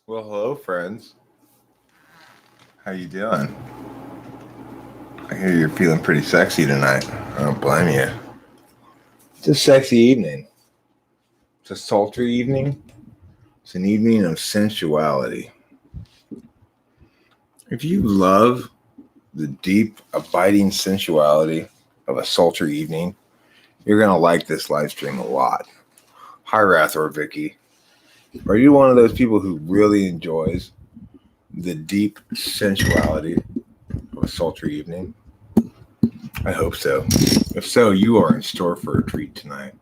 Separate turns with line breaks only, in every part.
Well, hello, friends. How you doing? I hear you're feeling pretty sexy tonight. I don't blame you. It's a sexy evening. It's a sultry evening. It's an evening of sensuality. If you love the deep, abiding sensuality of a sultry evening, you're going to like this live stream a lot. Hi, Rathor Vicky. Are you one of those people who really enjoys the deep sensuality of a sultry evening? I hope so. If so, you are in store for a treat tonight.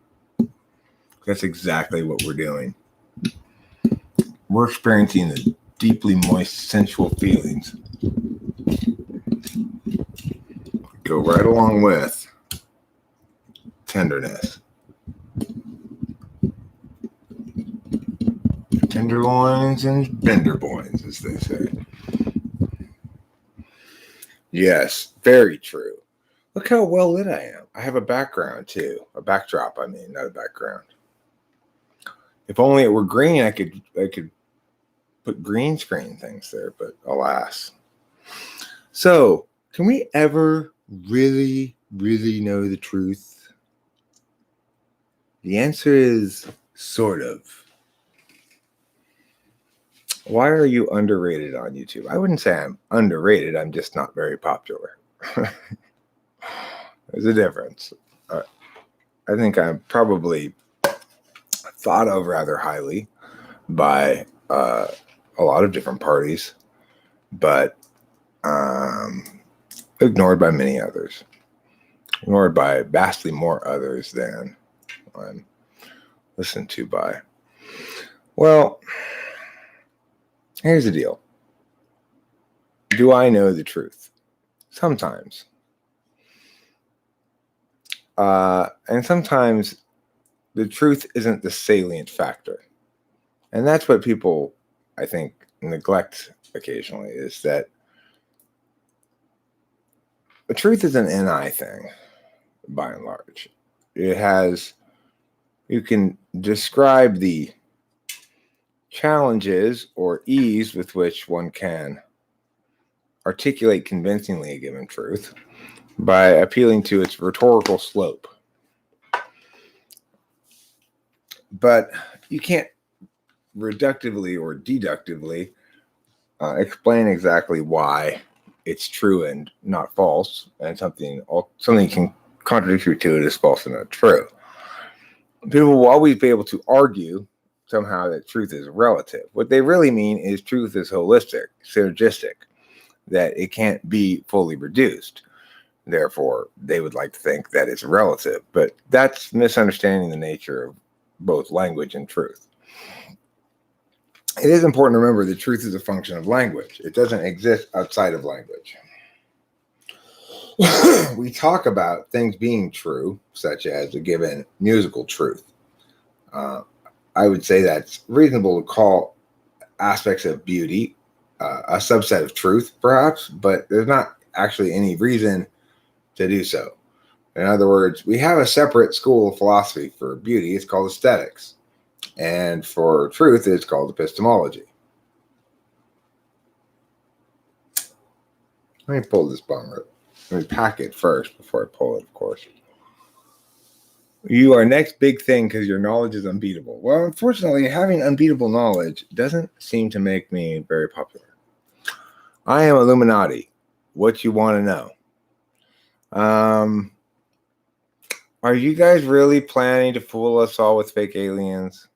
That's exactly what we're doing. We're experiencing the deeply moist, sensual feelings. Go right along with tenderness. Tenderloins and benderboins, as they say. Yes, very true. Look how well lit I am. I have a background too. A backdrop, I mean, not a background. If only it were green, I could put green screen things there, but alas. So, can we ever really know the truth? The answer is sort of. Why are you underrated on YouTube? I wouldn't say I'm underrated. I'm just not very popular. There's a difference. I think I'm probably thought of rather highly by a lot of different parties, but ignored by many others. Ignored by vastly more others than I'm listened to by. Well, here's the deal. Do I know the truth? Sometimes. And sometimes the truth isn't the salient factor. And that's what people, I think, neglect occasionally, is that the truth is an NI thing, by and large. You can describe the challenges or ease with which one can articulate convincingly a given truth by appealing to its rhetorical slope. But you can't reductively or deductively explain exactly why it's true and not false, and something can contradict you to it as false and not true. People will always be able to argue somehow that truth is relative. What they really mean is truth is holistic, synergistic, that it can't be fully reduced. Therefore, they would like to think that it's relative, but that's misunderstanding the nature of both language and truth. It is important to remember that truth is a function of language. It doesn't exist outside of language. We talk about things being true, such as a given musical truth. I would say that's reasonable to call aspects of beauty a subset of truth, perhaps, but there's not actually any reason to do so. In other words, we have a separate school of philosophy for beauty. It's called aesthetics. And for truth, it's called epistemology. Let me pull this bummer. Let me pack it first before I pull it, of course. You are next big thing because your knowledge is unbeatable. Well, unfortunately, having unbeatable knowledge doesn't seem to make me very popular. I am Illuminati. What you want to know? Are you guys really planning to fool us all with fake aliens?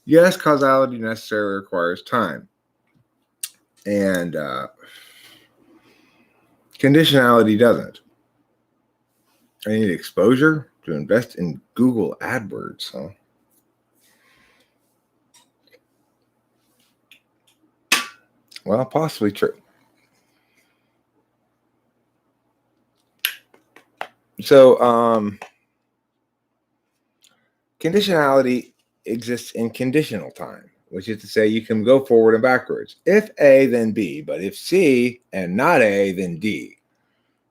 Yes, causality necessarily requires time. And conditionality doesn't. I need exposure to invest in Google AdWords, huh? Well, possibly true. So, conditionality exists in conditional time, which is to say you can go forward and backwards. If A, then B, but if C and not A, then D.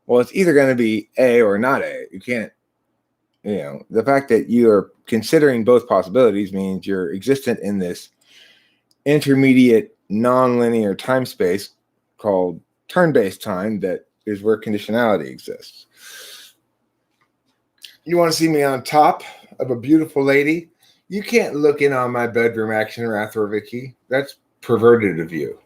Well, it's either going to be A or not A. You can't, the fact that you're considering both possibilities means you're existent in this intermediate nonlinear time space called turn-based time that is where conditionality exists. You want to see me on top of a beautiful lady? You can't look in on my bedroom action, Rathor-Vicky. That's perverted of you.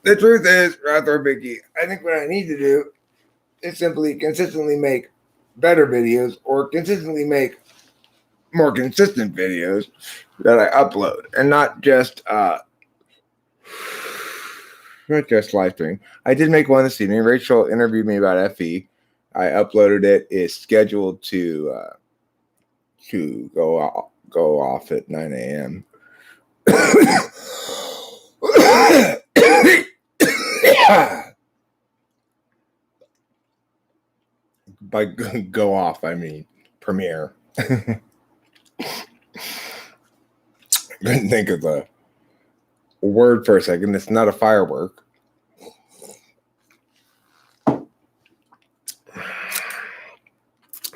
The truth is, Rathor-Vicky, I think what I need to do is simply consistently make better videos or consistently make more consistent videos that I upload and not just live stream. I did make one this evening. Rachel interviewed me about FE. I uploaded it. It's scheduled to go off at 9 a.m. By go off, I mean premiere. Couldn't think of the word for a second. It's not a firework.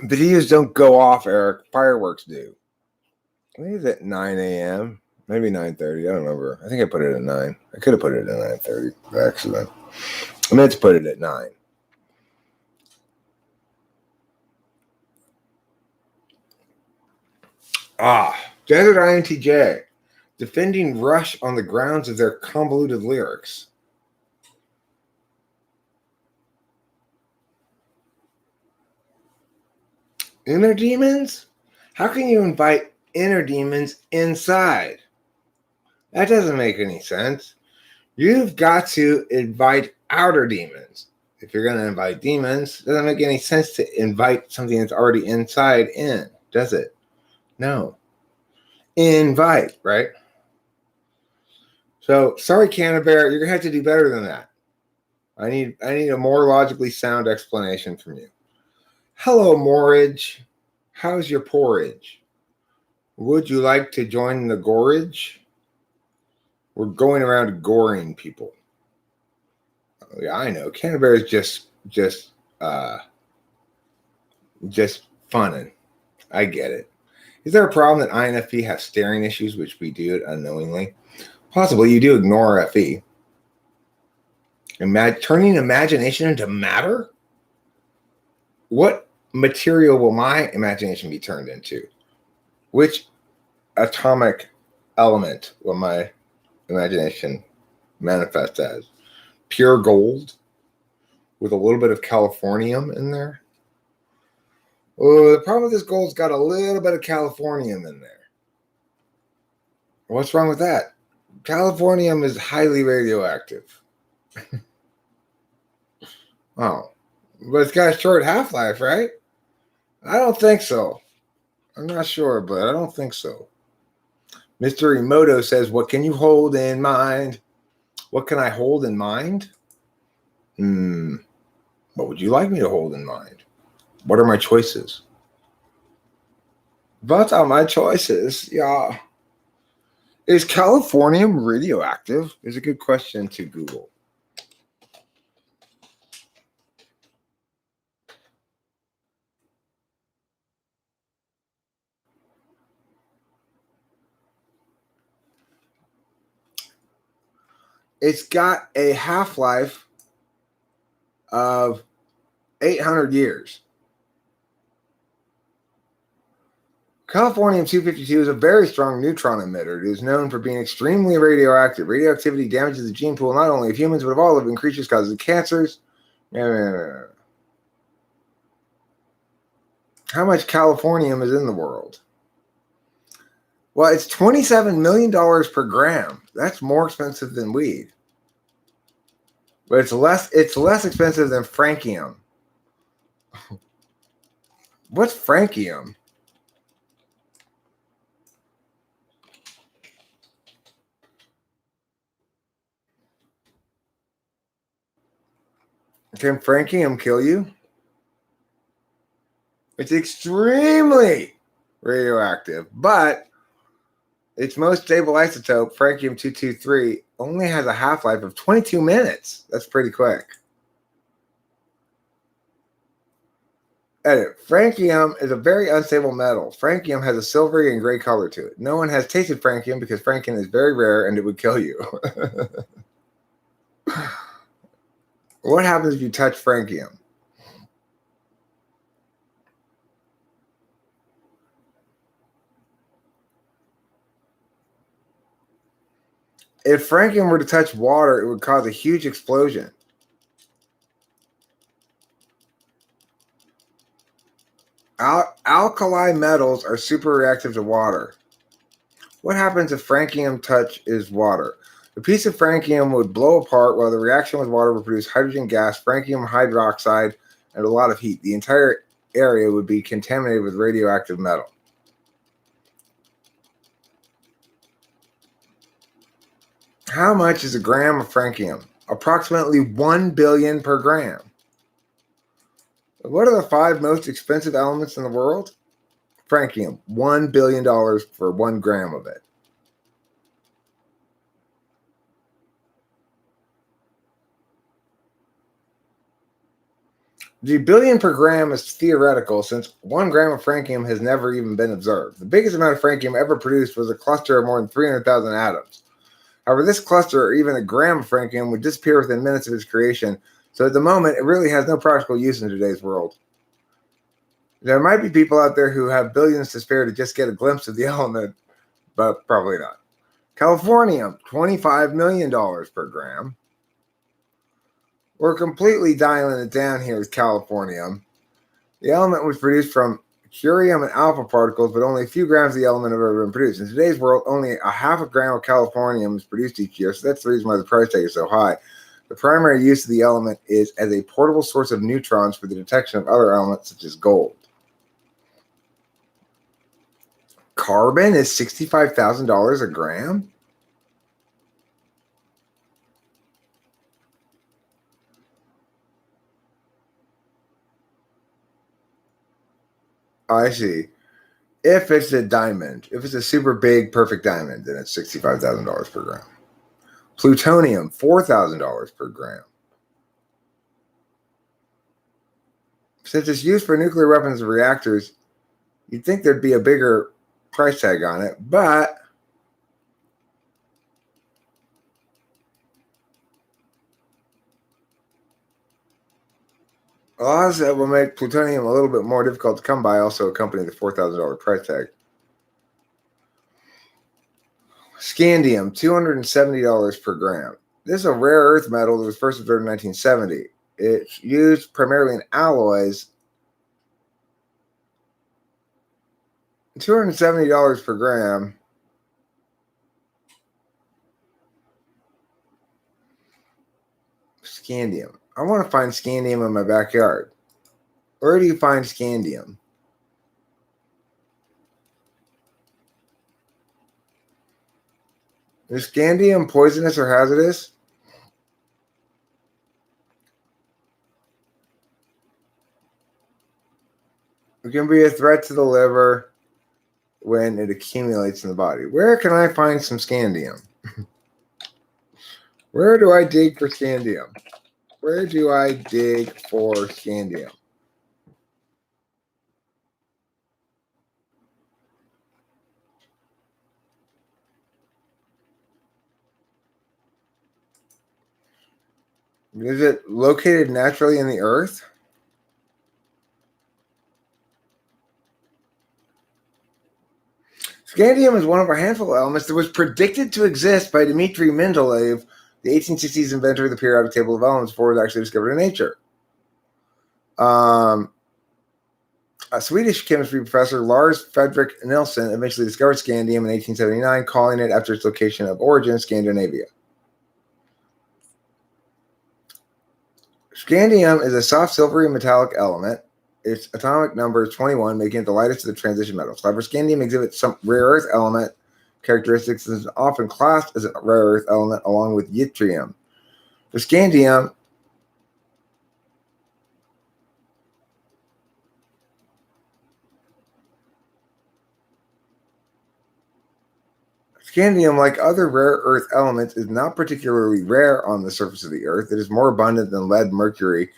Videos don't go off, Eric. Fireworks do. I think it's at 9 a.m. Maybe 9:30. I don't remember. I think I put it at 9. I could have put it at 9:30 by accident. I meant to put it at 9. Desert INTJ. Defending Rush on the grounds of their convoluted lyrics. Inner demons? How can you invite inner demons inside? That doesn't make any sense. You've got to invite outer demons. If you're going to invite demons, it doesn't make any sense to invite something that's already inside in, does it? No. Invite, right? So, sorry, Canterbury, you're going to have to do better than that. I need a more logically sound explanation from you. Hello, Morridge. How's your porridge? Would you like to join the gorage? We're going around goring people. Yeah, I know. Canterbury's just funning. I get it. Is there a problem that INFP has staring issues, which we do it unknowingly? Possibly. You do ignore FE. Turning imagination into matter? What material will my imagination be turned into? Which atomic element will my imagination manifest as? Pure gold with a little bit of californium in there? Oh, the problem with this gold's got a little bit of californium in there. What's wrong with that? Californium is highly radioactive. Oh, but it's got a short half-life, right? I don't think so. I'm not sure, but I don't think so. Mr. Emoto says, what can you hold in mind? What can I hold in mind? What would you like me to hold in mind? What are my choices? What are my choices? Yeah. Is californium radioactive? Is a good question to Google. It's got a half-life of 800 years. Californium-252 is a very strong neutron emitter. It is known for being extremely radioactive. Radioactivity damages the gene pool not only of humans, but of all living creatures, causes cancers. How much californium is in the world? Well, it's $27 million per gram. That's more expensive than weed. But it's less expensive than francium. What's francium? Can francium kill you? It's extremely radioactive, but its most stable isotope, francium-223, only has a half-life of 22 minutes. That's pretty quick. Edit. Francium is a very unstable metal. Francium has a silvery and gray color to it. No one has tasted francium because francium is very rare and it would kill you. What happens if you touch francium? If francium were to touch water, it would cause a huge explosion. Alkali metals are super reactive to water. What happens if francium touches water? A piece of francium would blow apart while the reaction with water would produce hydrogen gas, francium hydroxide, and a lot of heat. The entire area would be contaminated with radioactive metal. How much is a gram of francium? Approximately 1 billion per gram. What are the 5 most expensive elements in the world? Francium, $1 billion for 1 gram of it. The billion per gram is theoretical since 1 gram of francium has never even been observed. The biggest amount of francium ever produced was a cluster of more than 300,000 atoms. However, this cluster, or even a gram of francium, would disappear within minutes of its creation, so at the moment, it really has no practical use in today's world. There might be people out there who have billions to spare to just get a glimpse of the element, but probably not. Californium, $25 million per gram. We're completely dialing it down here with californium. The element was produced from curium and alpha particles, but only a few grams of the element have ever been produced. In today's world, only a half a gram of californium is produced each year, so that's the reason why the price tag is so high. The primary use of the element is as a portable source of neutrons for the detection of other elements such as gold. Carbon is $65,000 a gram? I see. If it's a diamond, if it's a super big, perfect diamond, then it's $65,000 per gram. Plutonium, $4,000 per gram. Since it's used for nuclear weapons and reactors, you'd think there'd be a bigger price tag on it, but laws that will make plutonium a little bit more difficult to come by also accompany the $4,000 price tag. Scandium, $270 per gram. This is a rare earth metal that was first observed in 1970. It's used primarily in alloys. $270 per gram. Scandium. I want to find scandium in my backyard. Where do you find scandium? Is scandium poisonous or hazardous? It can be a threat to the liver when it accumulates in the body. Where can I find some scandium? Where do I dig for scandium? Where do I dig for scandium? Is it located naturally in the earth? Scandium is one of a handful of elements that was predicted to exist by Dmitry Mendeleev, the 1860s inventor of the periodic table of elements, before it was actually discovered in nature. A Swedish chemistry professor, Lars Fredrik Nilsson, eventually discovered scandium in 1879, calling it after its location of origin, Scandinavia. Scandium is a soft, silvery, metallic element. Its atomic number is 21, making it the lightest of the transition metals. However, scandium exhibits some rare earth element characteristics and is often classed as a rare earth element along with yttrium. For scandium, like other rare earth elements, is not particularly rare on the surface of the earth. It is more abundant than lead, mercury,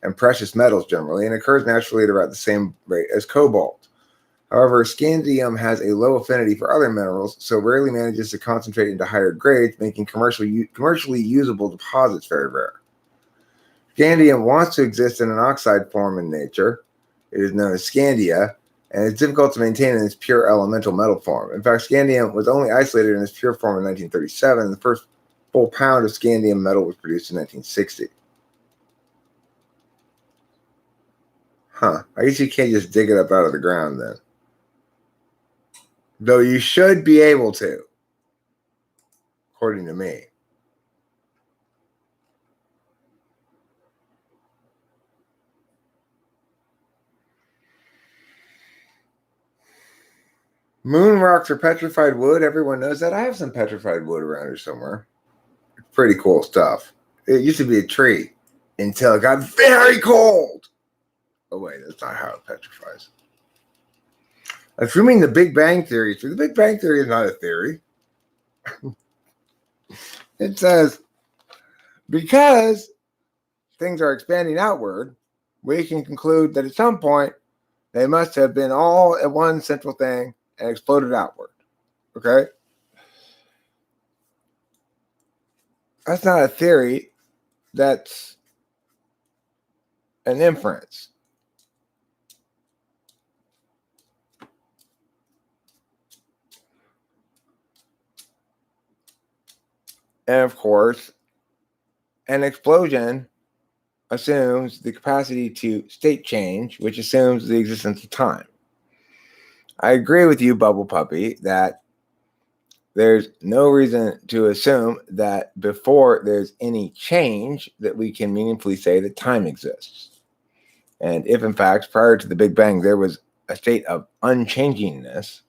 and precious metals generally, and occurs naturally at about the same rate as cobalt. However, scandium has a low affinity for other minerals, so rarely manages to concentrate into higher grades, making commercially usable deposits very rare. Scandium wants to exist in an oxide form in nature. It is known as scandia, and it's difficult to maintain in its pure elemental metal form. In fact, scandium was only isolated in its pure form in 1937, and the first full pound of scandium metal was produced in 1960. I guess you can't just dig it up out of the ground then. Though you should be able to, according to me. Moon rocks are petrified wood. Everyone knows that. I have some petrified wood around here somewhere. Pretty cool stuff. It used to be a tree until it got very cold. Oh, wait, that's not how it petrifies. Assuming the Big Bang Theory is true. The Big Bang Theory is not a theory. It says, because things are expanding outward, we can conclude that at some point they must have been all at one central thing and exploded outward. Okay? That's not a theory. That's an inference. And of course, an explosion assumes the capacity to state change, which assumes the existence of time. I agree with you, Bubble Puppy, that there's no reason to assume that before there's any change that we can meaningfully say that time exists. And if, in fact, prior to the Big Bang, there was a state of unchangingness,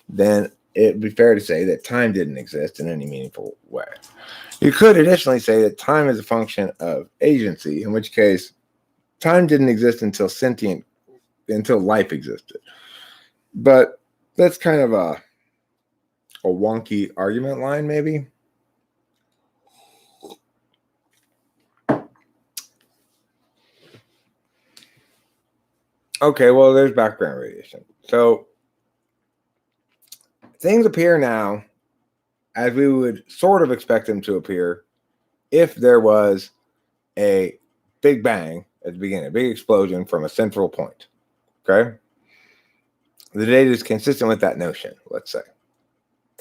then it would be fair to say that time didn't exist in any meaningful way. You could additionally say that time is a function of agency, in which case time didn't exist until life existed. But that's kind of a wonky argument line, maybe. Okay, well, there's background radiation. So things appear now as we would sort of expect them to appear if there was a Big Bang at the beginning, a big explosion from a central point. Okay? The data is consistent with that notion, let's say,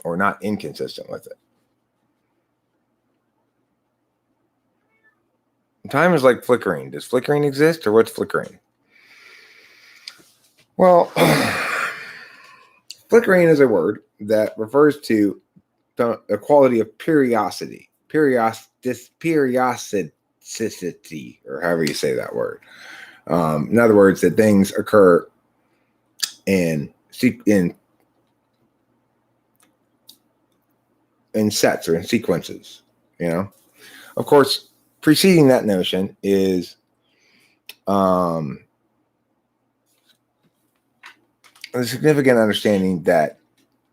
or not inconsistent with it. Time is like flickering. Does flickering exist, or what's flickering? Well, flickering is a word that refers to the quality of periodicity, or however you say that word. In other words, that things occur in sets or in sequences. Of course, preceding that notion is a significant understanding that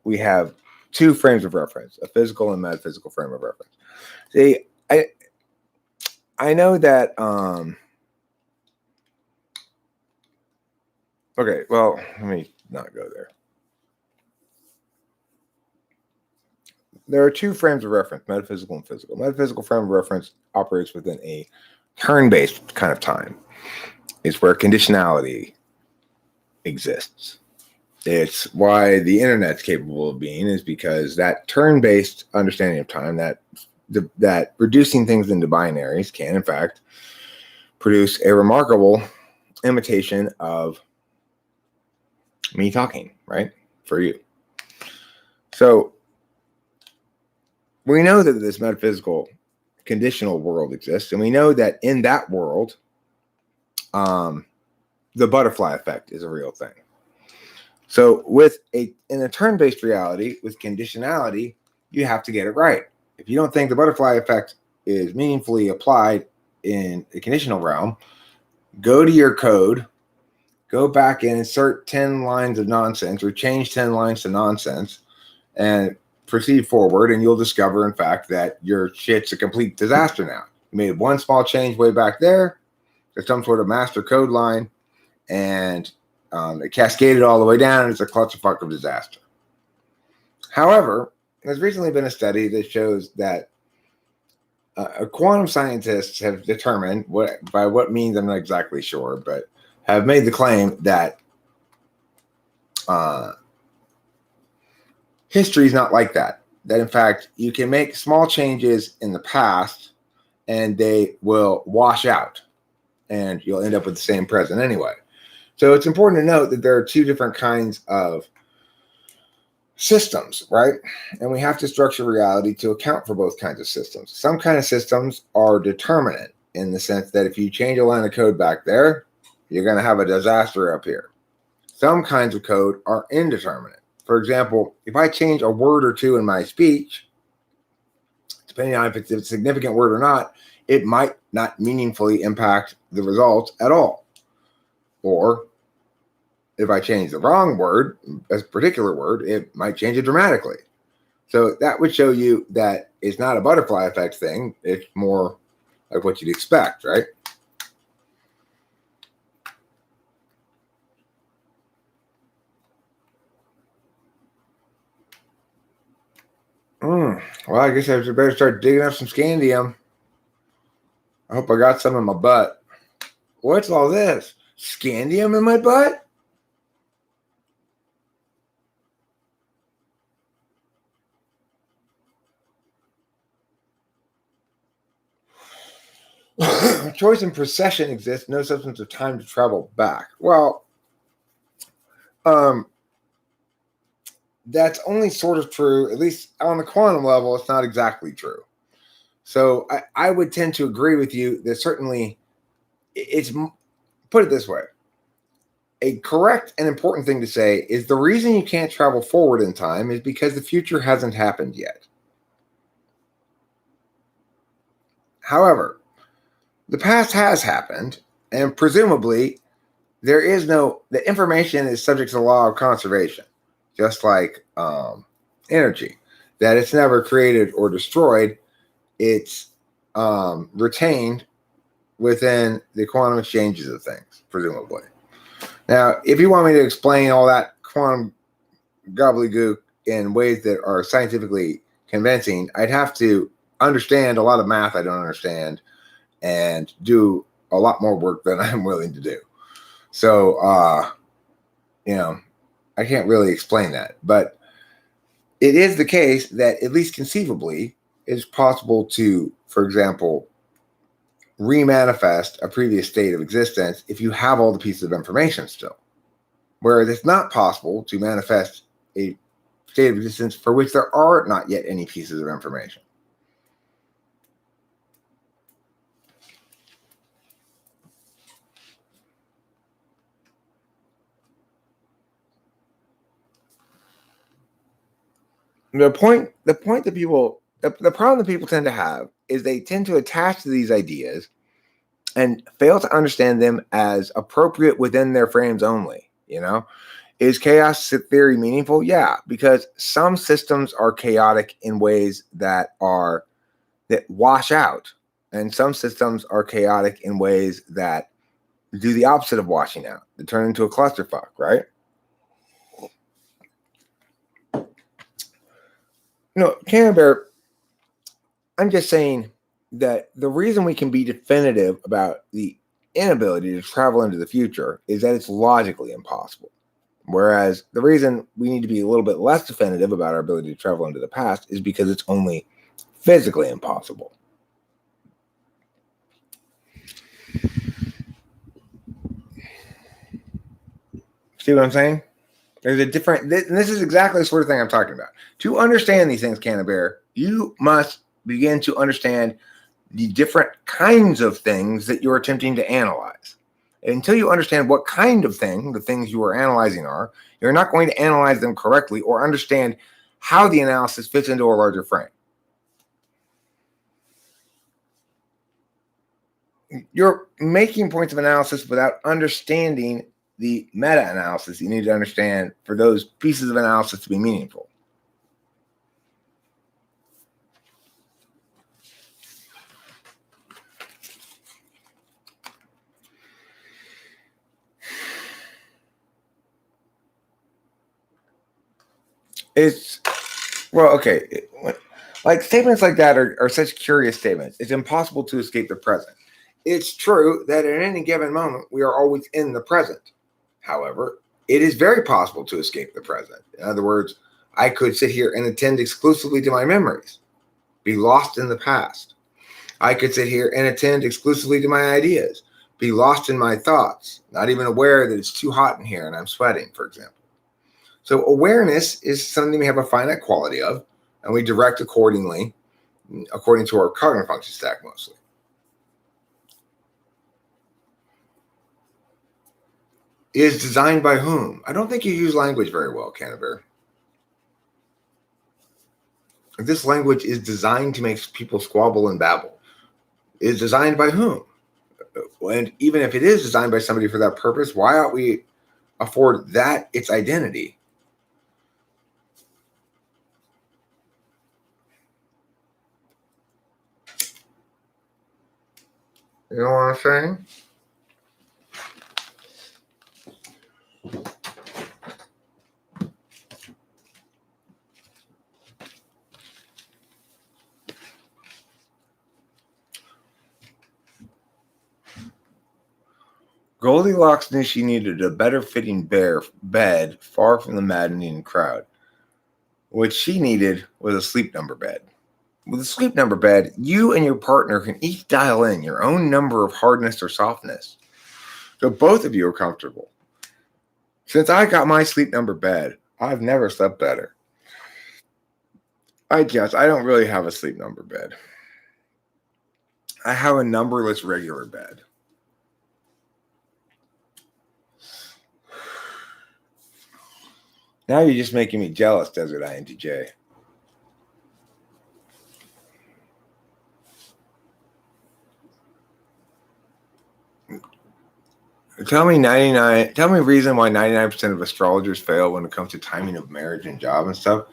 we have two frames of reference, a physical and metaphysical frame of reference. See, I know that okay, well, let me not go there. There are two frames of reference, metaphysical and physical. Metaphysical frame of reference operates within a turn-based kind of time. It's where conditionality exists. It's why the internet's capable of being, is because that turn-based understanding of time, that reducing things into binaries can, in fact, produce a remarkable imitation of Me talking, right? For you. So we know that this metaphysical conditional world exists, and we know that in that world, the butterfly effect is a real thing. So in a turn-based reality with conditionality, you have to get it right. If you don't think the butterfly effect is meaningfully applied in the conditional realm, go to your code, go back and insert 10 lines of nonsense or change 10 lines to nonsense and proceed forward, and you'll discover, in fact, that your shit's a complete disaster now. You made one small change way back there. There's some sort of master code line, and it cascaded all the way down, and it's a clusterfuck of disaster. However, there's recently been a study that shows that quantum scientists have determined, by what means I'm not exactly sure, but have made the claim that history is not like that. That, in fact, you can make small changes in the past and they will wash out and you'll end up with the same present anyway. So it's important to note that there are two different kinds of systems, right? And we have to structure reality to account for both kinds of systems. Some kind of systems are determinate in the sense that if you change a line of code back there, you're going to have a disaster up here. Some kinds of code are indeterminate. For example, if I change a word or two in my speech, depending on if it's a significant word or not, it might not meaningfully impact the results at all. Or if I change the wrong word, a particular word, it might change it dramatically. So that would show you that it's not a butterfly effect thing. It's more like what you'd expect, right? Well, I guess I better start digging up some scandium. I hope I got some in my butt. What's all this? Scandium in my butt? Choice and procession exists, no substance of time to travel back. Well, that's only sort of true, at least on the quantum level, it's not exactly true. So I would tend to agree with you that certainly it's, put it this way, a correct and important thing to say is the reason you can't travel forward in time is because the future hasn't happened yet. However, the past has happened, and presumably the information is subject to the law of conservation, just like energy, that it's never created or destroyed. It's retained within the quantum exchanges of things, presumably. Now, if you want me to explain all that quantum gobbledygook in ways that are scientifically convincing, I'd have to understand a lot of math I don't understand and do a lot more work than I'm willing to do. So, I can't really explain that. But it is the case that, at least conceivably, it's possible to, for example, remanifest a previous state of existence if you have all the pieces of information still. Whereas it's not possible to manifest a state of existence for which there are not yet any pieces of information. The problem that people tend to have is they tend to attach to these ideas and fail to understand them as appropriate within their frames only. Is chaos theory meaningful? Yeah, because some systems are chaotic in ways that wash out, and some systems are chaotic in ways that do the opposite of washing out. They turn into a clusterfuck, right? Cannon Bear, I'm just saying that the reason we can be definitive about the inability to travel into the future is that it's logically impossible. Whereas the reason we need to be a little bit less definitive about our ability to travel into the past is because it's only physically impossible. See what I'm saying? There's a different, and this is exactly the sort of thing I'm talking about. To understand these things, Canterbury, you must begin to understand the different kinds of things that you're attempting to analyze. And until you understand what kind of thing the things you are analyzing are, you're not going to analyze them correctly or understand how the analysis fits into a larger frame. You're making points of analysis without understanding the meta-analysis you need to understand for those pieces of analysis to be meaningful. It's, well, okay. Like statements like that are such curious statements. It's impossible to escape the present. It's true that at any given moment, we are always in the present. However, it is very possible to escape the present. In other words, I could sit here and attend exclusively to my memories, be lost in the past. I could sit here and attend exclusively to my ideas, be lost in my thoughts, not even aware that it's too hot in here and I'm sweating, for example. So awareness is something we have a finite quality of, and we direct accordingly, according to our cognitive function stack mostly. Is designed by whom? I don't think you use language very well, Canterbury. This language is designed to make people squabble and babble. Is designed by whom? And even if it is designed by somebody for that purpose, why aren't we afford that its identity? You know what I'm saying? Goldilocks knew she needed a better fitting bed far from the maddening crowd. What she needed was a sleep number bed. With a sleep number bed, you and your partner can each dial in your own number of hardness or softness, so both of you are comfortable. Since I got my sleep number bed, I've never slept better. I don't really have a sleep number bed. I have a numberless regular bed. Now you're just making me jealous, Desert INTJ. Tell me a reason why 99% of astrologers fail when it comes to timing of marriage and job and stuff.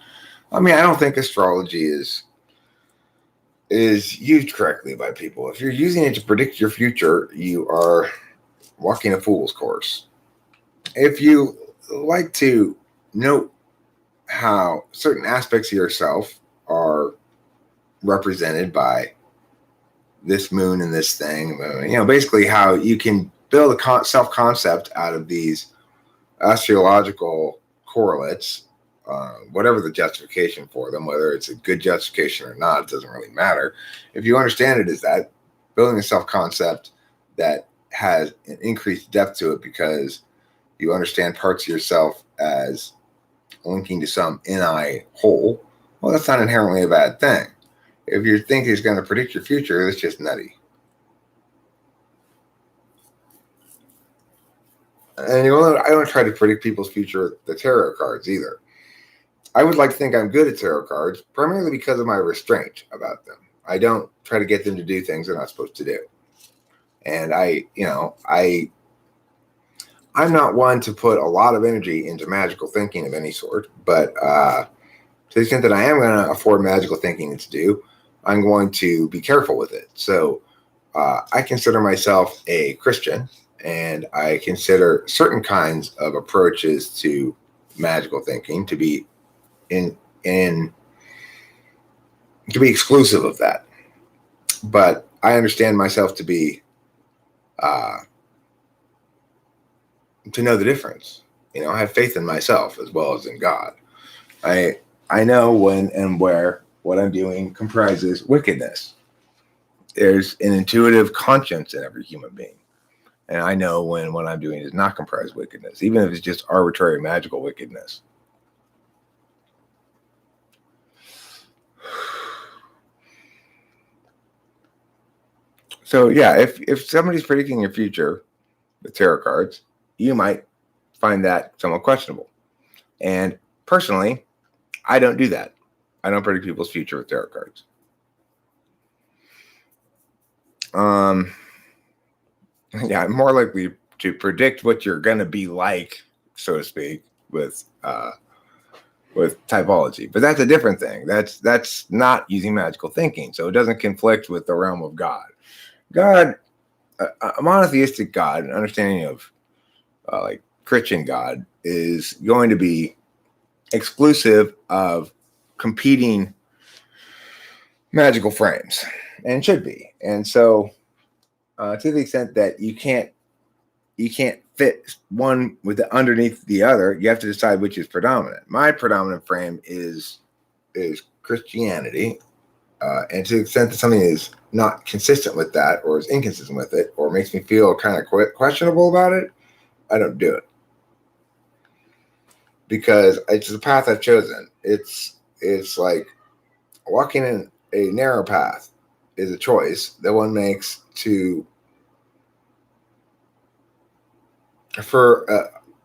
I mean, I don't think astrology is used correctly by people. If you're using it to predict your future, you are walking a fool's course. If you like to note how certain aspects of yourself are represented by this moon and this thing, basically how you can build a self-concept out of these astrological correlates, whatever the justification for them, whether it's a good justification or not, it doesn't really matter. If you understand it as that, building a self-concept that has an increased depth to it because you understand parts of yourself as linking to some NI whole, well, that's not inherently a bad thing. If you think it's going to predict your future, it's just nutty. And I don't try to predict people's future with the tarot cards either. I would like to think I'm good at tarot cards, primarily because of my restraint about them. I don't try to get them to do things they're not supposed to do. And I'm not one to put a lot of energy into magical thinking of any sort, but to the extent that I am going to afford magical thinking to do, I'm going to be careful with it. So I consider myself a Christian, and I consider certain kinds of approaches to magical thinking to be to be exclusive of that. But I understand myself to be to know the difference. I have faith in myself as well as in God. I know when and where what I'm doing comprises wickedness. There's an intuitive conscience in every human being. And I know when what I'm doing is not comprised wickedness, even if it's just arbitrary magical wickedness. So yeah, if somebody's predicting your future with tarot cards, you might find that somewhat questionable. And personally, I don't do that. I don't predict people's future with tarot cards. Yeah, I'm more likely to predict what you're gonna be like, so to speak, with typology. But that's a different thing. That's not using magical thinking, so it doesn't conflict with the realm of God. God, a monotheistic God, an understanding of like Christian God, is going to be exclusive of competing magical frames, and should be. And so, to the extent that you can't fit one with the underneath the other, you have to decide which is predominant. My predominant frame is Christianity, and to the extent that something is not consistent with that, or is inconsistent with it, or makes me feel kind of questionable about it, I don't do it, because it's the path I've chosen. It's like walking in a narrow path is a choice that one makes for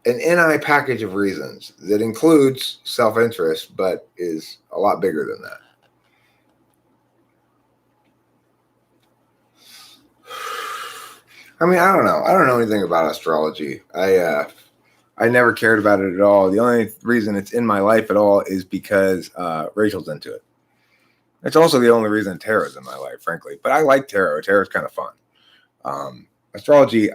an NI package of reasons that includes self-interest, but is a lot bigger than that. I mean, I don't know. I don't know anything about astrology. I never cared about it at all. The only reason it's in my life at all is because Rachel's into it. It's also the only reason tarot's in my life, frankly. But I like tarot. Tarot's kind of fun. Astrology,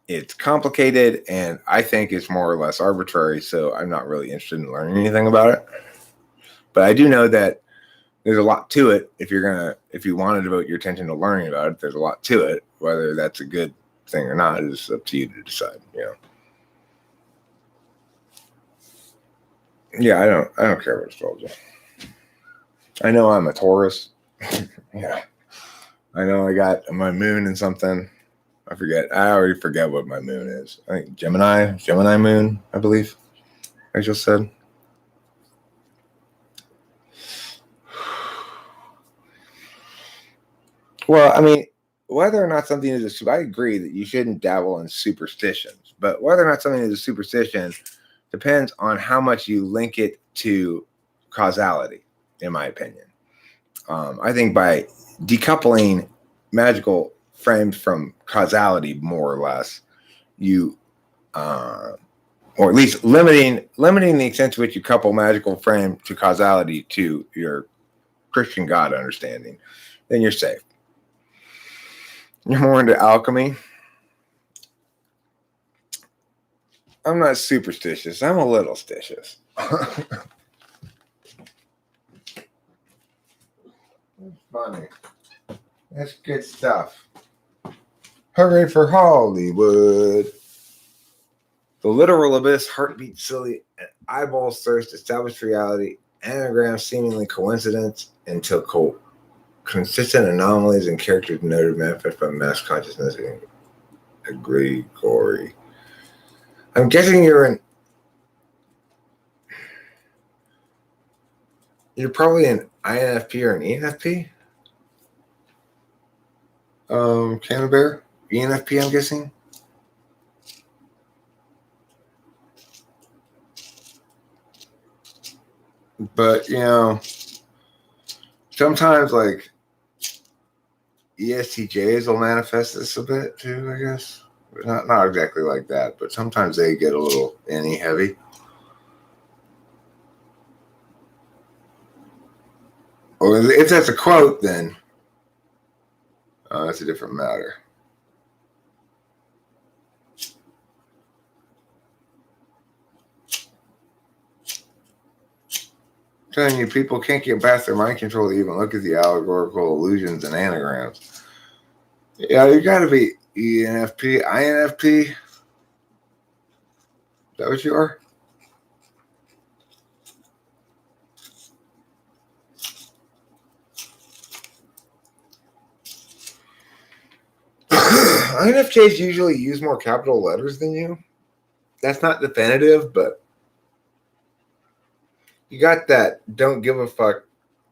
it's complicated, and I think it's more or less arbitrary, so I'm not really interested in learning anything about it. But I do know that there's a lot to it. If you want to devote your attention to learning about it, there's a lot to it. Whether that's a good thing or not is up to you to decide. Yeah, I don't care about astrology. I know I'm a Taurus. Yeah, I know I got my moon in something. I already forget what my moon is. I think Gemini moon, I believe. I just said. Well, I mean, whether or not something is I agree that you shouldn't dabble in superstitions, but whether or not something is a superstition depends on how much you link it to causality, in my opinion. I think by decoupling magical frames from causality, more or less, you, or at least limiting the extent to which you couple magical frame to causality to your Christian God understanding, then you're safe. You're more into alchemy. I'm not superstitious. I'm a little stitious. Funny. That's good stuff. Hooray for Hollywood. The literal abyss, heartbeat silly, and eyeballs thirst, established reality, anagram seemingly coincidence until consistent anomalies and characters noted manifest by mass consciousness. Agree, Corey. I'm guessing you're probably an INFP or an ENFP. Canterbury, ENFP, I'm guessing. But sometimes like ESTJs will manifest this a bit too, I guess. Not exactly like that, but sometimes they get a little any heavy. Well, if that's a quote, then that's a different matter. Telling you, people can't get past their mind control to even look at the allegorical illusions and anagrams. Yeah, you got to be ENFP, INFP. Is that what you are? INFJs usually use more capital letters than you. That's not definitive, but you got that don't give a fuck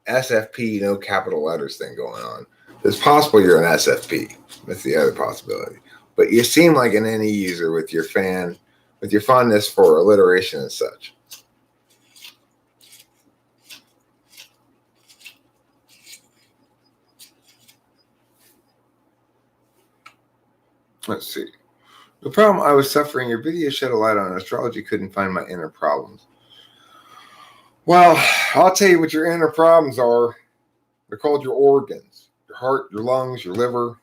SFP, no capital letters thing going on. It's possible you're an SFP. That's the other possibility. But you seem like an NE user with your fondness for alliteration and such. Let's see. The problem I was suffering, your video shed a light on astrology, couldn't find my inner problems. Well, I'll tell you what your inner problems are. They're called your organs, your heart, your lungs, your liver.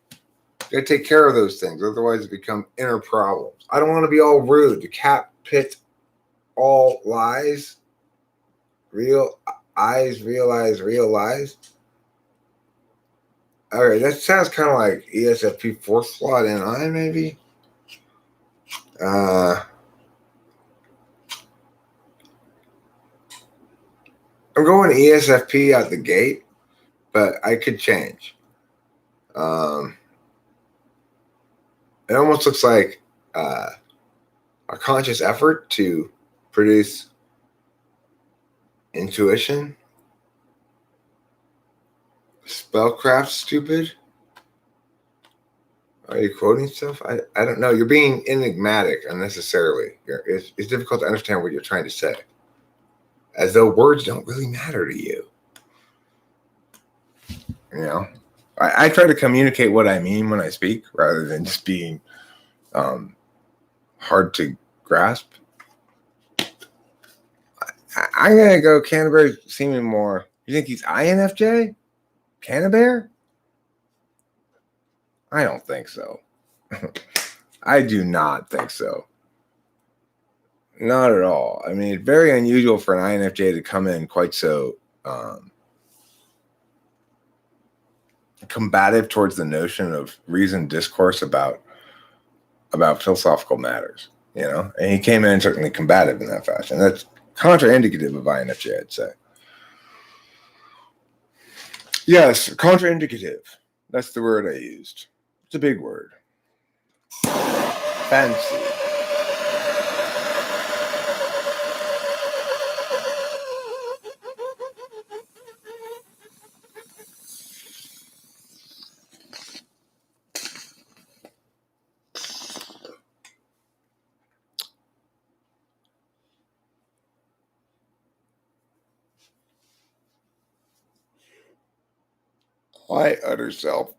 You gotta take care of those things. Otherwise, it become inner problems. I don't want to be all rude. The cat pit all lies. Real eyes realize real lies. All right, that sounds kind of like ESFP fourth slot NI, maybe. I'm going ESFP out the gate, but I could change. It almost looks like a conscious effort to produce intuition. Spellcraft, stupid. Are you quoting stuff? I don't know. You're being enigmatic unnecessarily. It's difficult to understand what you're trying to say, as though words don't really matter to you. You know, I try to communicate what I mean when I speak, rather than just being hard to grasp. I'm gonna go Canterbury seeming more. You think he's INFJ? Canterbury? I don't think so. I do not think so. Not at all. I mean, it's very unusual for an INFJ to come in quite so combative towards the notion of reasoned discourse about philosophical matters, you know? And he came in certainly combative in that fashion. That's contraindicative of INFJ, I'd say. Yes, contraindicative. That's the word I used. It's a big word. Fancy. My utter self.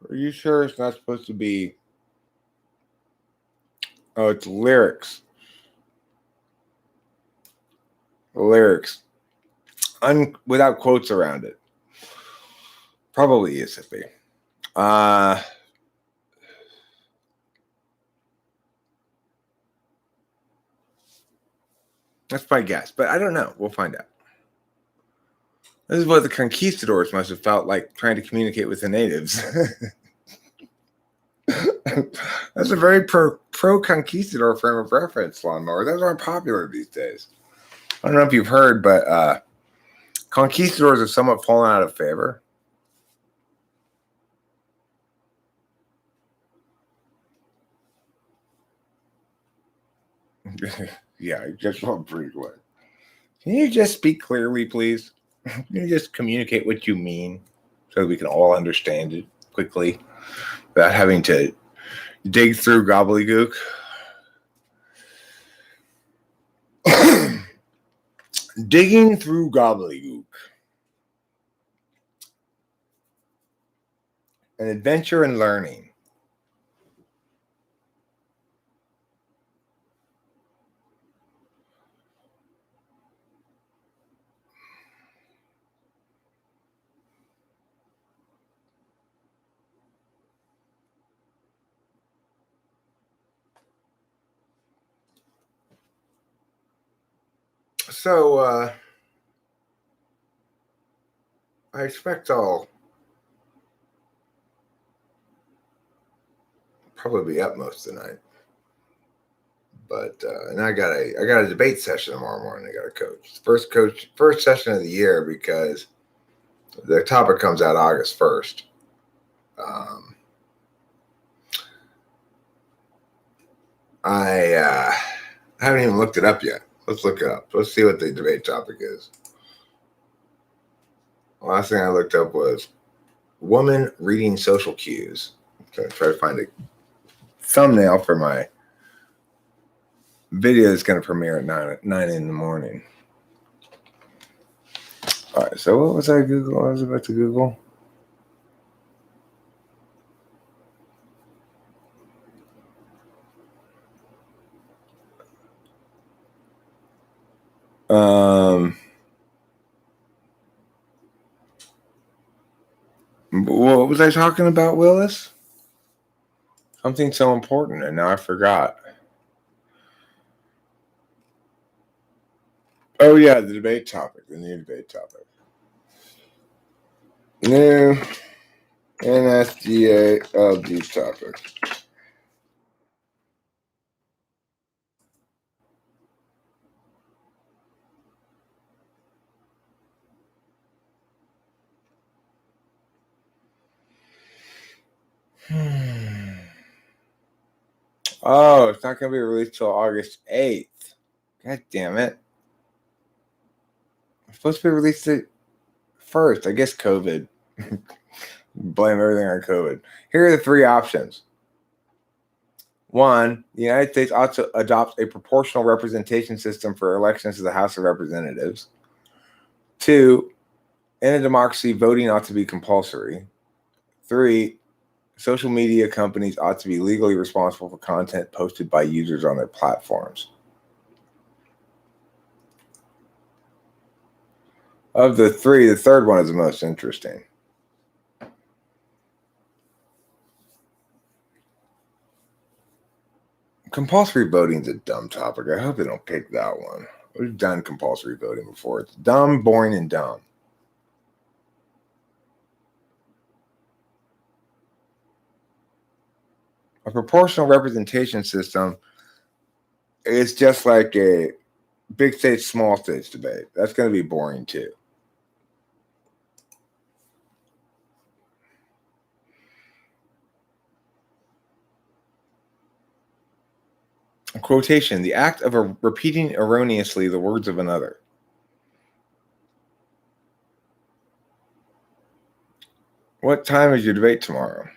Are you sure it's not supposed to be? Oh, it's lyrics. Lyrics. Without quotes around it. Probably ESFP. That's my guess, but I don't know. We'll find out. This is what the conquistadors must have felt like trying to communicate with the natives. That's a very pro conquistador frame of reference, Lawnmower. Those aren't popular these days. I don't know if you've heard, but conquistadors have somewhat fallen out of favor. Yeah, I just want pretty clear. Can you just speak clearly, please? Can you just communicate what you mean so that we can all understand it quickly without having to dig through gobbledygook? Digging through gobbledygook. An adventure in learning. So, I expect I'll probably be up most of the night. But and I got a debate session tomorrow morning. I got a coach. First session of the year because the topic comes out August 1st. I haven't even looked it up yet. Let's look it up. Let's see what the debate topic is. The last thing I looked up was woman reading social cues. Okay, try to find a thumbnail for my video is going to premiere at 9 in the morning. All right, so what was I Google? I was about to Google. What was I talking about, Willis? Something so important, and now I forgot. Oh yeah, the new debate topic. New NSGA LG topic. Oh, it's not going to be released till August 8th. God damn it. It's supposed to be released the 1st. I guess COVID. Blame everything on COVID. Here are the three options. 1, the United States ought to adopt a proportional representation system for elections to the House of Representatives. 2, in a democracy, voting ought to be compulsory. 3, social media companies ought to be legally responsible for content posted by users on their platforms. Of the three, the third one is the most interesting. Compulsory voting is a dumb topic. I hope they don't pick that one. We've done compulsory voting before. It's dumb, boring, and dumb. A proportional representation system is just like a big states, small states debate. That's going to be boring too. A quotation, the act of repeating erroneously the words of another. What time is your debate tomorrow?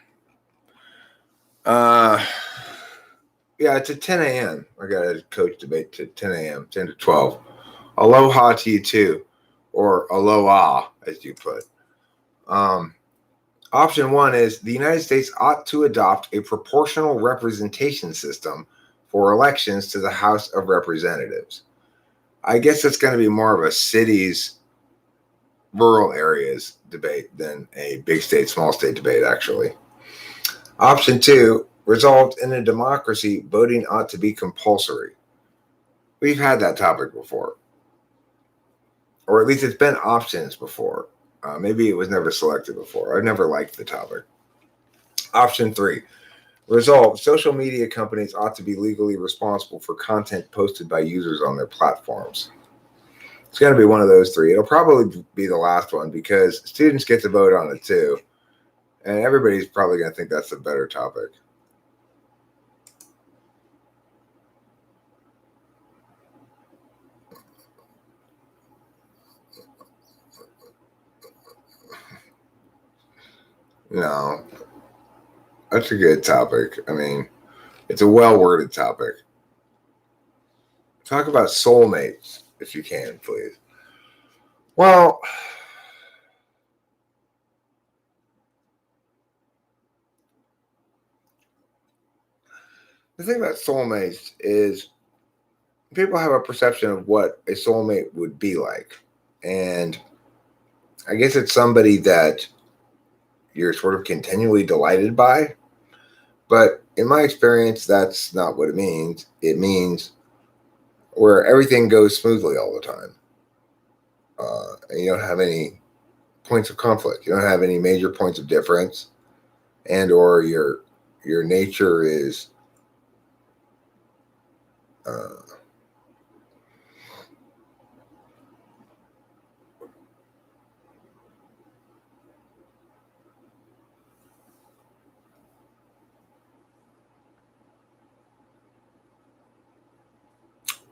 Yeah, it's at 10 a.m. I got a coach debate to 10 a.m., 10 to 12. Aloha to you too, or aloha, as you put. Option 1 is the United States ought to adopt a proportional representation system for elections to the House of Representatives. I guess it's going to be more of a cities, rural areas debate than a big state, small state debate, actually. Option 2, resolved in a democracy, voting ought to be compulsory. We've had that topic before. Or at least it's been options before. Maybe it was never selected before. I've never liked the topic. Option 3, resolved, social media companies ought to be legally responsible for content posted by users on their platforms. It's going to be one of those three. It'll probably be the last one because students get to vote on it too. And everybody's probably going to think that's a better topic. No, that's a good topic. I mean, it's a well-worded topic. Talk about soulmates, if you can, please. Well, the thing about soulmates is people have a perception of what a soulmate would be like. And I guess it's somebody that you're sort of continually delighted by. But in my experience, that's not what it means. It means where everything goes smoothly all the time. And you don't have any points of conflict. You don't have any major points of difference. And or your nature is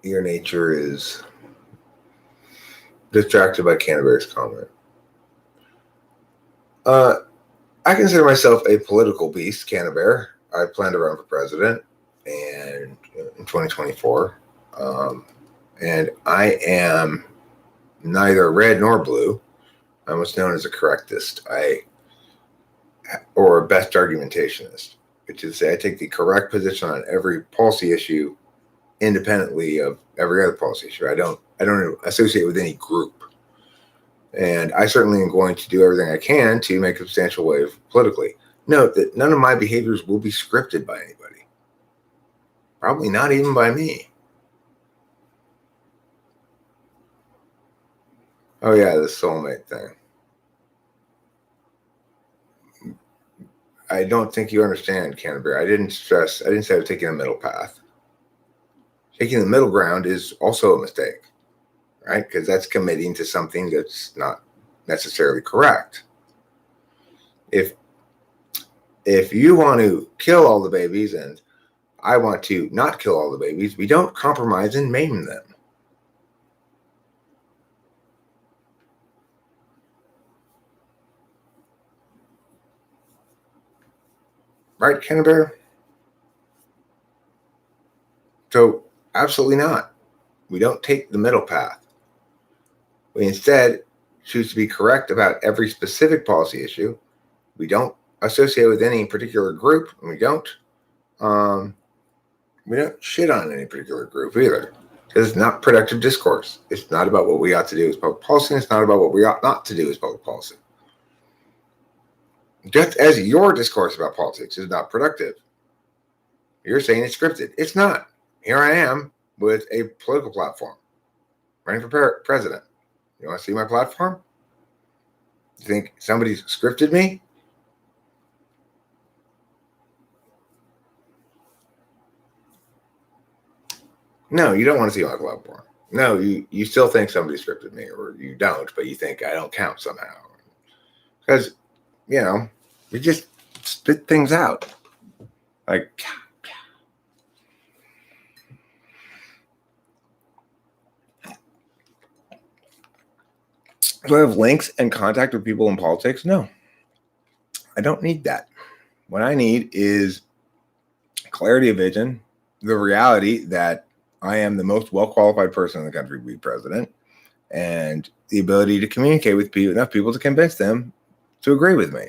Your nature is distracted by Canterbury's comment. I consider myself a political beast, Canterbury. I plan to run for president and in 2024. And I am neither red nor blue. I'm what's known as a correctist, or a best argumentationist, which is to say I take the correct position on every policy issue independently of every other policy issue. I don't associate with any group. And I certainly am going to do everything I can to make a substantial wave politically. Note that none of my behaviors will be scripted by anybody. Probably not even by me. Oh yeah, the soulmate thing. I don't think you understand, Canterbury. I didn't say I was taking a middle path. Taking the middle ground is also a mistake, right? Because that's committing to something that's not necessarily correct. If you want to kill all the babies and I want to not kill all the babies, we don't compromise and maim them. Right, Canterbury? So, absolutely not. We don't take the middle path. We instead choose to be correct about every specific policy issue. We don't associate with any particular group, and we don't shit on any particular group either, because it's not productive discourse. It's not about what we ought to do as public policy, and it's not about what we ought not to do as public policy. Just as your discourse about politics is not productive, you're saying it's scripted. It's not. Here I am with a political platform, running for president. You want to see my platform? You think somebody's scripted me? No, you don't want to see my platform. No, you still think somebody scripted me, or you don't, but you think I don't count somehow. Because, we just spit things out. Like, do I have links and contact with people in politics? No. I don't need that. What I need is clarity of vision, the reality that I am the most well-qualified person in the country to be president, and the ability to communicate with enough people to convince them to agree with me.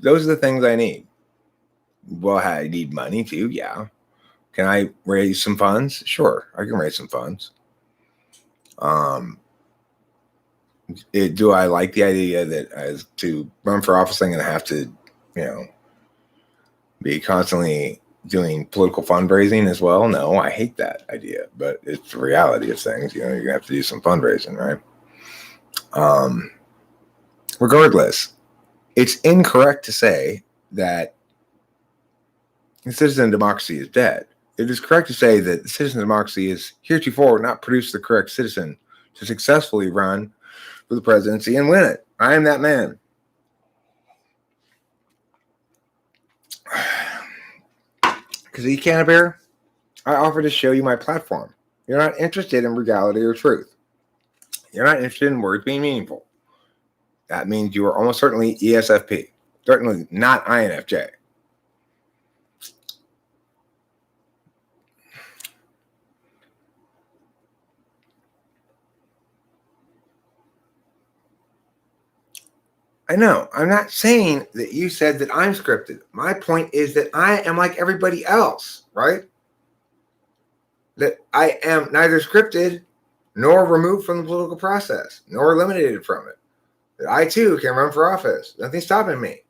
Those are the things I need. Well, I need money too, yeah. Can I raise some funds? Sure, I can raise some funds. Do I like the idea that as to run for office, I'm going to have to, be constantly doing political fundraising as well? No, I hate that idea, but it's the reality of things. You're going to have to do some fundraising, right? Regardless, it's incorrect to say that citizen democracy is dead. It is correct to say that citizen democracy is heretofore not produced the correct citizen to successfully run for the presidency and win it. I am that man. Because you can't bear, I offer to show you my platform. You're not interested in reality or truth. You're not interested in words being meaningful. That means you are almost certainly ESFP, certainly not INFJ. I know. I'm not saying that you said that I'm scripted. My point is that I am like everybody else, right? That I am neither scripted nor removed from the political process, nor eliminated from it. That I too can run for office. Nothing's stopping me.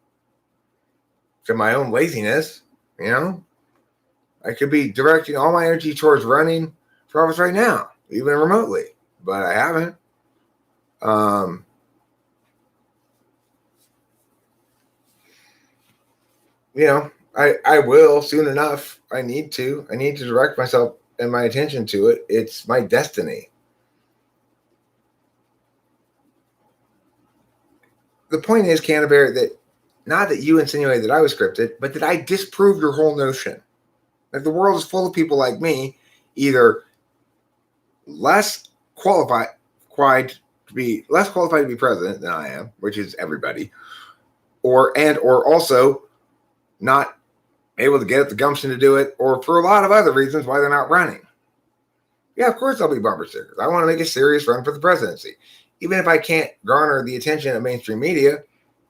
To my own laziness, I could be directing all my energy towards running for office right now, even remotely, but I haven't. I will soon enough. I need to. I need to direct myself and my attention to it. It's my destiny. The point is, Canterbury, that not that you insinuated that I was scripted, but that I disprove your whole notion. Like the world is full of people like me, either less qualified to be president than I am, which is everybody, or also not able to get the gumption to do it, or for a lot of other reasons why they're not running. Yeah, of course I'll be bumper stickers. I want to make a serious run for the presidency. Even if I can't garner the attention of mainstream media,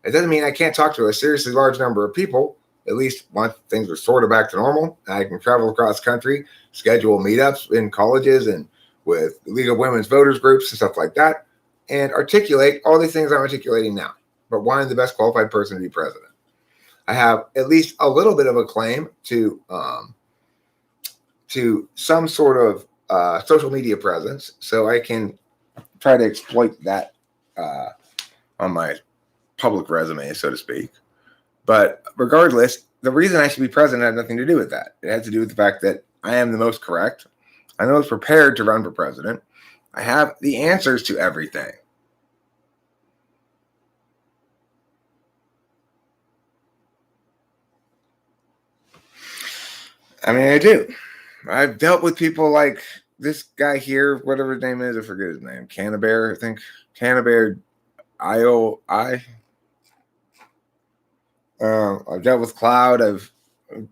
it doesn't mean I can't talk to a seriously large number of people, at least once things are sort of back to normal. I can travel across the country, schedule meetups in colleges and with League of Women's Voters groups and stuff like that, and articulate all these things I'm articulating now, but wanting the best qualified person to be president. I have at least a little bit of a claim to some sort of social media presence, so I can try to exploit that on my public resume, so to speak. But regardless, the reason I should be president had nothing to do with that. It had to do with the fact that I am the most correct. I'm the most prepared to run for president. I have the answers to everything. I mean, I do. I've dealt with people like this guy here, whatever his name is, I forget his name. Canterbury, I think. Canterbury IOI. I've dealt with Cloud. I've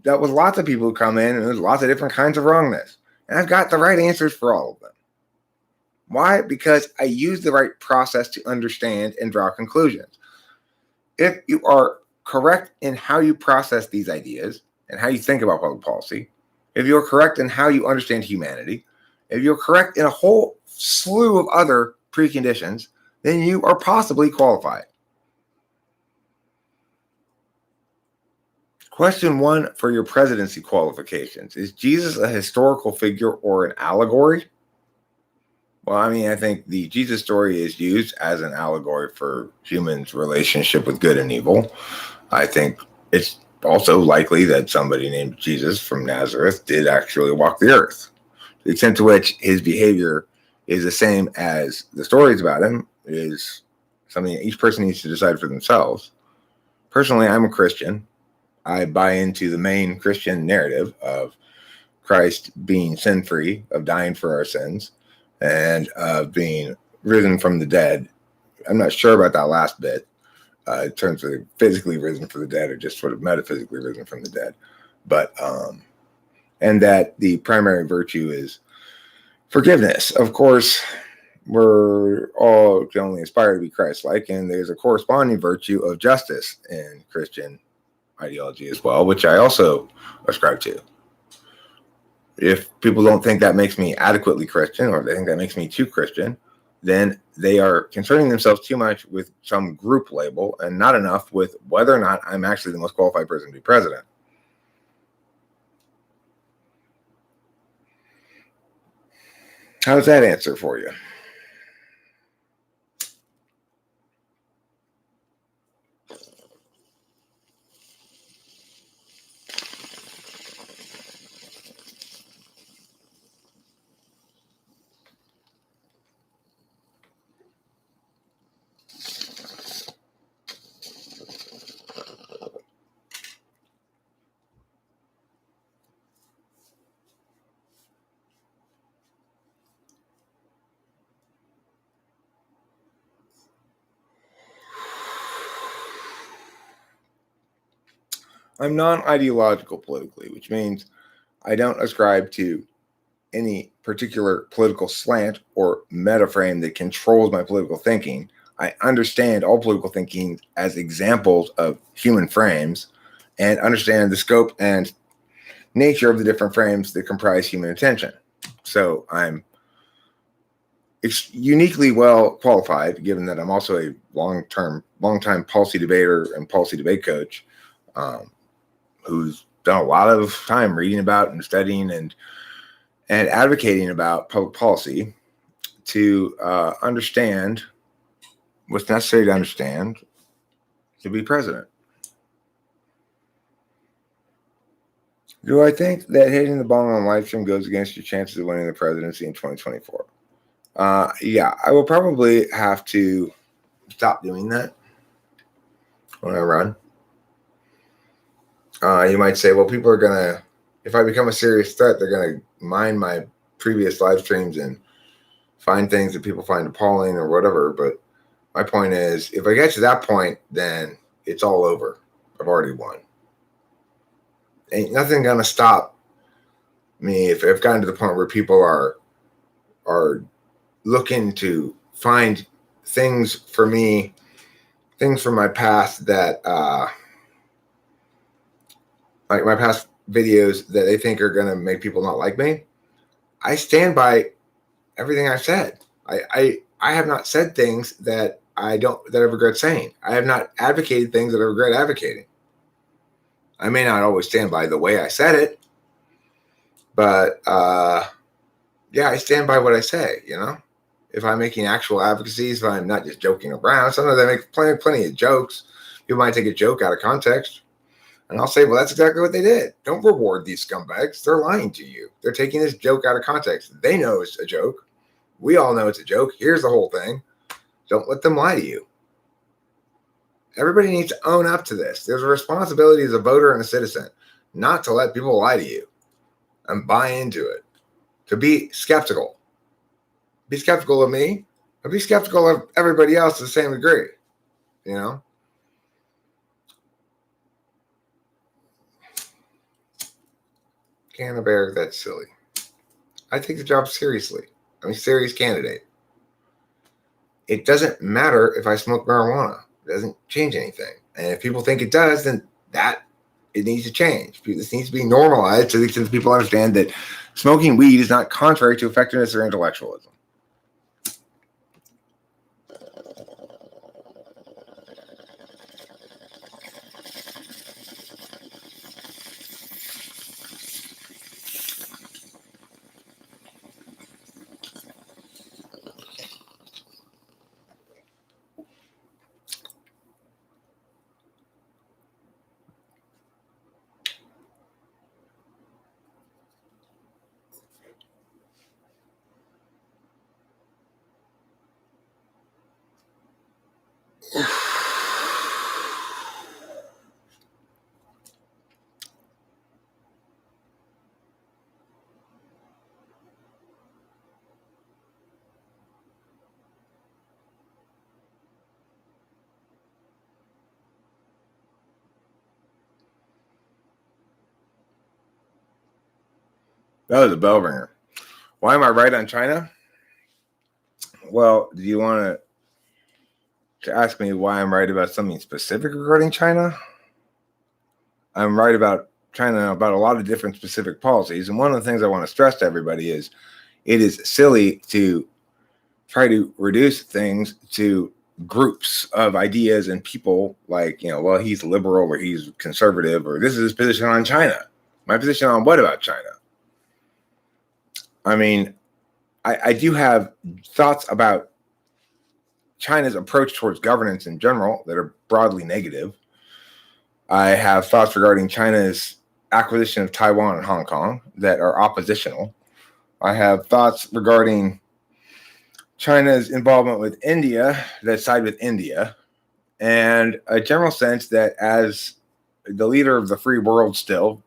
dealt with lots of people who come in, and there's lots of different kinds of wrongness. And I've got the right answers for all of them. Why? Because I use the right process to understand and draw conclusions. If you are correct in how you process these ideas and how you think about public policy, if you're correct in how you understand humanity, if you're correct in a whole slew of other preconditions, then you are possibly qualified. Question 1 for your presidency qualifications. Is Jesus a historical figure or an allegory? Well, I mean, I think the Jesus story is used as an allegory for humans' relationship with good and evil. I think it's also likely that somebody named Jesus from Nazareth did actually walk the earth. The extent to which his behavior is the same as the stories about him is something that each person needs to decide for themselves. Personally, I'm a Christian. I buy into the main Christian narrative of Christ being sin-free, of dying for our sins, and of being risen from the dead. I'm not sure about that last bit in terms of physically risen from the dead or just sort of metaphysically risen from the dead. But, and that the primary virtue is forgiveness. Of course, we're all can only aspire to be Christ-like, and there's a corresponding virtue of justice in Christian ideology as well, which I also ascribe to. If people don't think that makes me adequately Christian, or they think that makes me too Christian, then they are concerning themselves too much with some group label and not enough with whether or not I'm actually the most qualified person to be president. How's that answer for you? I'm non-ideological politically, which means I don't ascribe to any particular political slant or meta frame that controls my political thinking. I understand all political thinking as examples of human frames and understand the scope and nature of the different frames that comprise human attention. So I'm uniquely well qualified, given that I'm also a long-time policy debater and policy debate coach, who's done a lot of time reading about and studying and advocating about public policy to understand what's necessary to understand to be president. Do I think that hitting the bong on live stream goes against your chances of winning the presidency in 2024? Yeah, I will probably have to stop doing that when I run. You might say, well, people are gonna, if I become a serious threat, they're gonna mine my previous live streams and find things that people find appalling or whatever. But my point is, if I get to that point, then it's all over. I've already won. Ain't nothing gonna stop me if I've gotten to the point where people are looking to find things for me, things from my past that like my past videos that they think are gonna make people not like me. I stand by everything I've said. I have not said things that I regret saying. I have not advocated things that I regret advocating. I may not always stand by the way I said it, but yeah, I stand by what I say, you know? If I'm making actual advocacies, if I'm not just joking around, sometimes I make plenty of jokes. People might take a joke out of context. And I'll say, well, that's exactly what they did. Don't reward these scumbags. They're lying to you. They're taking this joke out of context. They know it's a joke. We all know it's a joke. Here's the whole thing. Don't let them lie to you. Everybody needs to own up to this. There's a responsibility as a voter and a citizen not to let people lie to you and buy into it. To be skeptical. Be skeptical of me, but be skeptical of everybody else to the same degree. You know? Canterbury, that's silly. I take the job seriously. I'm a serious candidate. It doesn't matter if I smoke marijuana. It doesn't change anything. And if people think it does, then it needs to change. This needs to be normalized to the extent that people understand that smoking weed is not contrary to effectiveness or intellectualism. That was a bell ringer. Why am I right on China? Well, do you want to ask me why I'm right about something specific regarding China? I'm right about China about a lot of different specific policies. And one of the things I want to stress to everybody is it is silly to try to reduce things to groups of ideas and people like, well, he's liberal or he's conservative or this is his position on China. My position on what about China? I mean, I do have thoughts about China's approach towards governance in general that are broadly negative. I have thoughts regarding China's acquisition of Taiwan and Hong Kong that are oppositional. I have thoughts regarding China's involvement with India that side with India, and a general sense that as the leader of the free world still,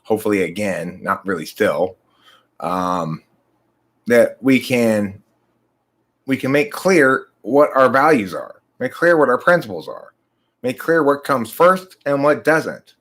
hopefully again, not really still, that we can make clear what our values are, make clear what our principles are, make clear what comes first and what doesn't.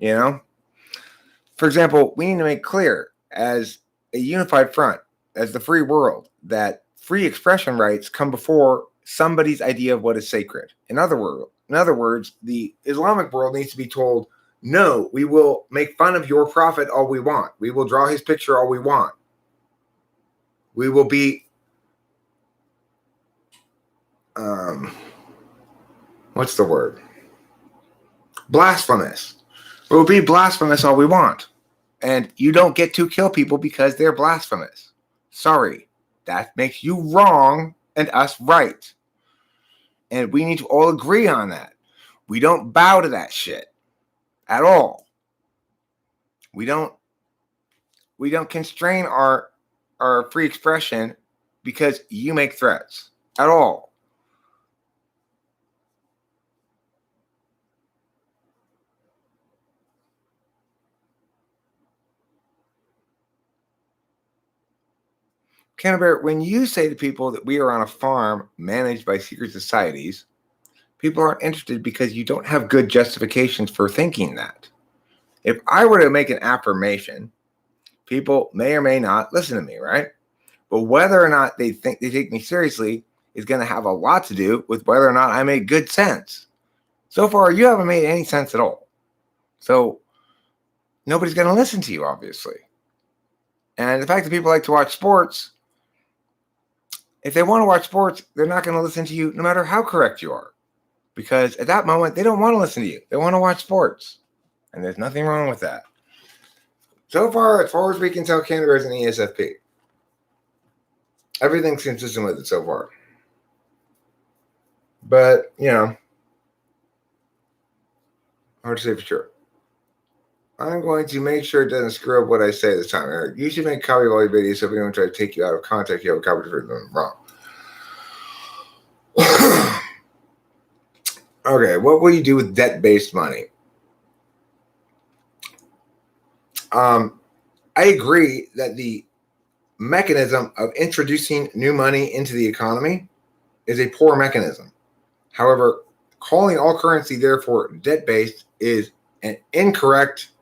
For example, we need to make clear as a unified front, as the free world, that free expression rights come before somebody's idea of what is sacred. In other words, the Islamic world needs to be told, no, we will make fun of your prophet all we want. We will draw his picture all we want. We will be what's the word? Blasphemous. We will be blasphemous all we want. And you don't get to kill people because they're blasphemous. Sorry. That makes you wrong and us right. And we need to all agree on that. We don't bow to that shit at all. We don't constrain our free expression because you make threats at all. Canterbury, when you say to people that we are on a farm managed by secret societies, people aren't interested because you don't have good justifications for thinking that. If I were to make an affirmation, people may or may not listen to me, right? But whether or not they think they take me seriously is going to have a lot to do with whether or not I make good sense. So far, you haven't made any sense at all. So nobody's going to listen to you, obviously. And the fact that people like to watch sports, if they want to watch sports, they're not going to listen to you no matter how correct you are. Because at that moment, they don't want to listen to you. They want to watch sports. And there's nothing wrong with that. So far as we can tell, Canterbury is an ESFP. Everything's consistent with it so far. But, hard to say for sure. I'm going to make sure it doesn't screw up what I say this time, Eric. You should make a copy of all your videos so if anyone try to take you out of context, you have a copy of them wrong. Okay, what will you do with debt-based money? I agree that the mechanism of introducing new money into the economy is a poor mechanism. However, calling all currency, therefore, debt-based is an incorrect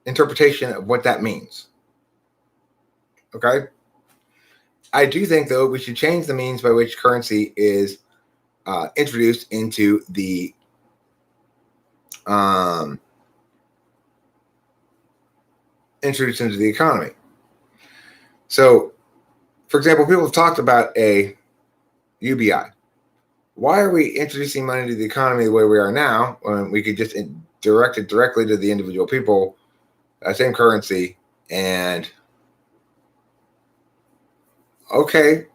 interpretation of what that means. Okay? I do think, though, we should change the means by which currency is introduced into the economy. So, for example, people have talked about a UBI. Why are we introducing money to the economy the way we are now when we could just direct it directly to the individual people, same currency, and okay.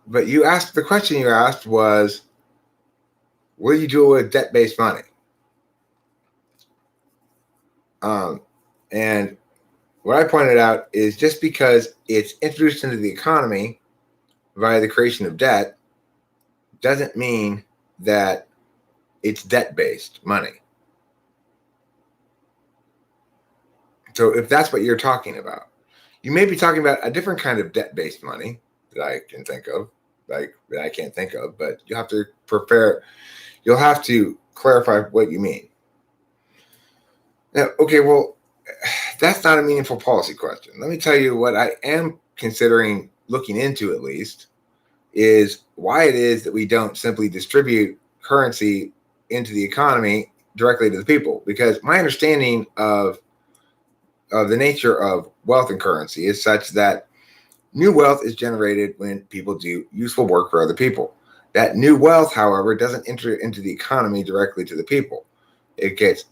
But the question you asked was, what do you do with debt-based money? And what I pointed out is just because it's introduced into the economy via the creation of debt doesn't mean that it's debt-based money. So if that's what you're talking about, you may be talking about a different kind of debt-based money that I can think of, that I can't think of, but you'll have to clarify what you mean. Now, okay, well, that's not a meaningful policy question. Let me tell you what I am considering looking into, at least, is why it is that we don't simply distribute currency into the economy directly to the people. Because my understanding of the nature of wealth and currency is such that new wealth is generated when people do useful work for other people. That new wealth, however, doesn't enter into the economy directly to the people. It gets...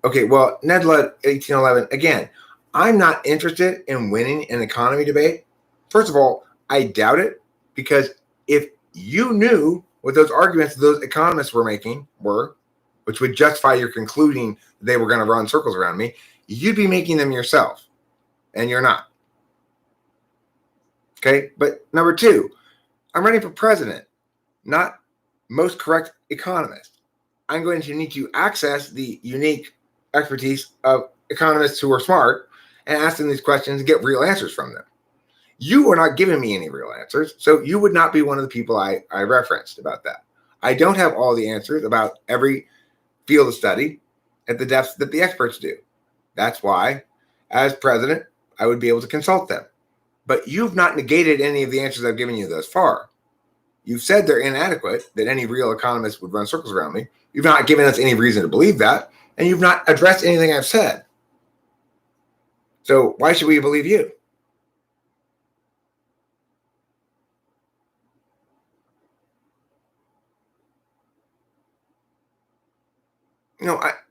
Okay, well, Ned Ludd, 1811, again, I'm not interested in winning an economy debate. First of all, I doubt it, because if you knew what those arguments those economists were making were, which would justify your concluding they were going to run circles around me, you'd be making them yourself, and you're not. Okay, but number two, I'm running for president, not most correct economist. I'm going to need to access the unique expertise of economists who are smart and ask them these questions and get real answers from them. You are not giving me any real answers, so you would not be one of the people I referenced about that. I don't have all the answers about every field of study at the depths that the experts do. That's why, as president, I would be able to consult them. But you've not negated any of the answers I've given you thus far. You've said they're inadequate, that any real economist would run circles around me. You've not given us any reason to believe that, and you've not addressed anything I've said. So why should we believe you?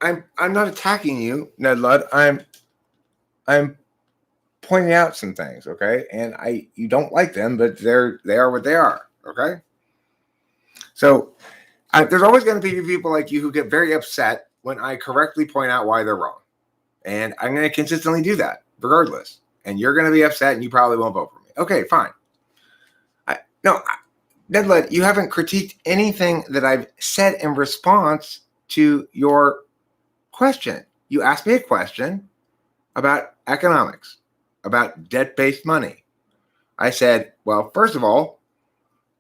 I'm not attacking you, Ned Ludd. I'm pointing out some things, okay? And you don't like them, but they are what they are, okay? So there's always going to be people like you who get very upset when I correctly point out why they're wrong. And I'm going to consistently do that regardless. And you're going to be upset and you probably won't vote for me. Okay, fine. Nedled, you haven't critiqued anything that I've said in response to your question. You asked me a question about economics, about debt-based money. I said, well, first of all,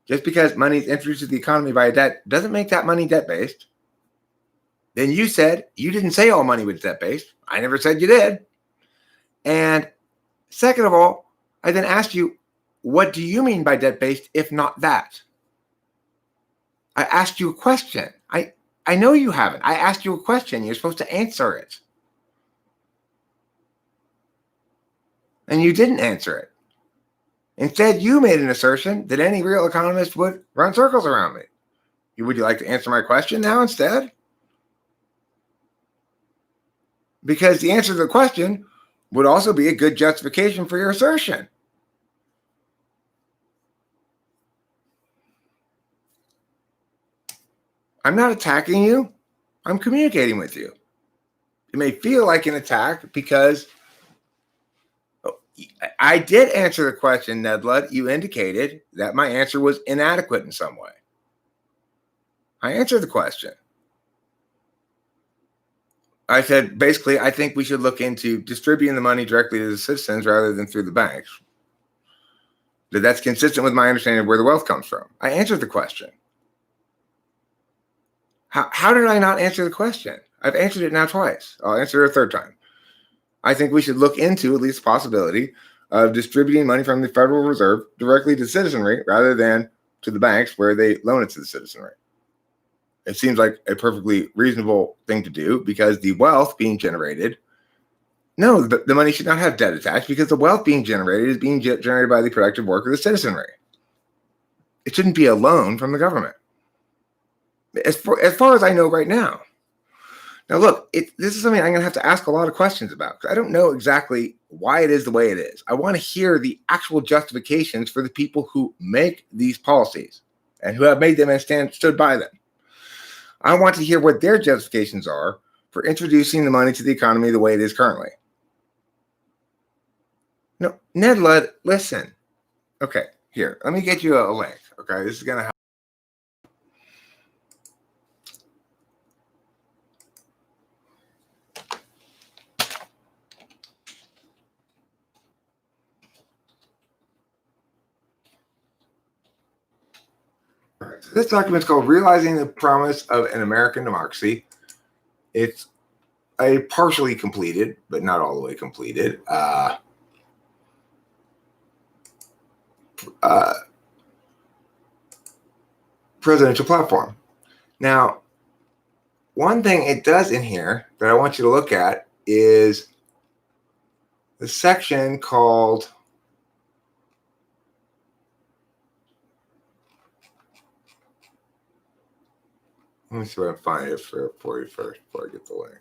just because money is introduced to the economy via debt doesn't make that money debt-based. Then you said you didn't say all money was debt-based. I never said you did. And second of all, I then asked you, what do you mean by debt-based if not that? I asked you a question. I know you haven't. I asked you a question. You're supposed to answer it. And you didn't answer it. Instead, you made an assertion that any real economist would run circles around me. Would you like to answer my question now instead? Because the answer to the question would also be a good justification for your assertion. I'm not attacking you. I'm communicating with you. It may feel like an attack because I did answer the question, Nedled. You indicated that my answer was inadequate in some way. I answered the question. I said, basically, I think we should look into distributing the money directly to the citizens rather than through the banks. That's consistent with my understanding of where the wealth comes from. I answered the question. How did I not answer the question? I've answered it now twice. I'll answer it a third time. I think we should look into at least the possibility of distributing money from the Federal Reserve directly to citizenry rather than to the banks where they loan it to the citizenry. It seems like a perfectly reasonable thing to do because the wealth being generated, no, the money should not have debt attached because the wealth being generated is being generated by the productive work of the citizenry. It shouldn't be a loan from the government. As far as I know right now. Now, look, this is something I'm going to have to ask a lot of questions about because I don't know exactly why it is the way it is. I want to hear the actual justifications for the people who make these policies and who have made them and stood by them. I want to hear what their justifications are for introducing the money to the economy the way it is currently. No, Nedled, listen. Okay, here, let me get you a link. Okay, this is going to help. So this document is called Realizing the Promise of an American Democracy. It's a partially completed, but not all the way completed, presidential platform. Now, one thing it does in here that I want you to look at is the section called let me see if I can find it for you first before I get the link.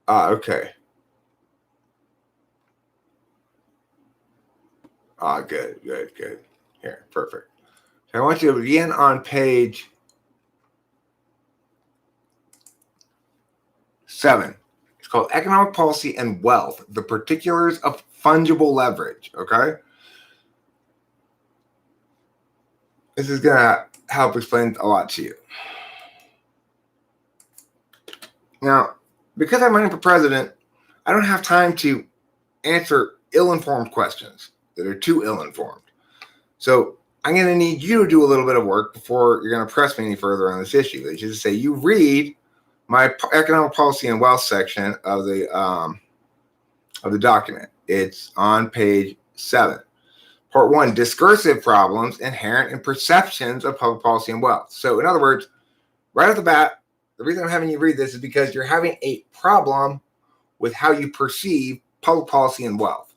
Okay. Good. Here, perfect. So I want you to begin on page 7. It's called Economic Policy and Wealth, the Particulars of Fungible Leverage, okay? This is going to help explain a lot to you. Now, because I'm running for president, I don't have time to answer ill-informed questions that are too ill-informed. So I'm going to need you to do a little bit of work before you're going to press me any further on this issue. Which is to say, you read my economic policy and wealth section of the document. It's on page 7. Part 1, discursive problems inherent in perceptions of public policy and wealth. So in other words, right off the bat, the reason I'm having you read this is because you're having a problem with how you perceive public policy and wealth.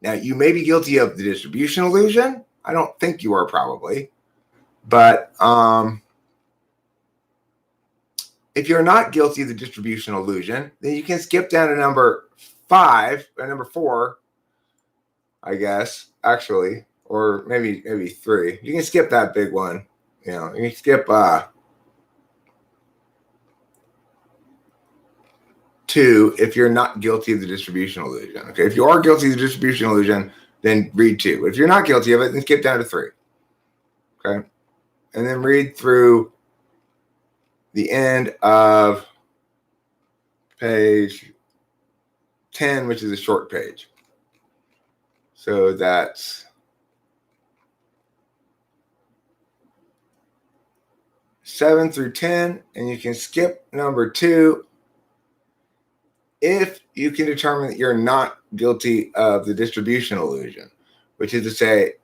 Now, you may be guilty of the distribution illusion. I don't think you are probably. But if you're not guilty of the distribution illusion, then you can skip down to number 5 or number 4 I guess, actually, or maybe 3. You can skip that big one. You can skip 2 if you're not guilty of the distribution illusion. Okay, if you are guilty of the distribution illusion, then read 2. If you're not guilty of it, then skip down to 3. Okay, and then read through the end of page 10, which is a short page. So that's 7 through 10, and you can skip number 2 if you can determine that you're not guilty of the distribution illusion, which is to say,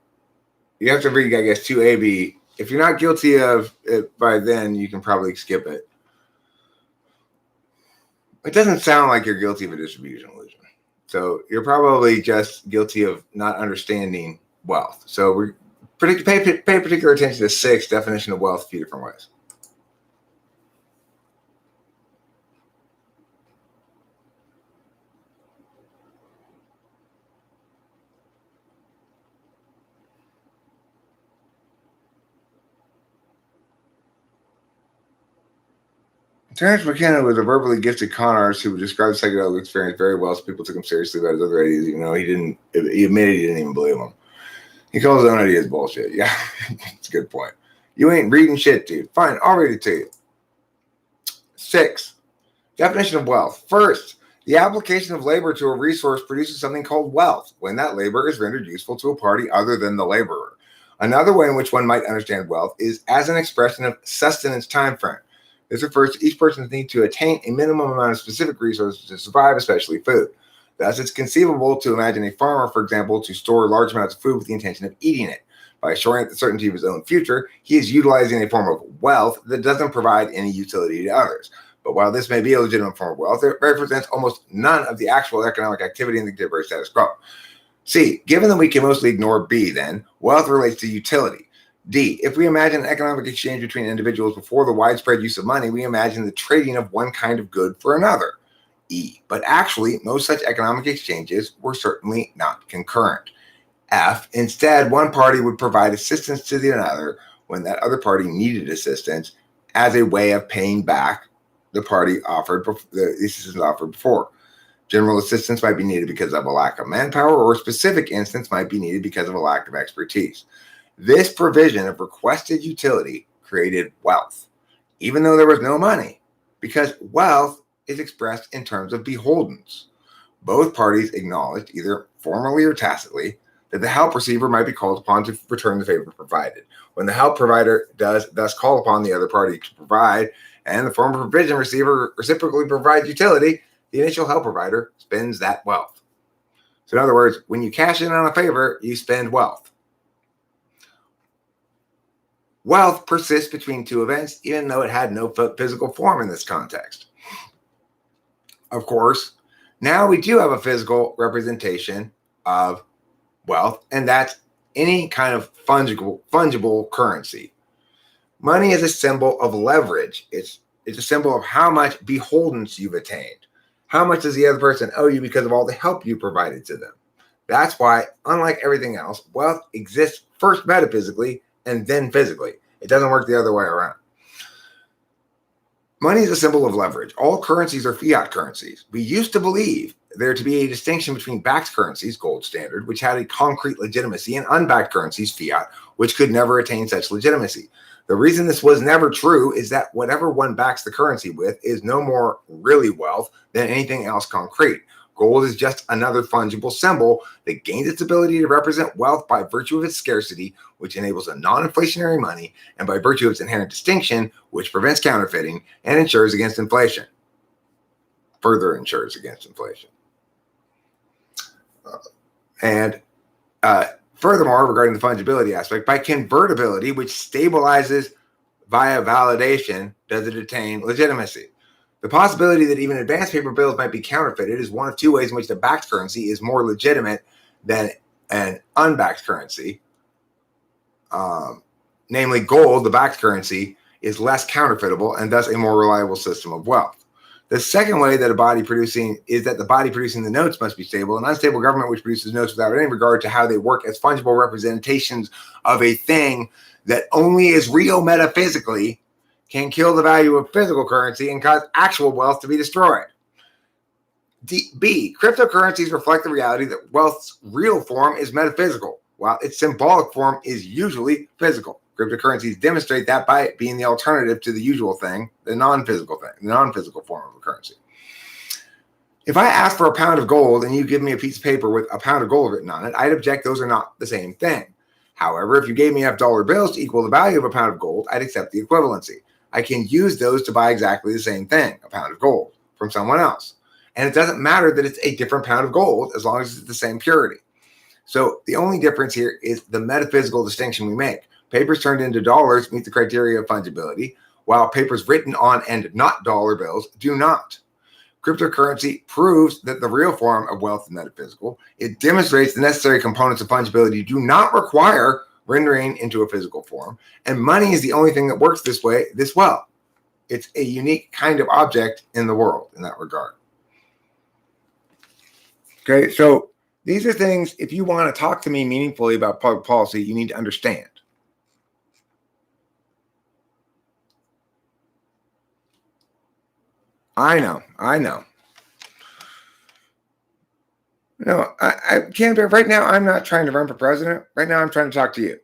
you have to read, I guess, 2AB. If you're not guilty of it by then, you can probably skip it. It doesn't sound like you're guilty of a distribution illusion. So you're probably just guilty of not understanding wealth. So we pay particular attention to 6, definition of wealth, a few different ways. Terence McKenna was a verbally gifted con artist who would describe the psychedelic experience very well, so people took him seriously about his other ideas, even though he admitted he didn't even believe them. He calls his own ideas bullshit. Yeah, it's a good point. You ain't reading shit, dude. Fine, I'll read it to you. 6, definition of wealth. First, the application of labor to a resource produces something called wealth, when that labor is rendered useful to a party other than the laborer. Another way in which one might understand wealth is as an expression of sustenance time frame. This refers to each person's need to attain a minimum amount of specific resources to survive, especially food. Thus, it's conceivable to imagine a farmer, for example, to store large amounts of food with the intention of eating it. By assuring the certainty of his own future, he is utilizing a form of wealth that doesn't provide any utility to others. But while this may be a legitimate form of wealth, it represents almost none of the actual economic activity in the contemporary status quo. C, given that we can mostly ignore B, then, wealth relates to utility. D, if we imagine an economic exchange between individuals before the widespread use of money, we imagine the trading of one kind of good for another. E, but actually, most such economic exchanges were certainly not concurrent. F, instead, one party would provide assistance to the other when that other party needed assistance as a way of paying back the party offered the assistance offered before. General assistance might be needed because of a lack of manpower, or a specific instance might be needed because of a lack of expertise. This provision of requested utility created wealth, even though there was no money, because wealth is expressed in terms of beholdens. Both parties acknowledged, either formally or tacitly, that the help receiver might be called upon to return the favor provided. When the help provider does thus call upon the other party to provide, and the former provision receiver reciprocally provides utility, the initial help provider spends that wealth. So in other words, when you cash in on a favor, you spend wealth. Wealth persists between 2 events, even though it had no physical form in this context. Of course, now we do have a physical representation of wealth, and that's any kind of fungible currency. Money is a symbol of leverage. It's a symbol of how much beholdens you've attained. How much does the other person owe you because of all the help you provided to them? That's why, unlike everything else, wealth exists first metaphysically and then physically. It doesn't work the other way around. Money is a symbol of leverage. All currencies are fiat currencies. We used to believe there to be a distinction between backed currencies, gold standard, which had a concrete legitimacy, and unbacked currencies, fiat, which could never attain such legitimacy. The reason this was never true is that whatever one backs the currency with is no more really wealth than anything else concrete. Gold is just another fungible symbol that gains its ability to represent wealth by virtue of its scarcity, which enables a non-inflationary money, and by virtue of its inherent distinction, which prevents counterfeiting and ensures against inflation. Further ensures against inflation. Furthermore, regarding the fungibility aspect, by convertibility, which stabilizes via validation, does it attain legitimacy. The possibility that even advanced paper bills might be counterfeited is one of 2 ways in which the backed currency is more legitimate than an unbacked currency. Namely, gold, the backed currency, is less counterfeitable and thus a more reliable system of wealth. The second way that the body producing the notes must be stable. An unstable government which produces notes without any regard to how they work as fungible representations of a thing that only is real metaphysically can kill the value of physical currency and cause actual wealth to be destroyed. B. Cryptocurrencies reflect the reality that wealth's real form is metaphysical, while its symbolic form is usually physical. Cryptocurrencies demonstrate that by it being the alternative to the usual thing, the non-physical thing, the non-physical form of a currency. If I ask for a pound of gold and you give me a piece of paper with a pound of gold written on it, I'd object those are not the same thing. However, if you gave me enough dollar bills to equal the value of a pound of gold, I'd accept the equivalency. I can use those to buy exactly the same thing, a pound of gold, from someone else. And it doesn't matter that it's a different pound of gold as long as it's the same purity. So the only difference here is the metaphysical distinction we make. Papers turned into dollars meet the criteria of fungibility, while papers written on and not dollar bills do not. Cryptocurrency proves that the real form of wealth is metaphysical. It demonstrates the necessary components of fungibility do not require rendering into a physical form, and money is the only thing that works this way this well. It's a unique kind of object in the world in that regard. Okay, so these are things, if you want to talk to me meaningfully about public policy, you need to understand. I know. No, I can't. Right now, I'm not trying to run for president. Right now, I'm trying to talk to you.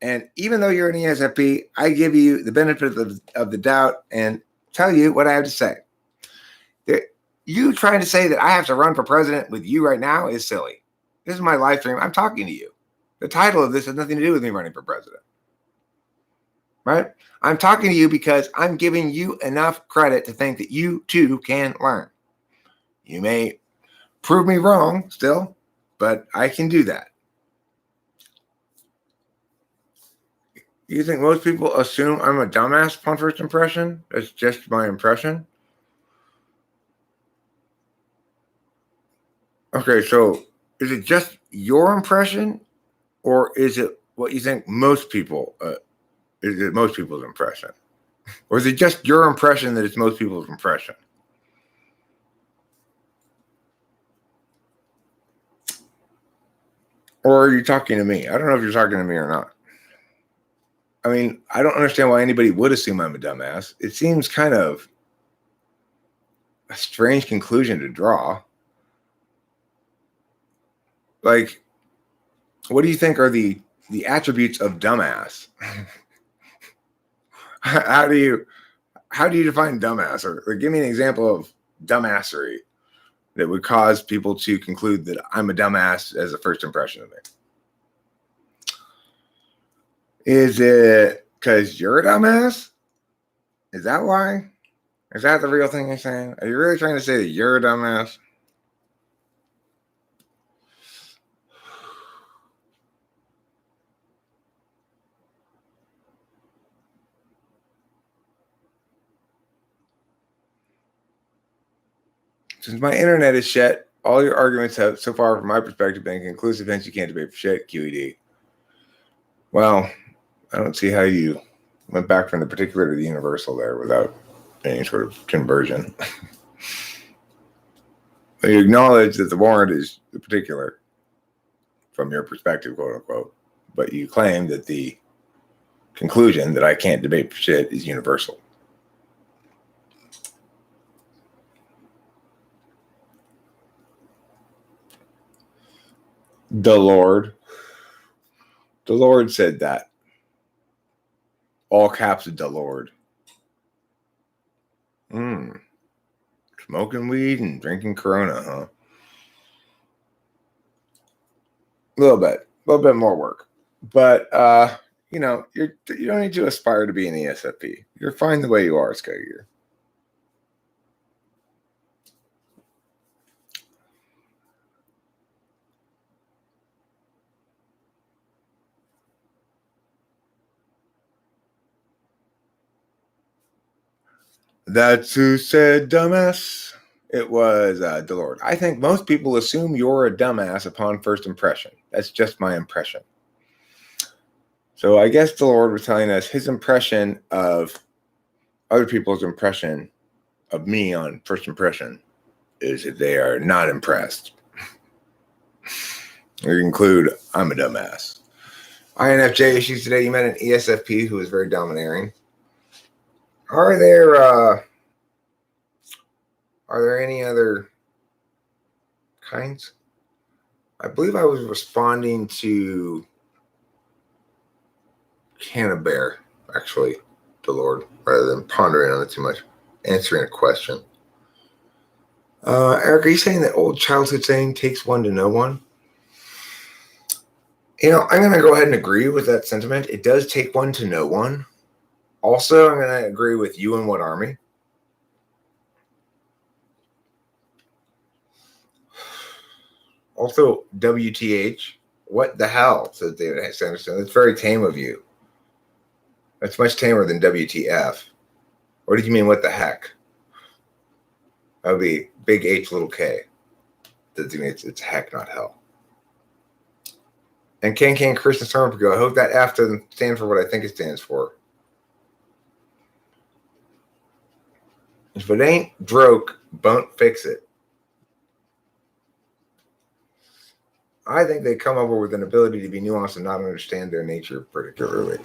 And even though you're an ESFP, I give you the benefit of the doubt and tell you what I have to say. You trying to say that I have to run for president with you right now is silly. This is my live stream. I'm talking to you. The title of this has nothing to do with me running for president. Right? I'm talking to you because I'm giving you enough credit to think that you too can learn. You may prove me wrong still, but I can do that. You think most people assume I'm a dumbass upon first impression? That's just my impression. Okay, so is it just your impression, or is it what you think most people? Is it most people's impression, or is it just your impression that it's most people's impression? Or are you talking to me? I don't know if you're talking to me or not. I mean, I don't understand why anybody would assume I'm a dumbass. It seems kind of a strange conclusion to draw. Like, what do you think are the attributes of dumbass? How do you define dumbass? Or give me an example of dumbassery that would cause people to conclude that I'm a dumbass as a first impression of me. Is it because you're a dumbass? Is that why? Is that the real thing you're saying? Are you really trying to say that you're a dumbass? Since my internet is shit, all your arguments have, so far from my perspective, been conclusive, hence you can't debate for shit, QED. Well, I don't see how you went back from the particular to the universal there without any sort of conversion. You acknowledge that the warrant is the particular from your perspective, quote unquote, but you claim that the conclusion that I can't debate for shit is universal. The Lord said that. All caps of the Lord. Smoking weed and drinking Corona, huh? A little bit more work. But, you don't need to aspire to be an ESFP. You're fine the way you are, Skygear. That's who said dumbass. It was Delord. I think most people assume you're a dumbass upon first impression. That's just my impression. So I guess Delord was telling us his impression of other people's impression of me on first impression is that they are not impressed. We include, I'm a dumbass. INFJ issues today. You met an ESFP who is very domineering. Are there any other kinds? I believe I was responding to Canterbury, actually, the Lord, rather than pondering on it too much, answering a question. Eric, are you saying that old childhood saying takes one to know one? I'm going to go ahead and agree with that sentiment. It does take one to know one. Also, I'm going to agree with you and what army. Also, WTH, what the hell, says David Sanderson. That's very tame of you. That's much tamer than WTF. What did you mean, what the heck? That would be big H, little k. It's heck, not hell. And Can Christian Stormberg, I hope that F doesn't stand for what I think it stands for. If it ain't broke, don't fix it. I think they come over with an ability to be nuanced and not understand their nature particularly.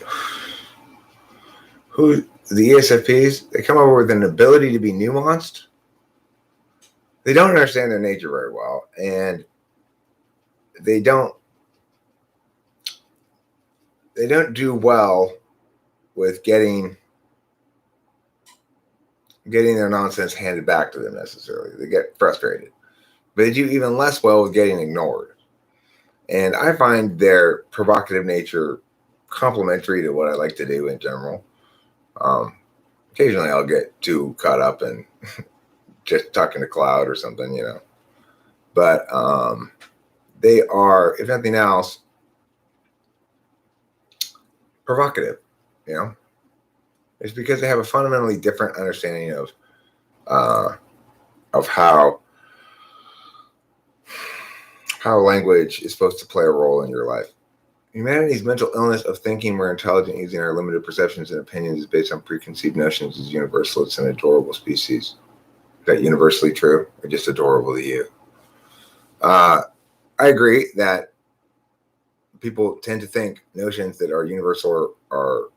The ESFPs, they come over with an ability to be nuanced. They don't understand their nature very well, and they don't do well with getting their nonsense handed back to them necessarily. They get frustrated. But they do even less well with getting ignored. And I find their provocative nature complementary to what I like to do in general. Occasionally I'll get too caught up in just talking to cloud or something, But they are, if nothing else, provocative, It's because they have a fundamentally different understanding of how language is supposed to play a role in your life. Humanity's mental illness of thinking we're intelligent using our limited perceptions and opinions is based on preconceived notions as universal. It's an adorable species. Is that universally true or just adorable to you? I agree that people tend to think notions that are universal are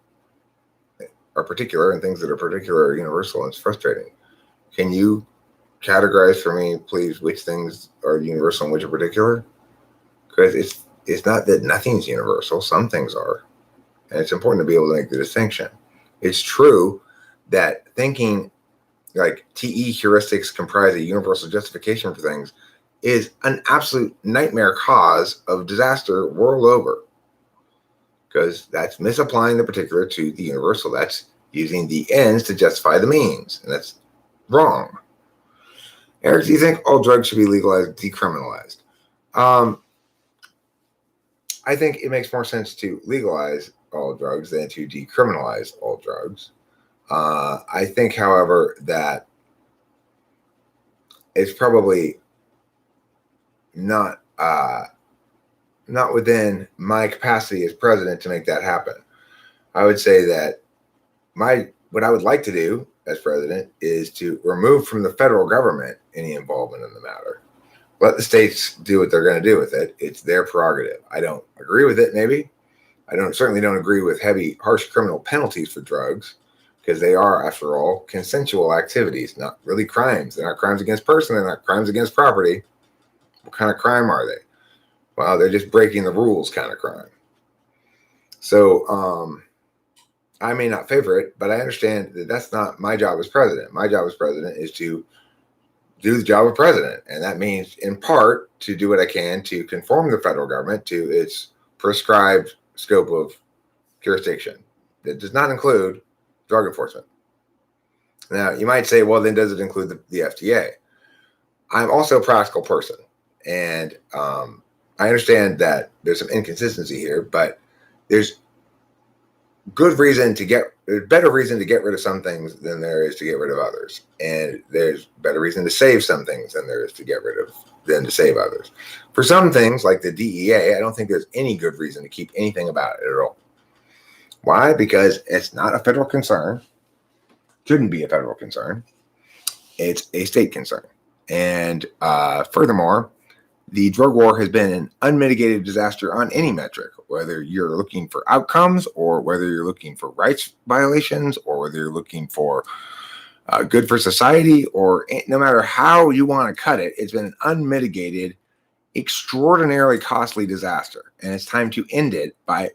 particular, and things that are particular are universal, and it's frustrating. Can you categorize for me, please, which things are universal and which are particular? Because it's not that nothing's universal. Some things are. And it's important to be able to make the distinction. It's true that thinking like TE heuristics comprise a universal justification for things is an absolute nightmare cause of disaster world over. Because that's misapplying the particular to the universal. That's using the ends to justify the means. And that's wrong. Eric, do you think all drugs should be legalized, decriminalized? I think it makes more sense to legalize all drugs than to decriminalize all drugs. I think, however, that it's probably not within my capacity as president to make that happen. I would say that what I would like to do as president is to remove from the federal government any involvement in the matter. Let the states do what they're going to do with it. It's their prerogative. I don't agree with it, maybe. I certainly don't agree with harsh criminal penalties for drugs, because they are, after all, consensual activities, not really crimes. They're not crimes against person. They're not crimes against property. What kind of crime are they? Well, they're just breaking the rules kind of crime. So I may not favor it, but I understand that that's not my job as president. My job as president is to do the job of president. And that means, in part, to do what I can to conform the federal government to its prescribed scope of jurisdiction. It does not include drug enforcement. Now, you might say, well, then does it include the FDA? I'm also a practical person. And I understand that there's some inconsistency here, but there's better reason to get rid of some things than there is to get rid of others. And there's better reason to save some things than there is than to save others. For some things, like the DEA, I don't think there's any good reason to keep anything about it at all. Why? Because it's not a federal concern. Shouldn't be a federal concern. It's a state concern. And furthermore, the drug war has been an unmitigated disaster on any metric, whether you're looking for outcomes or whether you're looking for rights violations or whether you're looking for good for society, or no matter how you want to cut it, it's been an unmitigated, extraordinarily costly disaster. And it's time to end it by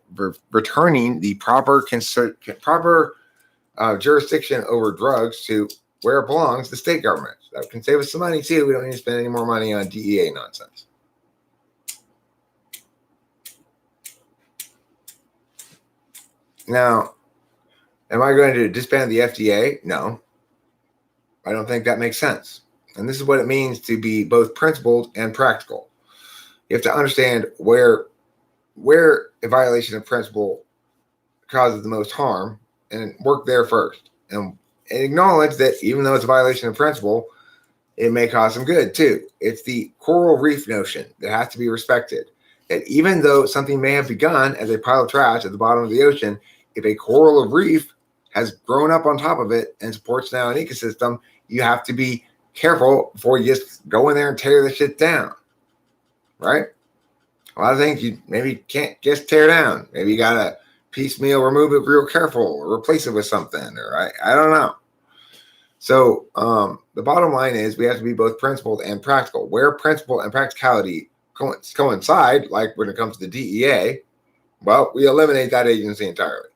returning the proper jurisdiction over drugs to where it belongs, the state government. That can save us some money too. We don't need to spend any more money on DEA nonsense. Now, am I going to disband the FDA? No. I don't think that makes sense. And this is what it means to be both principled and practical. You have to understand where a violation of principle causes the most harm and work there first. And acknowledge that even though it's a violation of principle, it may cause some good too. It's the coral reef notion that has to be respected. That even though something may have begun as a pile of trash at the bottom of the ocean, if a coral reef has grown up on top of it and supports now an ecosystem, you have to be careful before you just go in there and tear the shit down, right? A lot of things you maybe can't just tear down. Maybe you gotta piecemeal remove it real careful or replace it with something, or I don't know. So the bottom line is we have to be both principled and practical. Where principle and practicality coincide, like when it comes to the DEA, well, we eliminate that agency entirely.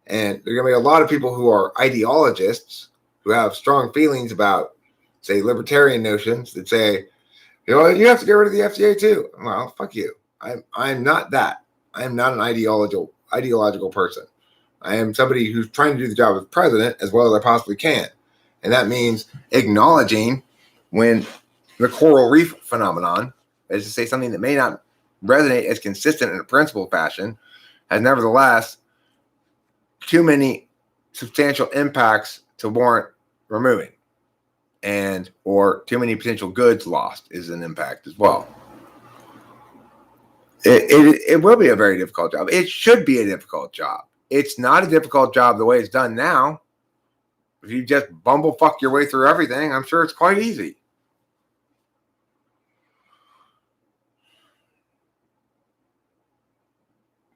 And there are going to be a lot of people who are ideologists who have strong feelings about, say, libertarian notions that say, you know, you have to get rid of the FDA too. Well, fuck you. I'm not that. I am not an ideological person. I am somebody who's trying to do the job as president as well as I possibly can. And that means acknowledging when the coral reef phenomenon, is to say something that may not resonate as consistent in a principled fashion, has nevertheless too many substantial impacts to warrant removing, and or too many potential goods lost is an impact as well. It will be a very difficult job. It should be a difficult job. It's not a difficult job the way it's done now. If you just bumblefuck your way through everything, I'm sure it's quite easy.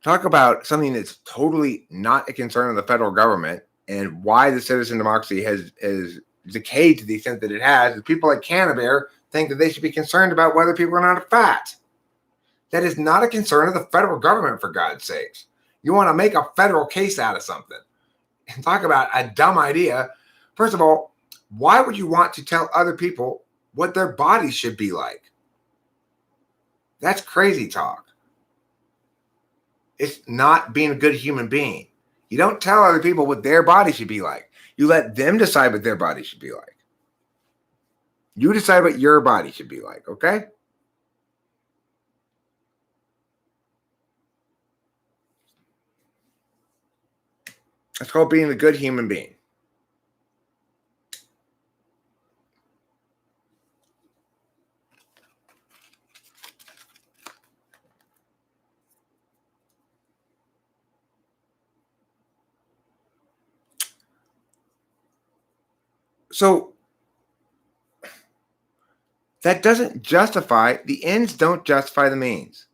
Talk about something that's totally not a concern of the federal government and why the citizen democracy has decayed to the extent that it has. Is people like Canterbury think that they should be concerned about whether people are not fat. That is not a concern of the federal government, for God's sakes. You want to make a federal case out of something and talk about a dumb idea. First of all, why would you want to tell other people what their bodies should be like? That's crazy talk. It's not being a good human being. You don't tell other people what their body should be like. You let them decide what their body should be like. You decide what your body should be like, okay? That's called being a good human being. So that doesn't justify, the ends don't justify the means.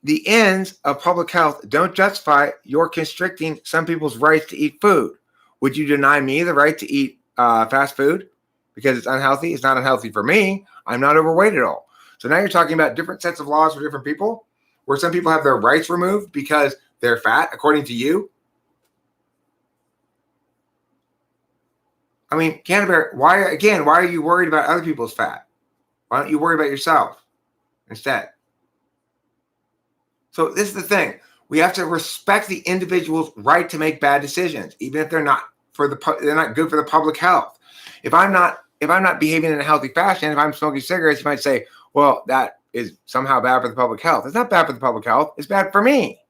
The ends of public health don't justify your constricting some people's rights to eat food. Would you deny me the right to eat fast food because it's unhealthy? It's not unhealthy for me. I'm not overweight at all. So now you're talking about different sets of laws for different people, where some people have their rights removed because they're fat, according to you. I mean, Canterbury, why are you worried about other people's fat? Why don't you worry about yourself instead? So this is the thing. We have to respect the individual's right to make bad decisions, even if they're not good for the public health. If I'm not behaving in a healthy fashion, if I'm smoking cigarettes, you might say, well, that is somehow bad for the public health. It's not bad for the public health. It's bad for me.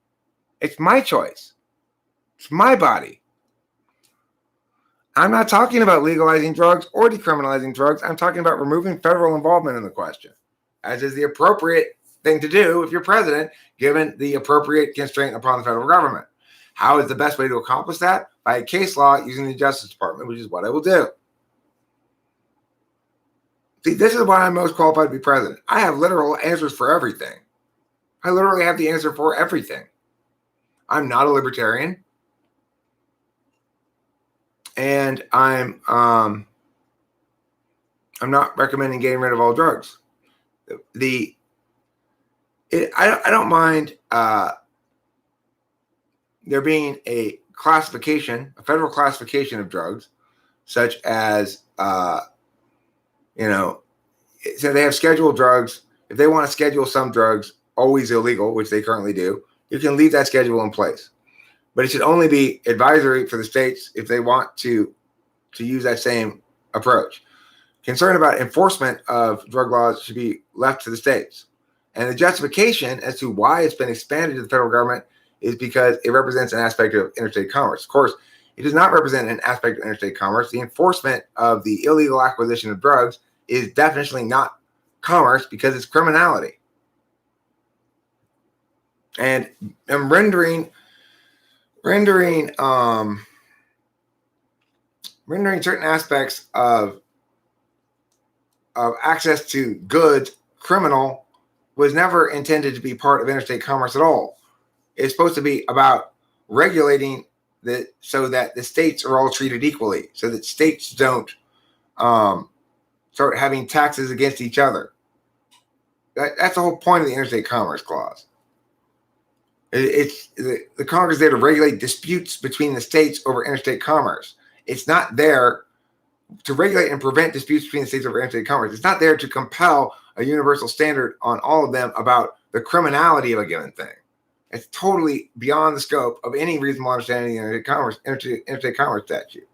It's my choice. It's my body. I'm not talking about legalizing drugs or decriminalizing drugs. I'm talking about removing federal involvement in the question, as is the appropriate thing to do if you're president, given the appropriate constraint upon the federal government. How is the best way to accomplish that? By a case law using the Justice Department, which is what I will do. See, this is why I'm most qualified to be president. I have literal answers for everything. I literally have the answer for everything. I'm not a libertarian. And I'm not recommending getting rid of all drugs. I don't mind there being a classification, a federal classification of drugs, such as so they have scheduled drugs. If they want to schedule some drugs always illegal, which they currently do, you can leave that schedule in place. But it should only be advisory for the states if they want to use that same approach. Concern about enforcement of drug laws should be left to the states. And the justification as to why it's been expanded to the federal government is because it represents an aspect of interstate commerce. Of course, it does not represent an aspect of interstate commerce. The enforcement of the illegal acquisition of drugs is definitionally not commerce because it's criminality. And rendering certain aspects of access to goods criminal was never intended to be part of interstate commerce at all. It's supposed to be about regulating so that the states are all treated equally, so that states don't start having taxes against each other. That's the whole point of the interstate commerce clause. It's the Congress is there to regulate disputes between the states over interstate commerce. It's not there to regulate and prevent disputes between the states over interstate commerce. It's not there to compel a universal standard on all of them about the criminality of a given thing. It's totally beyond the scope of any reasonable understanding of the interstate commerce statute.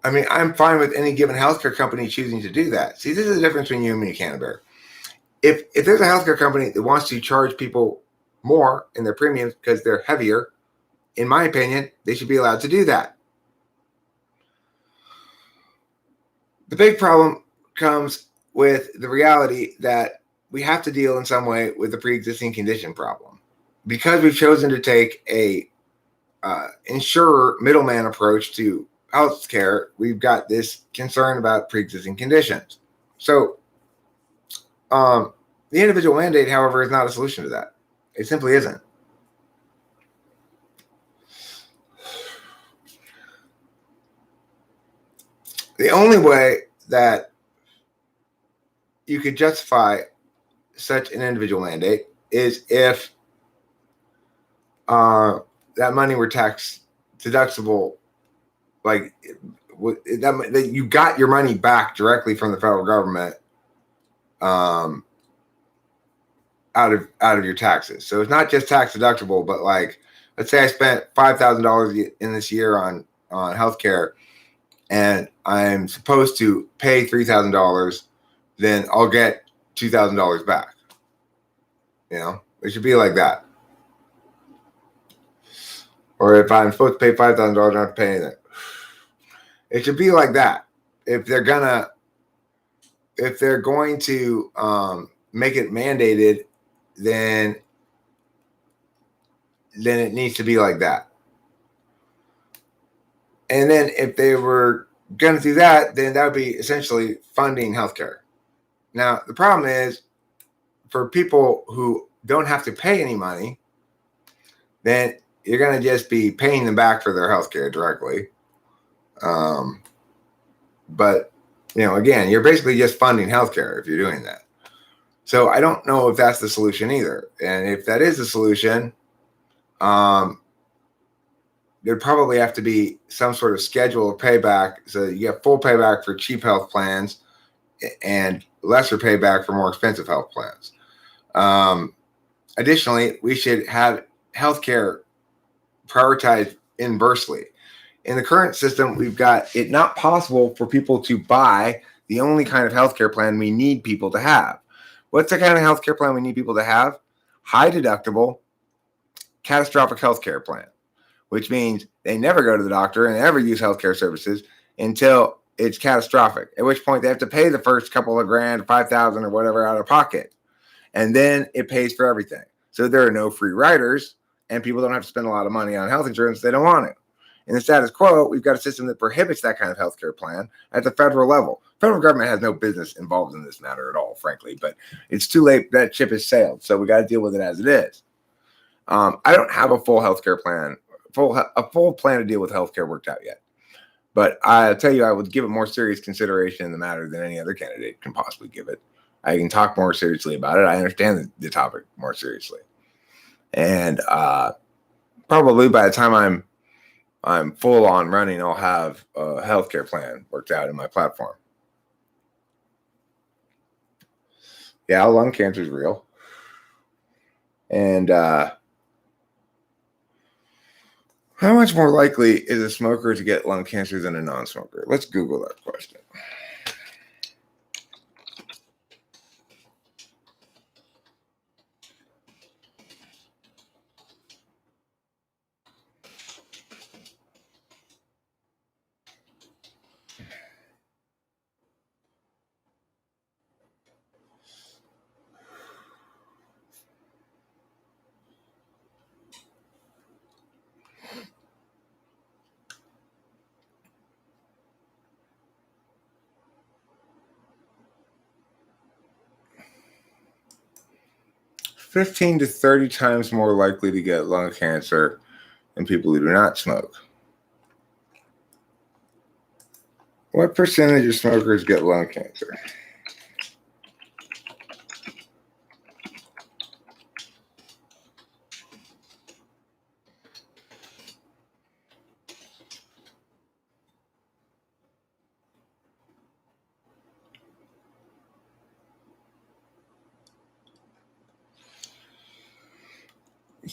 I mean, I'm fine with any given healthcare company choosing to do that. See, this is the difference between you and me, Canterbury. If there's a healthcare company that wants to charge people more in their premiums because they're heavier, in my opinion, they should be allowed to do that. The big problem comes with the reality that we have to deal in some way with the pre-existing condition problem. Because we've chosen to take a insurer middleman approach to healthcare, we've got this concern about pre-existing conditions. So the individual mandate, however, is not a solution to that. It simply isn't. The only way that you could justify such an individual mandate is if that money were tax deductible, like that you got your money back directly from the federal government out of your taxes. So it's not just tax deductible, but like, let's say I spent $5,000 in this year on healthcare, and I'm supposed to pay $3,000, then I'll get $2,000 back. You know, it should be like that. Or if I'm supposed to pay $5,000, I don't have to pay anything. It should be like that. If they're going to make it mandated, then it needs to be like that. And then if they were going to do that, then that would be essentially funding healthcare. Now, the problem is for people who don't have to pay any money, then you're going to just be paying them back for their healthcare directly. But, again, you're basically just funding healthcare if you're doing that. So I don't know if that's the solution either. And if that is the solution, there'd probably have to be some sort of schedule of payback. So you get full payback for cheap health plans and lesser payback for more expensive health plans. Additionally, we should have healthcare prioritized inversely. In the current system, we've got it not possible for people to buy the only kind of healthcare plan we need people to have. What's the kind of healthcare plan we need people to have? High deductible, catastrophic healthcare plan, which means they never go to the doctor and never use healthcare services until it's catastrophic. At which point they have to pay the first couple of grand, 5,000 or whatever out of pocket. And then it pays for everything. So there are no free riders, and people don't have to spend a lot of money on health insurance. They don't want to. In the status quo, we've got a system that prohibits that kind of healthcare plan at the federal level. Federal government has no business involved in this matter at all, frankly, but it's too late. That ship has sailed, so we got to deal with it as it is. I don't have a full healthcare plan, a full plan to deal with healthcare worked out yet. But I'll tell you, I would give it more serious consideration in the matter than any other candidate can possibly give it. I can talk more seriously about it. I understand the topic more seriously. And probably by the time I'm full on running, I'll have a healthcare plan worked out in my platform. Yeah, lung cancer is real. And how much more likely is a smoker to get lung cancer than a non-smoker? Let's Google that question. $15 to $30 times more likely to get lung cancer than people who do not smoke. What percentage of smokers get lung cancer?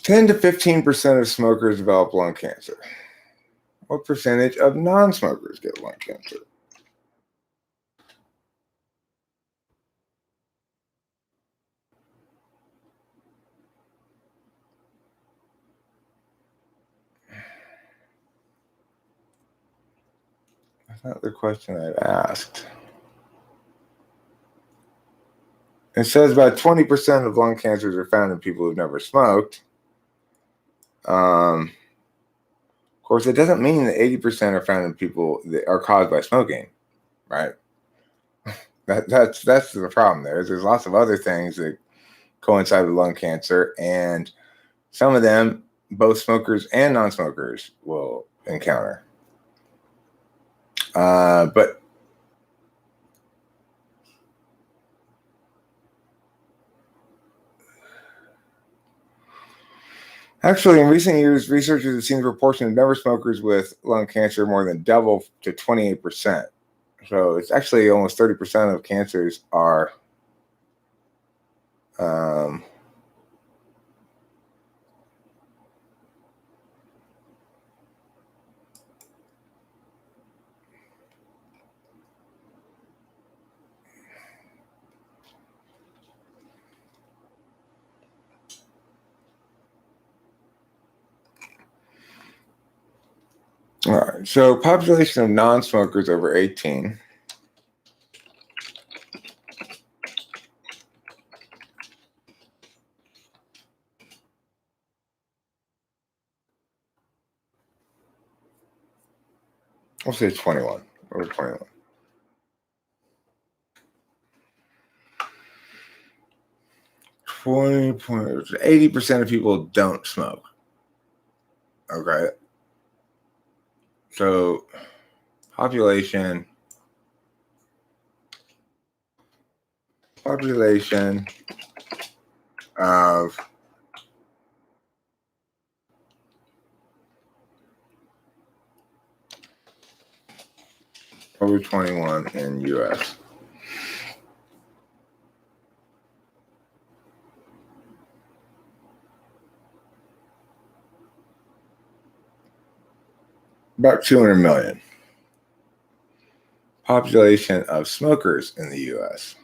Ten to 15% of smokers develop lung cancer. What percentage of non-smokers get lung cancer? That's not the question I'd asked. It says about 20% of lung cancers are found in people who've never smoked. Of course, it doesn't mean that 80% are found in people that are caused by smoking, right? That's the problem there. There's lots of other things that coincide with lung cancer, and some of them both smokers and non-smokers will encounter. But actually, in recent years, researchers have seen the proportion of never smokers with lung cancer more than double to 28%. So it's actually almost 30% of cancers are all right. So population of non-smokers over 18. We'll say 21. Over 21. 80% of people don't smoke. Okay. So population of over 21 in US. About 200 million. Population of smokers in the US.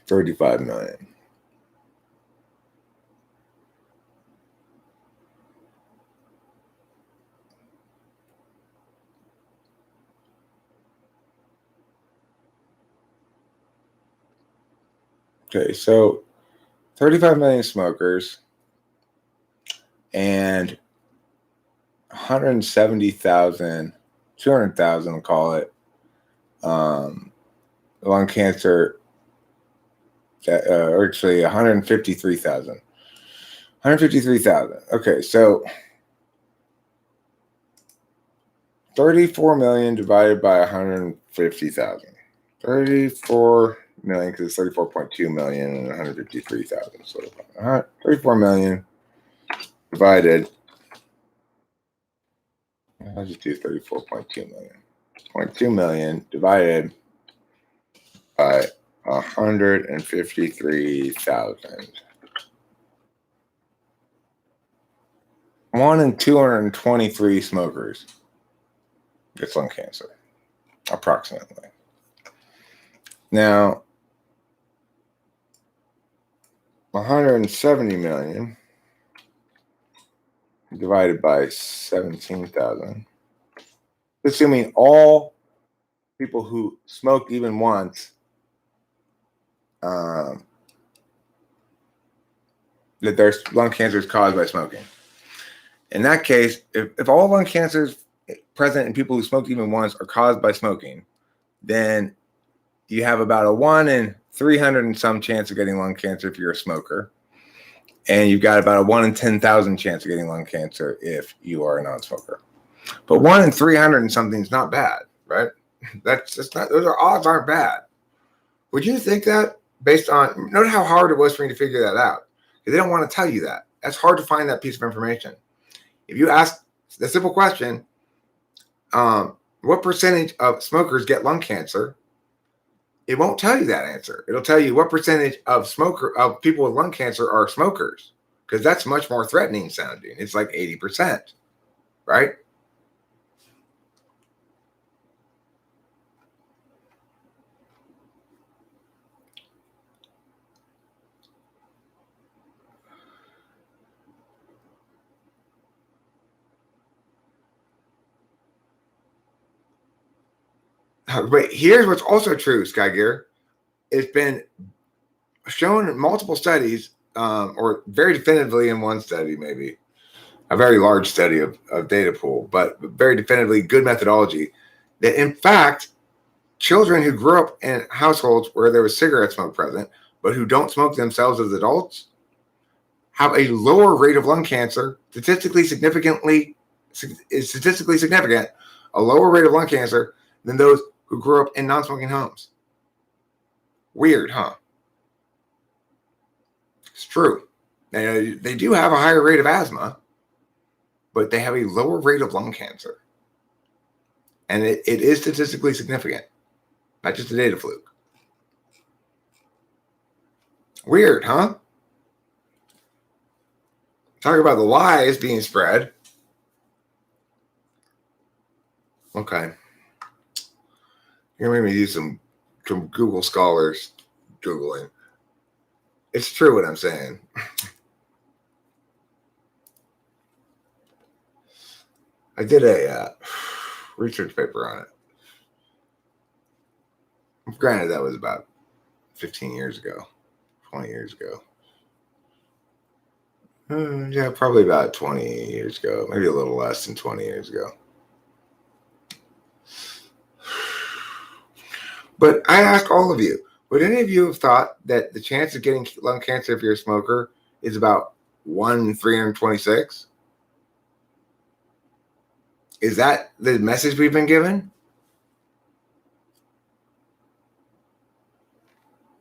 35 million. Okay, so 35 million smokers and 170,000, 200,000, we'll call it, lung cancer, or actually 153,000. 153,000. Okay, so 34 million divided by 150,000. 34 million, because it's 34.2 million and 153,000. So 34 million divided, I'll just do 34.2 million. 0.2 million divided by 153,000. 1 in 223 smokers gets lung cancer, approximately. Now, 170 million divided by 17,000, assuming all people who smoked even once, that their lung cancer is caused by smoking. In that case, if all lung cancers present in people who smoked even once are caused by smoking, then you have about a 1 in 300 and some chance of getting lung cancer if you're a smoker. And you've got about a 1 in 10,000 chance of getting lung cancer if you are a non-smoker. But 1 in 300 and something is not bad, right? That's just not, those odds aren't bad. Would you think that based on, note how hard it was for me to figure that out? Because they don't want to tell you that. That's hard to find that piece of information. If you ask the simple question, what percentage of smokers get lung cancer? It won't tell you that answer. It'll tell you what percentage of people with lung cancer are smokers, because that's much more threatening sounding. It's like 80%, right? But here's what's also true, Sky Gear. It's been shown in multiple studies, or very definitively in one study, maybe a very large study of data pool, but very definitively good methodology, that in fact, children who grew up in households where there was cigarette smoke present, but who don't smoke themselves as adults, have a lower rate of lung cancer, statistically significant, a lower rate of lung cancer than those who grew up in non-smoking homes. Weird, huh? It's true. They do have a higher rate of asthma, but they have a lower rate of lung cancer. And it is statistically significant, not just a data fluke. Weird, huh? Talk about the lies being spread. Okay. You're going to make me do some Google Scholars Googling. It's true what I'm saying. I did a research paper on it. Granted, that was about 15 years ago, 20 years ago. Yeah, probably about 20 years ago, maybe a little less than 20 years ago. But I ask all of you, would any of you have thought that the chance of getting lung cancer if you're a smoker is about 1 in 326? Is that the message we've been given?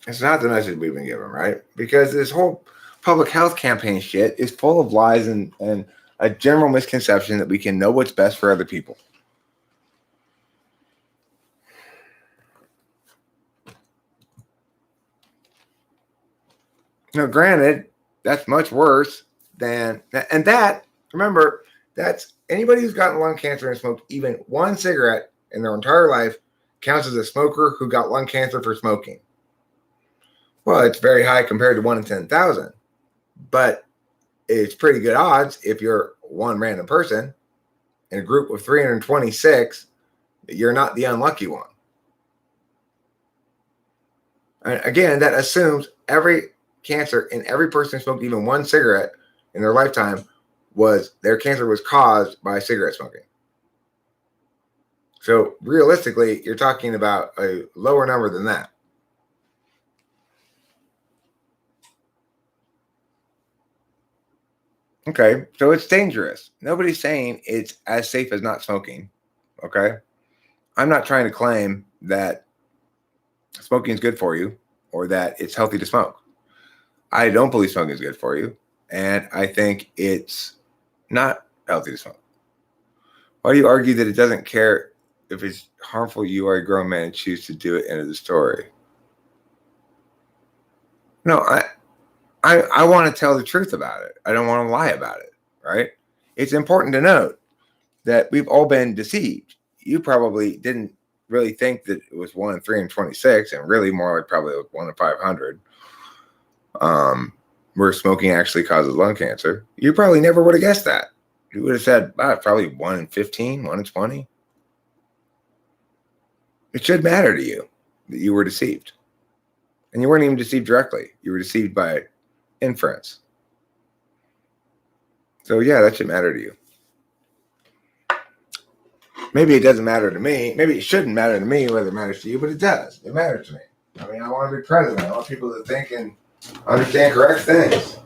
It's not the message we've been given, right? Because this whole public health campaign shit is full of lies and a general misconception that we can know what's best for other people. Now, granted, that's much worse than, and that, remember, that's anybody who's gotten lung cancer and smoked even one cigarette in their entire life counts as a smoker who got lung cancer for smoking. Well, it's very high compared to 1 in 10,000, but it's pretty good odds if you're one random person in a group of 326 that you're not the unlucky one. And again, that assumes every cancer in every person who smoked even one cigarette in their lifetime their cancer was caused by cigarette smoking. So realistically, you're talking about a lower number than that. Okay, so it's dangerous. Nobody's saying it's as safe as not smoking. Okay, I'm not trying to claim that smoking is good for you or that it's healthy to smoke. I don't believe smoking is good for you, and I think it's not healthy to smoke. Why do you argue that it doesn't care if it's harmful? You are a grown man and choose to do it. End of the story. No, I want to tell the truth about it. I don't want to lie about it. Right? It's important to note that we've all been deceived. You probably didn't really think that it was 1 in 326, and really more like probably 1 in 500. Where smoking actually causes lung cancer. You probably never would have guessed that. You would have said, probably 1 in 15, 1 in 20. It should matter to you that you were deceived. And you weren't even deceived directly. You were deceived by inference. So yeah, that should matter to you. Maybe it doesn't matter to me. Maybe it shouldn't matter to me whether it matters to you, but it does. It matters to me. I mean, I want to be president. I want people to think and understand correct things.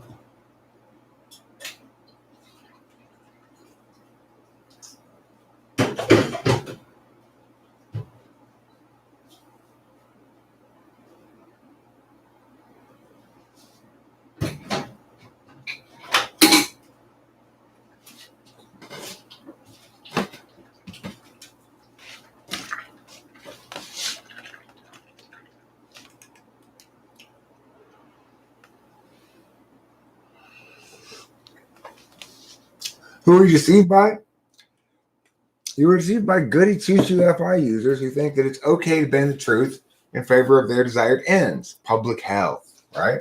Who were you deceived by? You were deceived by goody two-shoe FI users who think that it's okay to bend the truth in favor of their desired ends, public health, right?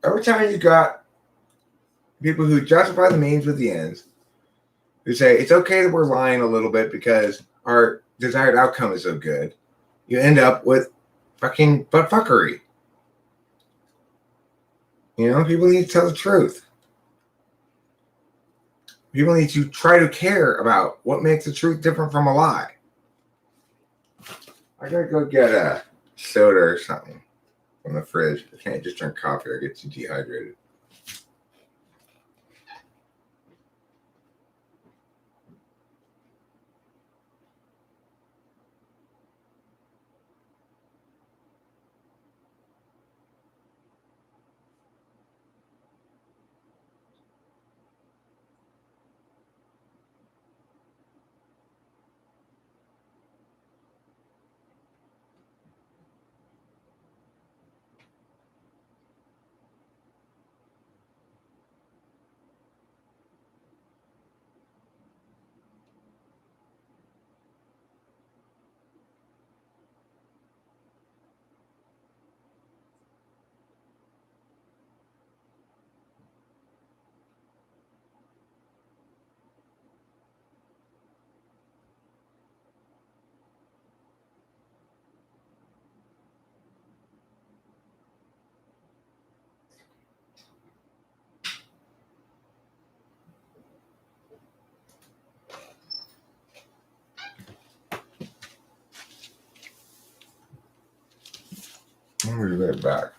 Every time you got people who justify the means with the ends, who say it's okay that we're lying a little bit because our desired outcome is so good, you end up with fucking buttfuckery. You know, people need to tell the truth. People need to try to care about what makes the truth different from a lie. I gotta go get a soda or something from the fridge. I can't just drink coffee or get too dehydrated. I'm gonna be right back.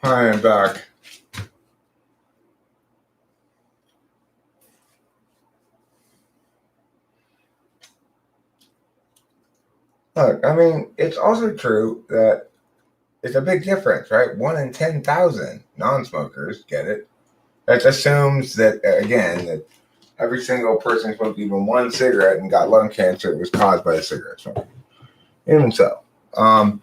Hi, I'm back. Look, I mean, it's also true that it's a big difference, right? 1 in 10,000 non-smokers get it. That assumes that, again, that every single person smoked even one cigarette and got lung cancer was caused by the cigarette smoke. Even so, I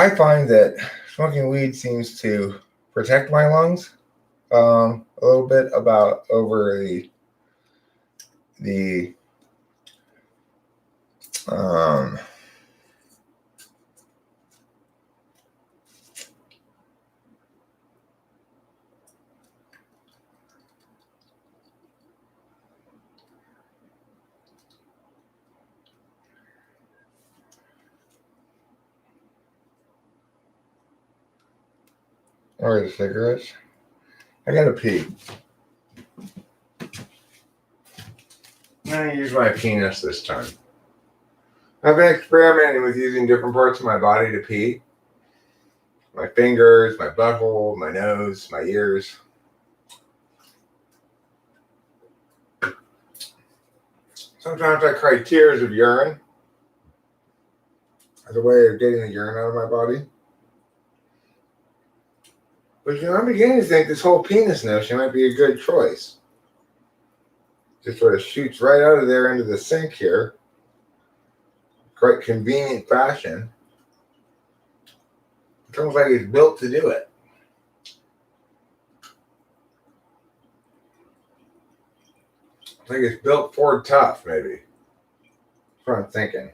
find that smoking weed seems to protect my lungs a little bit about over the um, or the cigarettes. I gotta pee. I'm gonna use my penis this time. I've been experimenting with using different parts of my body to pee. My fingers, my butthole, my nose, my ears. Sometimes I cry tears of urine as a way of getting the urine out of my body. But I'm beginning to think this whole penis notion might be a good choice. Just sort of shoots right out of there into the sink here. Quite convenient fashion. It's almost like it's built to do it. It's like it's built for tough, maybe. That's what I'm thinking.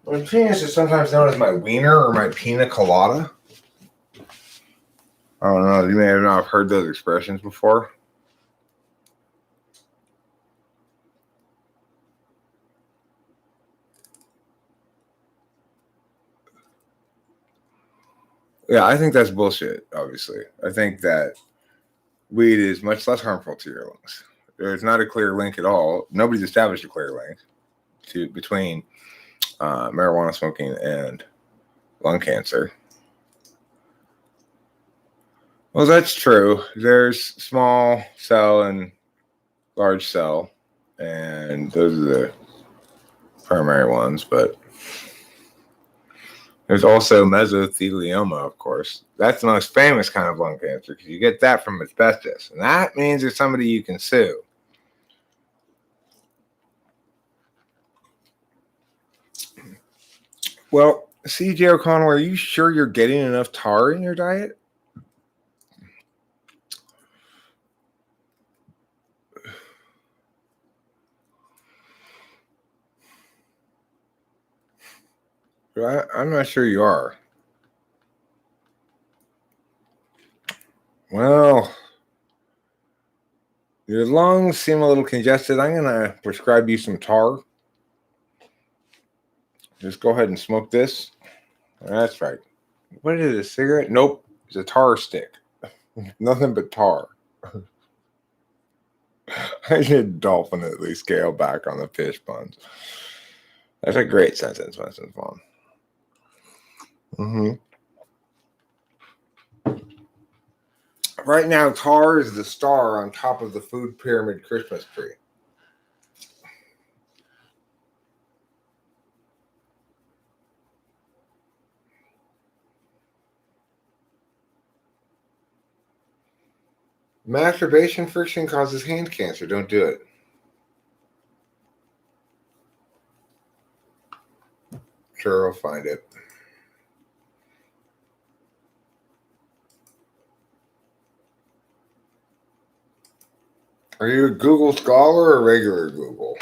My penis is sometimes known as my wiener or my pina colada. I don't know. You may have not heard those expressions before. Yeah, I think that's bullshit, obviously. I think that weed is much less harmful to your lungs. There's not a clear link at all. Nobody's established a clear link between marijuana smoking and lung cancer. Well, that's true. There's small cell and large cell, and those are the primary ones, but there's also mesothelioma, of course. That's the most famous kind of lung cancer because you get that from asbestos, and that means there's somebody you can sue. Well, CJ O'Connell, are you sure you're getting enough tar in your diet? I'm not sure you are. Well, your lungs seem a little congested. I'm going to prescribe you some tar. Just go ahead and smoke this. That's right. What is it, a cigarette? Nope. It's a tar stick. Nothing but tar. I should dolphinately scale back on the fish puns. That's a great sentence, Winston Vaughn. Right now, tar is the star on top of the food pyramid Christmas tree. Masturbation friction causes hand cancer. Don't do it. Sure, I'll find it. Are you a Google scholar or regular Google?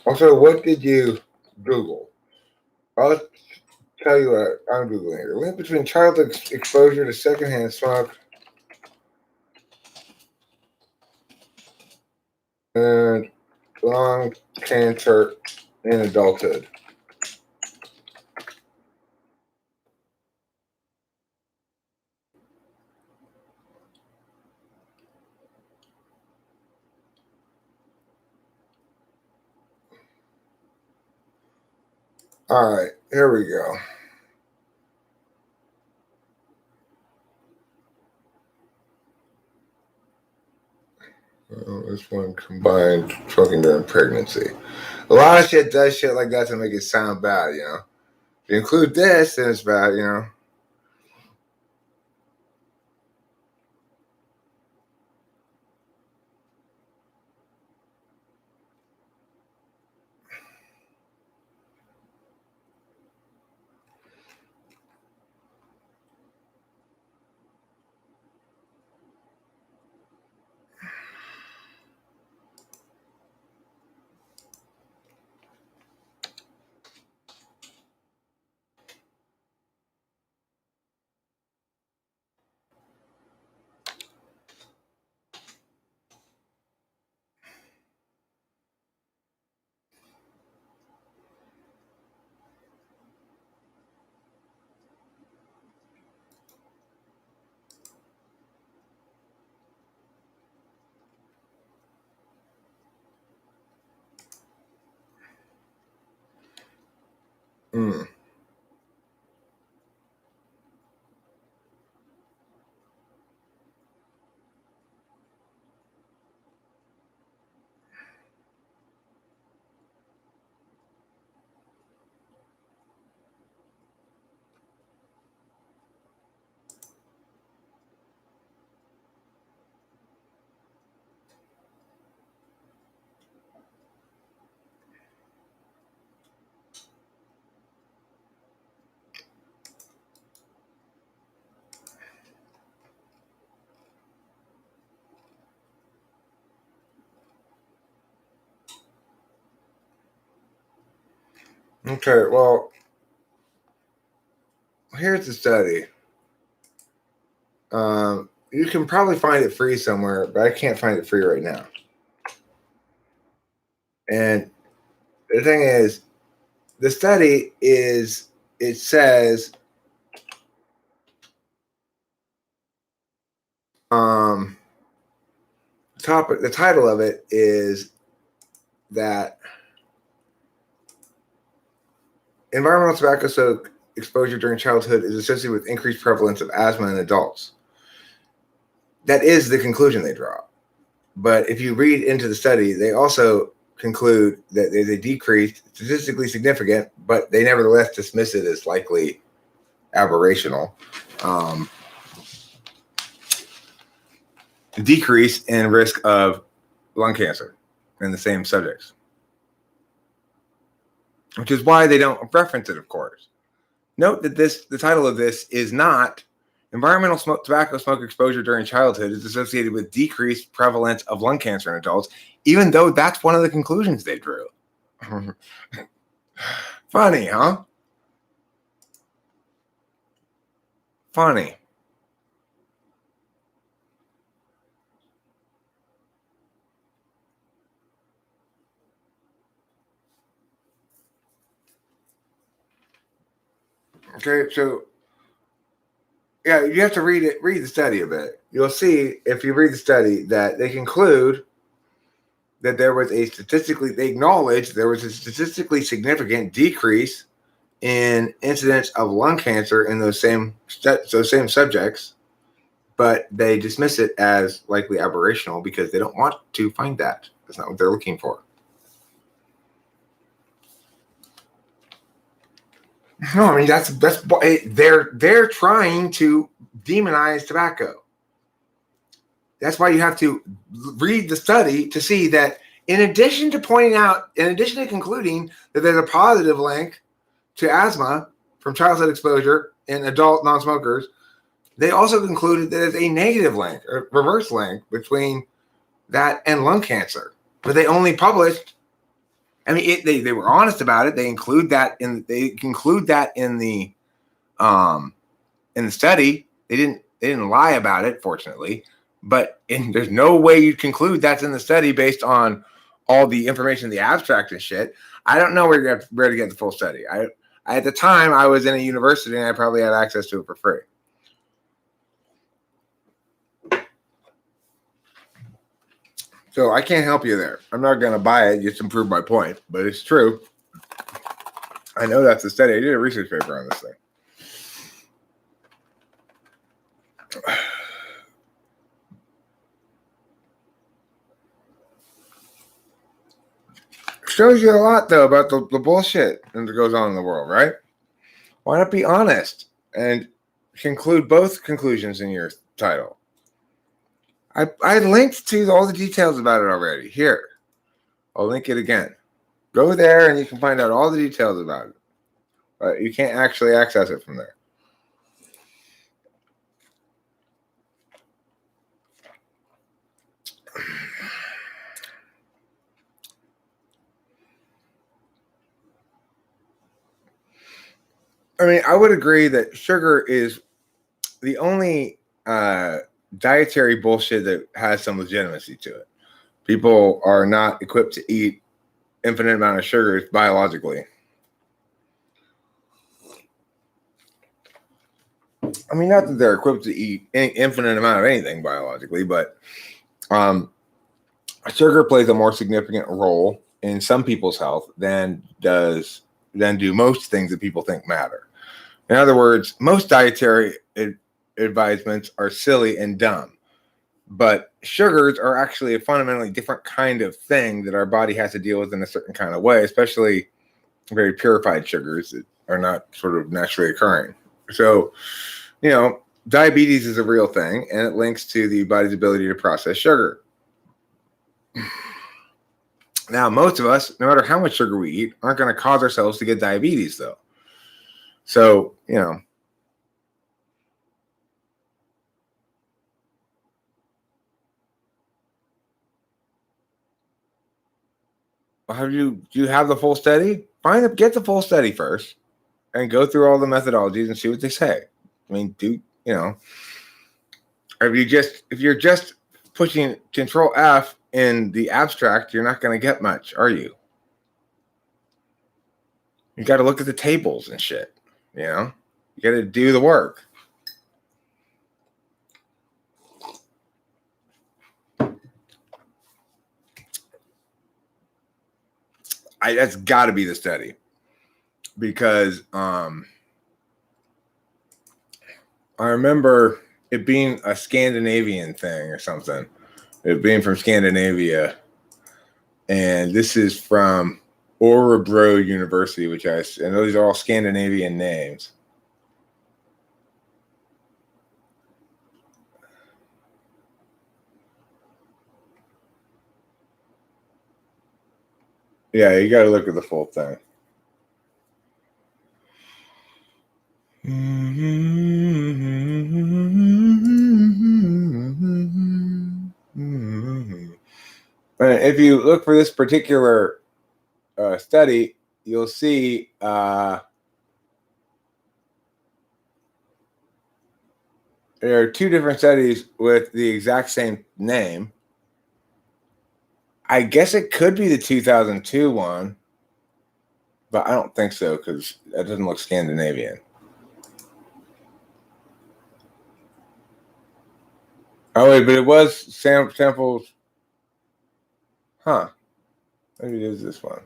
Also, what did you Google? I'll tell you what I'm Googling here. Link between childhood exposure to secondhand smoke and lung cancer in adulthood. All right, here we go. This one combined smoking during pregnancy. A lot of shit does shit like that to make it sound bad, you know. If you include this, then it's bad, you know. Mm. Okay, well, here's the study. You can probably find it free somewhere, but I can't find it free right now. And the thing is, the study is, it says, the title of it is that environmental tobacco exposure during childhood is associated with increased prevalence of asthma in adults. That is the conclusion they draw. But if you read into the study, they also conclude that there's a decrease, statistically significant, but they nevertheless dismiss it as likely aberrational. Decrease in risk of lung cancer in the same subjects, which is why they don't reference it, of course. Note that the title of this is not environmental tobacco smoke exposure during childhood is associated with decreased prevalence of lung cancer in adults, even though that's one of the conclusions they drew. Funny, huh? Funny. Okay, so yeah, you have to read the study a bit. You'll see if you read the study that they conclude that they acknowledge there was a statistically significant decrease in incidence of lung cancer in those same subjects, but they dismiss it as likely aberrational because they don't want to find that. That's not what they're looking for. No, I mean that's they're trying to demonize tobacco. That's why you have to read the study to see that in addition to concluding that there's a positive link to asthma from childhood exposure in adult non-smokers, they also concluded that there's a negative link or reverse link between that and lung cancer. But they only published I mean, they were honest about it. They include that in the study. They didn't lie about it, fortunately. But there's no way you'd conclude that's in the study based on all the information in the abstract and shit. I don't know where to get the full study. At the time, I was in a university and I probably had access to it for free. So I can't help you there. I'm not going to buy it just to prove my point, but it's true. I know that's the study. I did a research paper on this thing. Shows you a lot, though, about the bullshit that goes on in the world, right? Why not be honest and conclude both conclusions in your title? I linked to all the details about it already. Here, I'll link it again. Go there and you can find out all the details about it. But you can't actually access it from there. I mean, I would agree that sugar is the only dietary bullshit that has some legitimacy to it. People are not equipped to eat infinite amount of sugars biologically. I mean, not that they're equipped to eat any infinite amount of anything biologically, but sugar plays a more significant role in some people's health than do most things that people think matter. In other words, most dietary advisements are silly and dumb, but sugars are actually a fundamentally different kind of thing that our body has to deal with in a certain kind of way, especially very purified sugars that are not sort of naturally occurring. So, diabetes is a real thing, and it links to the body's ability to process sugar. Now, most of us, no matter how much sugar we eat, aren't going to cause ourselves to get diabetes, though. So, do you have the full study? Get the full study first and go through all the methodologies and see what they say. I mean, if you're just pushing Control F in the abstract, you're not going to get much, are you? You got to look at the tables and shit. You got to do the work. That's got to be the study, because I remember it being a Scandinavian thing or something. It being from Scandinavia, and this is from Örebro University, and those are all Scandinavian names. Yeah, you got to look at the full thing. And if you look for this particular study, you'll see there are two different studies with the exact same name. I guess it could be the 2002 one, but I don't think so, because that doesn't look Scandinavian. Oh, wait, but it was samples. Huh. Maybe it is this one.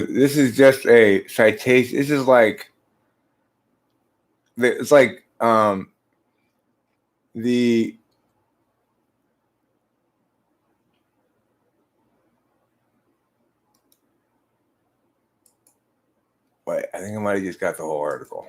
This is just a citation. This is like, it's like The wait, I think I might have just got the whole article.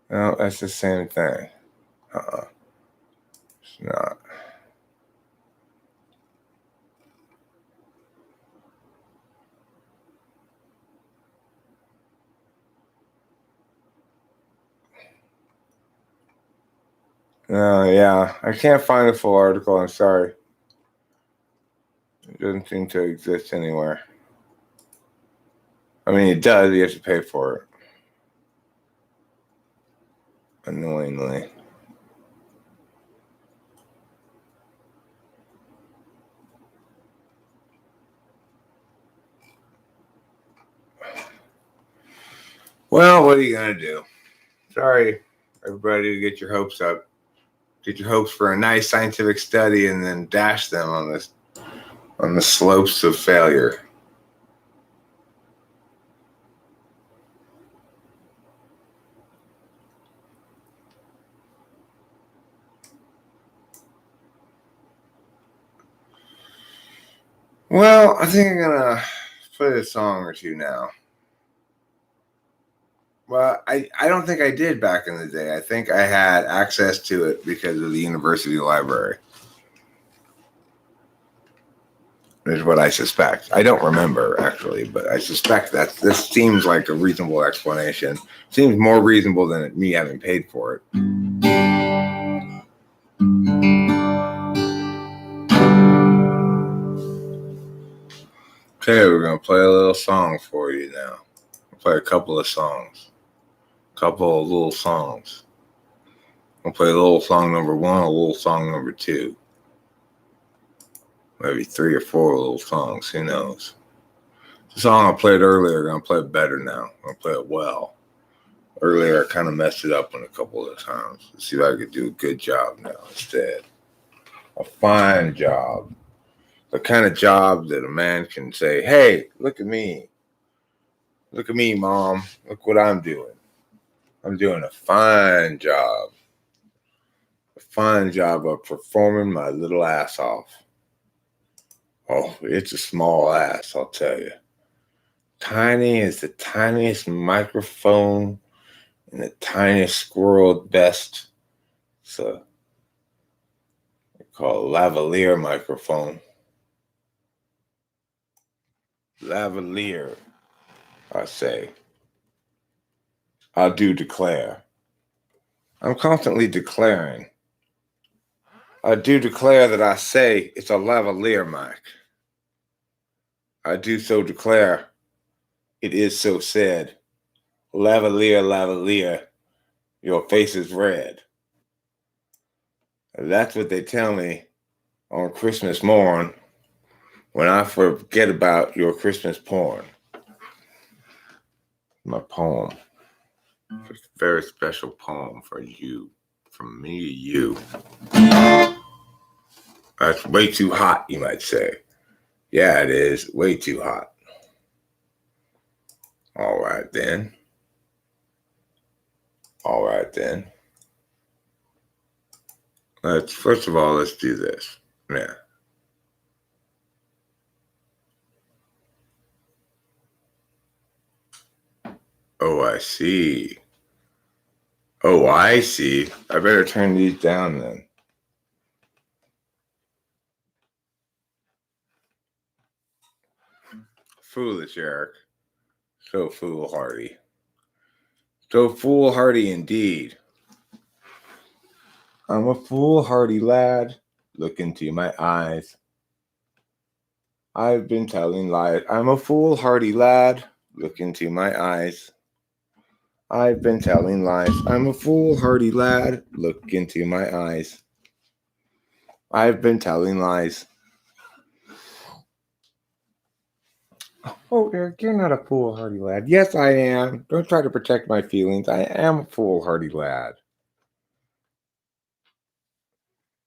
No, that's the same thing. It's not. No, yeah, I can't find the full article. I'm sorry. It doesn't seem to exist anywhere. I mean, it does. You have to pay for it. Annoyingly. Well, what are you gonna do? Sorry, everybody, to get your hopes up. Get your hopes for a nice scientific study and then dash them on the slopes of failure. Well, I think I'm gonna play a song or two now. Well, I don't think I did back in the day. I think I had access to it because of the university library. Is what I suspect. I don't remember actually, but I suspect that this seems like a reasonable explanation. Seems more reasonable than me having paid for it. Okay, we're gonna play a little song for you now. We'll play a couple of songs. Couple of little songs. We'll play a little song number one, a little song number two. Maybe 3 or 4 little songs, who knows? The song I played earlier, I'm gonna play it better now. I'm gonna play it well. Earlier I kind of messed it up on a couple of times. Let's see if I could do a good job now instead. A fine job. The kind of job that a man can say, hey, look at me. Look at me, Mom. Look what I'm doing. I'm doing a fine job. A fine job of performing my little ass off. Oh, it's a small ass, I'll tell you. Tiny as the tiniest microphone and the tiniest squirrel at best. It's a called lavalier microphone. Lavalier, I say. I do declare. I'm constantly declaring. I do declare that I say it's a lavalier mic. I do so declare it is so said. Lavalier, lavalier, your face is red. And that's what they tell me on Christmas morn when I forget about your Christmas porn. My poem. It's a very special poem for you, from me to you. That's way too hot, you might say. Yeah, it is. Way too hot. All right, then. All right, then. First of all, let's do this. Yeah. Oh, I see. Oh, I see. I better turn these down then. Foolish, Eric. So foolhardy. So foolhardy indeed. I'm a foolhardy lad. Look into my eyes. I've been telling lies. I'm a foolhardy lad. Look into my eyes. I've been telling lies. I'm a foolhardy lad. Look into my eyes. I've been telling lies. Oh, Eric, you're not a foolhardy lad. Yes, I am. Don't try to protect my feelings. I am a foolhardy lad.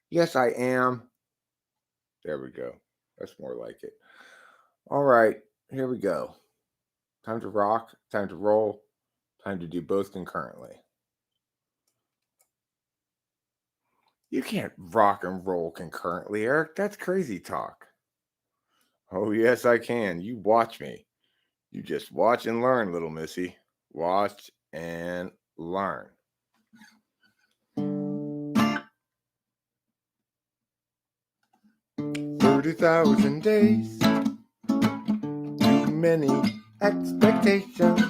Yes, I am. There we go. That's more like it. All right, here we go. Time to rock, time to roll, time to do both concurrently. You can't rock and roll concurrently, Eric. That's crazy talk. Oh, yes, I can. You watch me. You just watch and learn, little missy. Watch and learn. 30,000 days, too many expectations,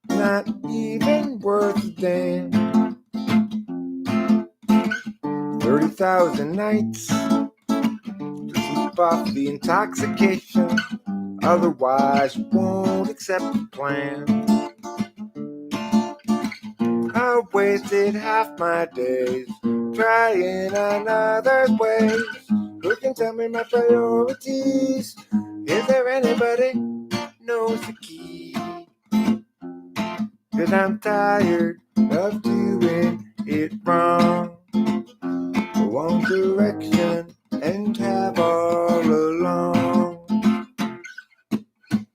not even worth a damn. 30,000 nights to sleep off the intoxication, otherwise you won't accept the plan. I wasted half my days trying another way. Who can tell me my priorities? Is there anybody knows the key? 'Cause I'm tired of doing it wrong. One direction and have all along.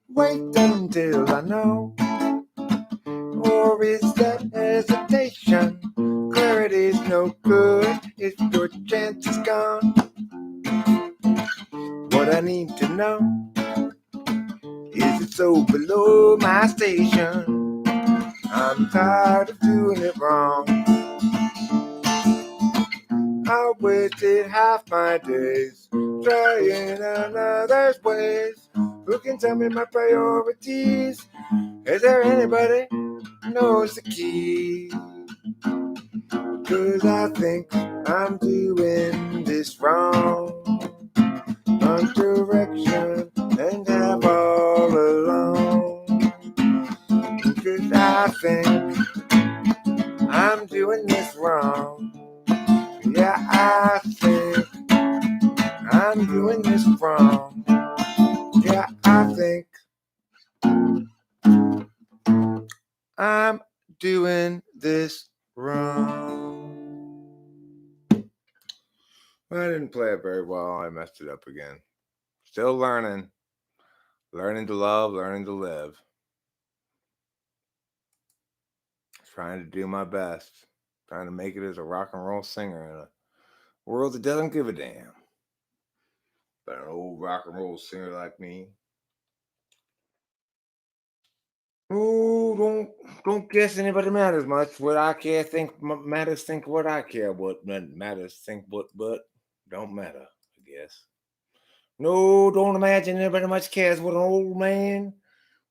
Wait until I know. Or is that hesitation? Clarity's no good if your chance is gone. What I need to know is it so below my station? I'm tired of doing it wrong. I wasted half my days trying another's ways. Who can tell me my priorities? Is there anybody knows the key? 'Cause I think I'm doing this wrong. On direction and have all along. 'Cause I think I'm doing this wrong. Yeah, I think I'm doing this wrong. Yeah, I think I'm doing this wrong. I didn't play it very well. I messed it up again. Still learning. Learning to love, learning to live. Trying to do my best. Trying to make it as a rock and roll singer in a world that doesn't give a damn. But an old rock and roll singer like me. Oh, don't guess anybody matters much. What I care matters. Think what I care. What matters think but don't matter. I guess. No, don't imagine anybody much cares what an old man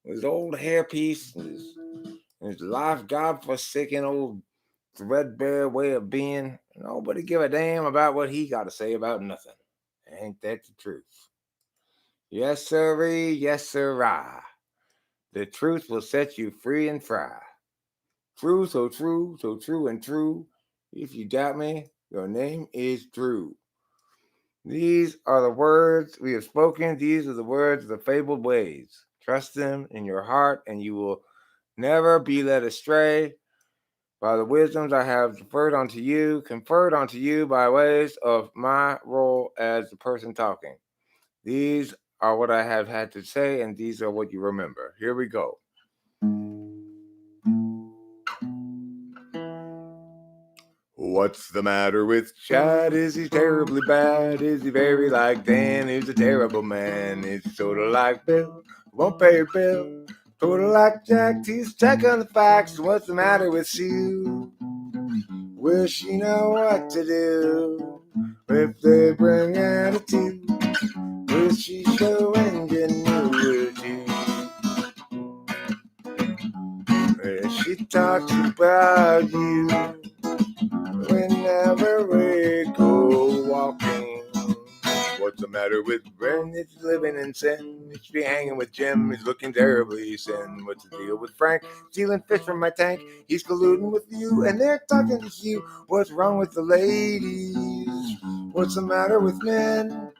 with his old hairpiece and his life God-forsaken old threadbare way of being. Nobody give a damn about what he got to say about nothing. Ain't that the truth? Yes, sirree. Yes, sirrah. The truth will set you free and fry. True, so true and true. If you doubt me, your name is Drew. These are the words we have spoken. These are the words of the fabled ways. Trust them in your heart, and you will never be led astray by the wisdoms I have conferred onto you by ways of my role as the person talking. These are what I have had to say, and these are what you remember. Here we go. What's the matter with Chad? Is he terribly bad? Is he very like Dan? He's a terrible man. It's sort of like Bill, won't pay your bill. Sort of like Jack, he's checking the facts. What's the matter with Sue? Will she know what to do if they bring attitude? Will she show ingenuity? She talks about you whenever we go walking. What's the matter with Bren? It's living in sin. He should be hanging with Jim. He's looking terribly sin. What's the deal with Frank? Stealing fish from my tank. He's colluding with you, and they're talking to you. What's wrong with the ladies? What's the matter with men?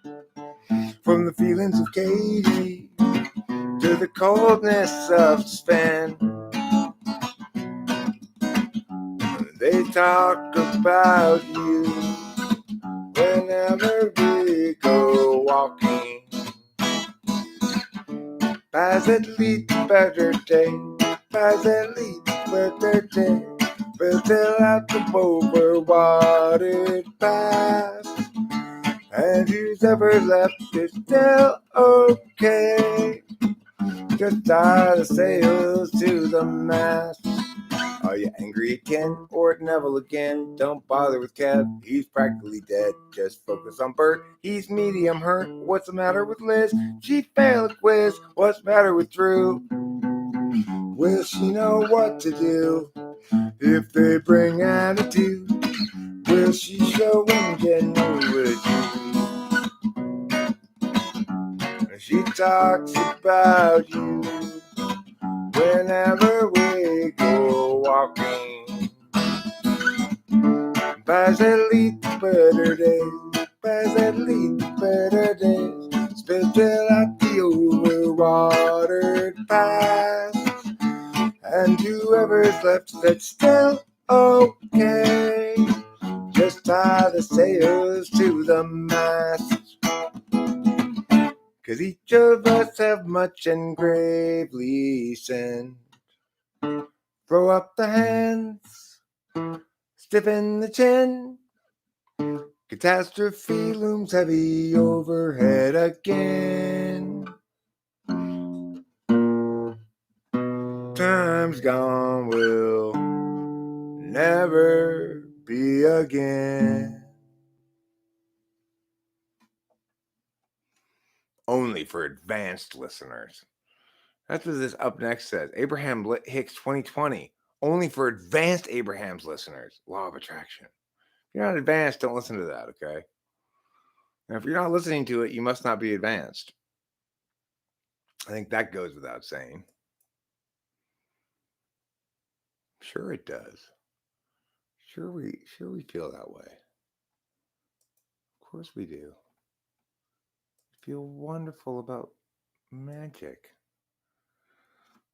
From the feelings of Katie, to the coldness of Sven. They talk about you whenever we go walking. Pas at least better day, pas at least better day. We'll tell out the overwatered past. And who's ever left is still okay. Just tie the sails to the mast. Are you angry again or at Neville again? Don't bother with Kev, he's practically dead. Just focus on Bert, he's medium hurt. What's the matter with Liz? She failed a quiz. What's the matter with Drew? Will she know what to do if they bring attitude? Will she show ingenuity? She talks about you whenever we go walking. Pas at least better days, pas at least better days. Spit out the overwatered past. And whoever's left that's still okay. Just tie the sails to the mast. 'Cause each of us have much and gravely sinned. Throw up the hands, stiffen the chin. Catastrophe looms heavy overhead again. Time's gone will never be again. Only for advanced listeners. That's what this up next says. Abraham Hicks 2020. Only for advanced Abraham's listeners. Law of attraction. If you're not advanced, don't listen to that, okay? Now, if you're not listening to it, you must not be advanced. I think that goes without saying. Sure it does. Sure we feel that way. Of course we do. We feel wonderful about magic.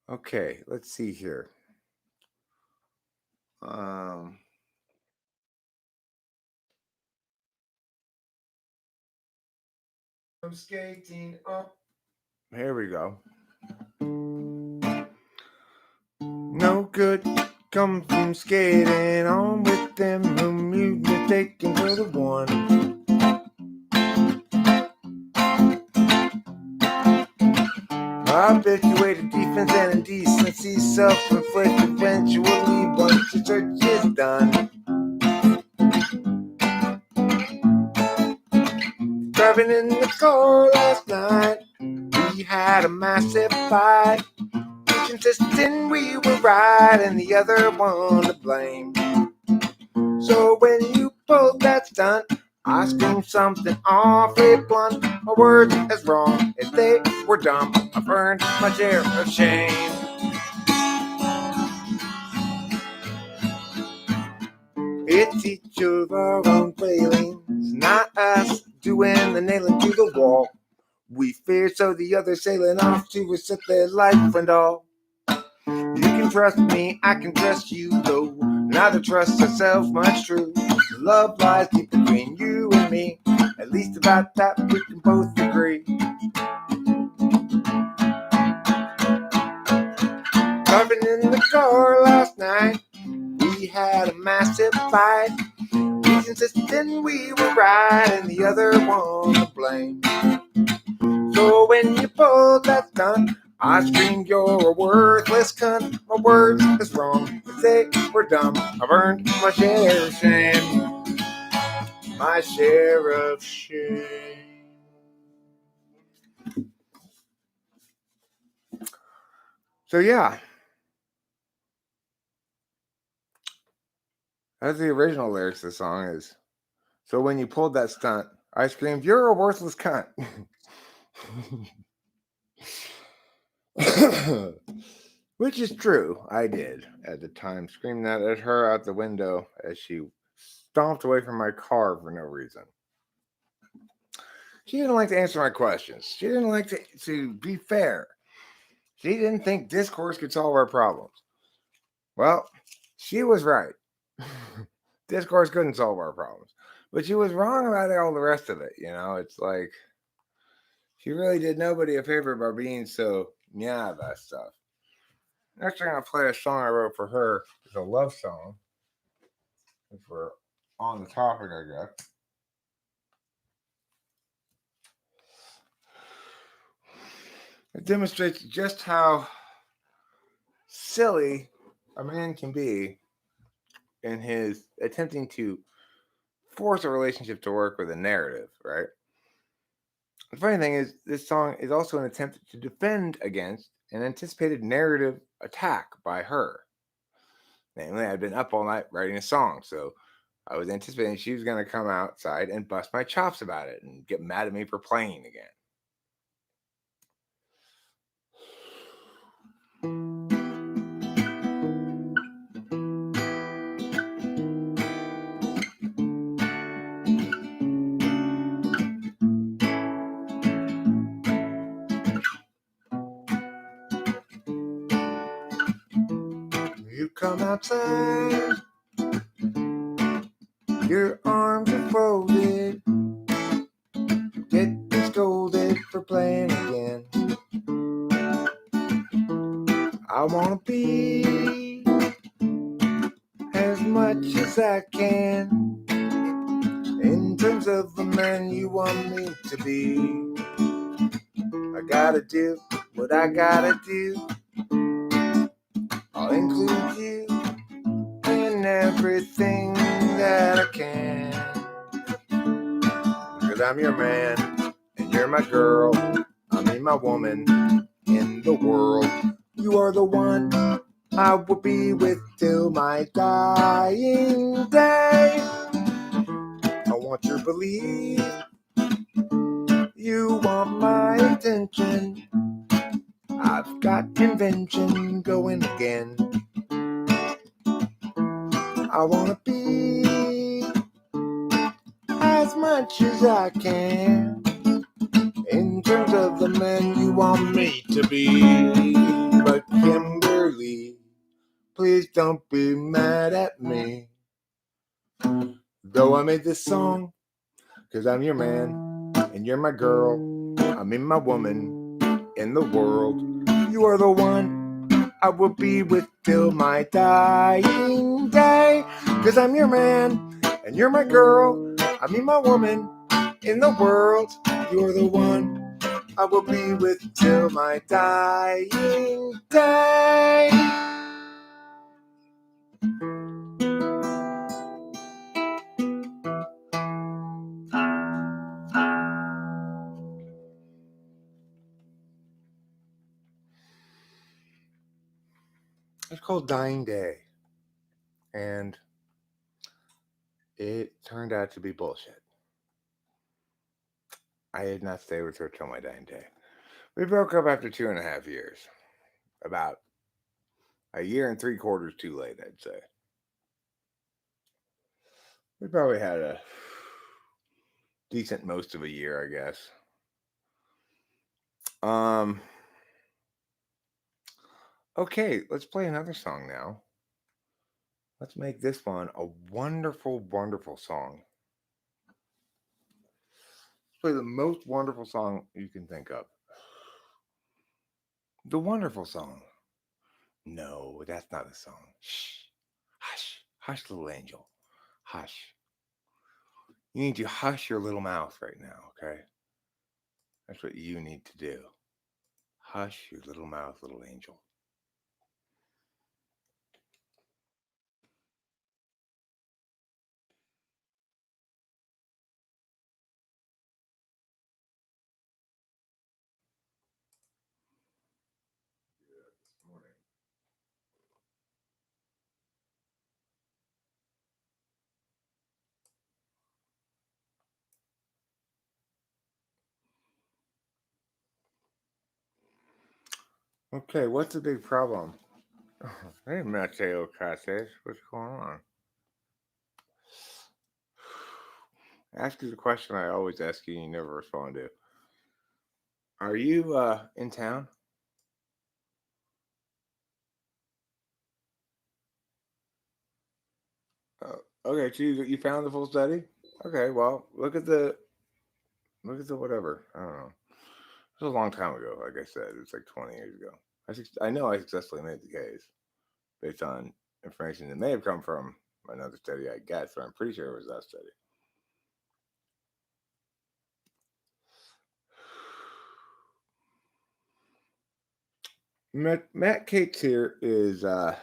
Okay, let's see here. I'm skating up. Here we go. No good comes from skating on with them whom you've mistaken for the one. Habituated defense and indecency, self-inflicted eventually once the church is done. Driving in the car last night, we had a massive fight. Each insisting we were right and the other one to blame. So when you pulled that stunt, I screamed something awfully blunt. My words as wrong as they were dumb. I've earned my share of shame. It's each of our own failings, not us doing the nailing to the wall. We fear so the others sailing off to reset their life and all. You can trust me, I can trust you, though neither trust ourselves much true. Love lies deep between you and me, at least about that we can both agree. Driving in the car last night, we had a massive fight. Each insisting we were right and the other one to blame. So when you pulled that stunt, I screamed, you're a worthless cunt. My words is wrong, they were dumb. I've earned my share of shame. My share of shame. So yeah, that's the original lyrics of the song is. So when you pulled that stunt, I screamed, you're a worthless cunt. Which is true. I did at the time. Screamed that at her out the window as she stomped away from my car for no reason. She didn't like to answer my questions. She didn't like to be fair. She didn't think discourse could solve our problems. Well, she was right. Discourse couldn't solve our problems. But she was wrong about all the rest of it. It's like she really did nobody a favor by being so about stuff. Next, I'm going to play a song I wrote for her. It's a love song. If we're on the topic, I guess. It demonstrates just how silly a man can be in his attempting to force a relationship to work with a narrative, right? The funny thing is, this song is also an attempt to defend against an anticipated narrative attack by her. Namely, I'd been up all night writing a song, so I was anticipating she was going to come outside and bust my chops about it and get mad at me for playing again. You come outside, your arms are folded, getting scolded for playing again. I wanna be as much as I can in terms of the man you want me to be. I gotta do what I gotta do. I'll include you in everything that I can. Cause I'm your man and you're my girl. I mean my woman in the world. You are the one I will be with till my dying day. I want your belief. You want my attention. I've got convention going again. I wanna be as much as I can in terms of the man you want me to be. But Kimberly, please don't be mad at me. Though I made this song, cause I'm your man and you're my girl. I mean my woman in the world. You are the one I will be with till my dying day. Cause I'm your man and you're my girl. I mean my woman in the world. You're the one I will be with till my dying day. It's called Dying Day. And it turned out to be bullshit. I did not stay with her till my dying day. We broke up after 2.5 years. About a year and 3/4 too late, I'd say. We probably had a decent most of a year, I guess. Okay, let's play another song now. Let's make this one a wonderful, wonderful song. Let's play the most wonderful song you can think of. The wonderful song. No, that's not a song. Shh. Hush. Hush, little angel. Hush. You need to hush your little mouth right now, okay? That's what you need to do. Hush your little mouth, little angel. Okay, what's the big problem? Hey, Mateo Cases, what's going on? Ask you the question I always ask you and you never respond to. Are you in town? Okay, so you found the full study. Okay, well, look at the whatever. I don't know. It was a long time ago. Like I said, it's like 20 years ago. I know I successfully made the case based on information that may have come from another study I guess, but I'm pretty sure it was that study. Matt Cates here is a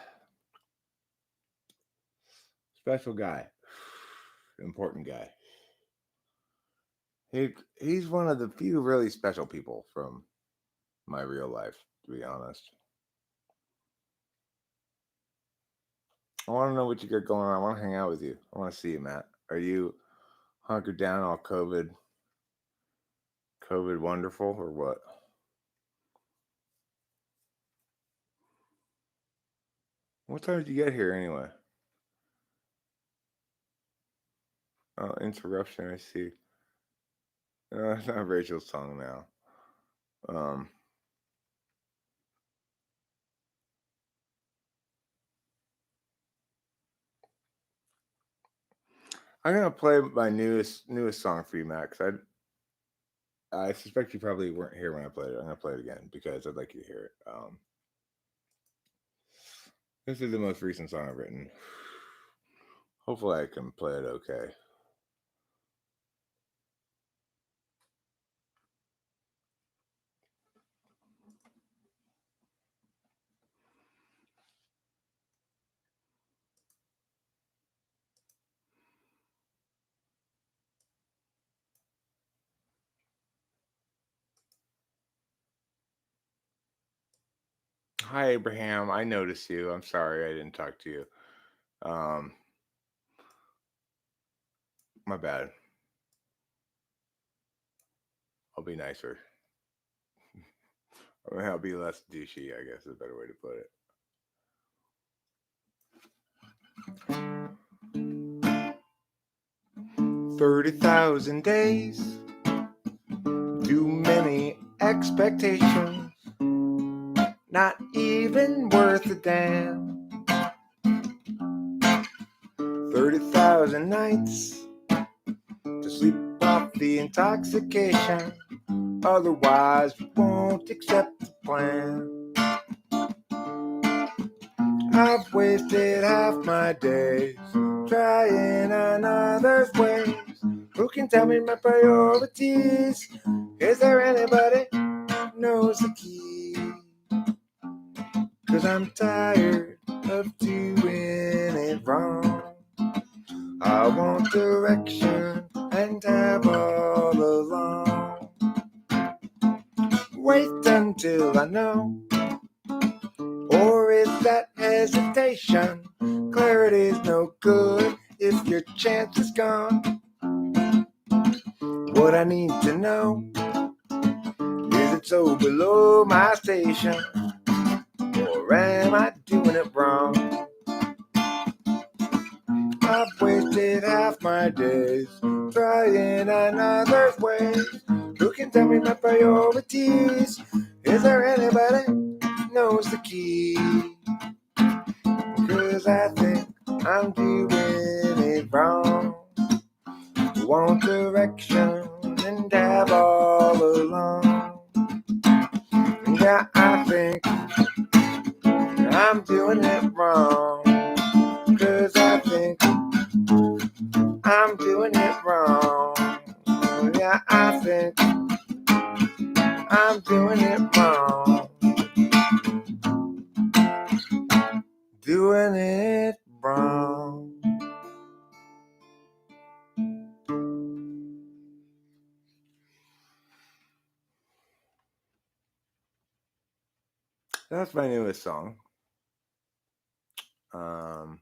special guy, important guy. He's one of the few really special people from my real life, to be honest. I want to know what you got going on. I want to hang out with you. I want to see you, Matt. Are you hunkered down all COVID wonderful, or what? What time did you get here anyway? Oh, interruption. I see. No, it's not Rachel's song now. Um, I'm gonna play my newest song for you, Matt. Because I suspect you probably weren't here when I played it. I'm gonna play it again because I'd like you to hear it. This is the most recent song I've written. Hopefully, I can play it okay. Hi, Abraham. I noticed you. I'm sorry I didn't talk to you. Um, my bad. I'll be nicer. I'll be less douchey, I guess is a better way to put it. 30,000 days, too many expectations, not even worth a damn. 30,000 nights to sleep off the intoxication, otherwise we won't accept the plan. I've wasted half my days trying another's ways. Who can tell me my priorities? Is there anybody knows the key? 'Cause I'm tired of doing it wrong. I want direction and have all along. Wait until I know. Or is that hesitation? Clarity's no good if your chance is gone. What I need to know is it so below my station? Or am I doing it wrong? I've wasted half my days trying another's ways. Who can tell me my priorities? Is there anybody knows the key? 'Cause I think I'm doing it wrong. Want direction and have all along. Yeah, I think I'm doing it wrong. 'Cause I think I'm doing it wrong. Yeah, I think I'm doing it wrong. Doing it wrong. That's my newest song. Um,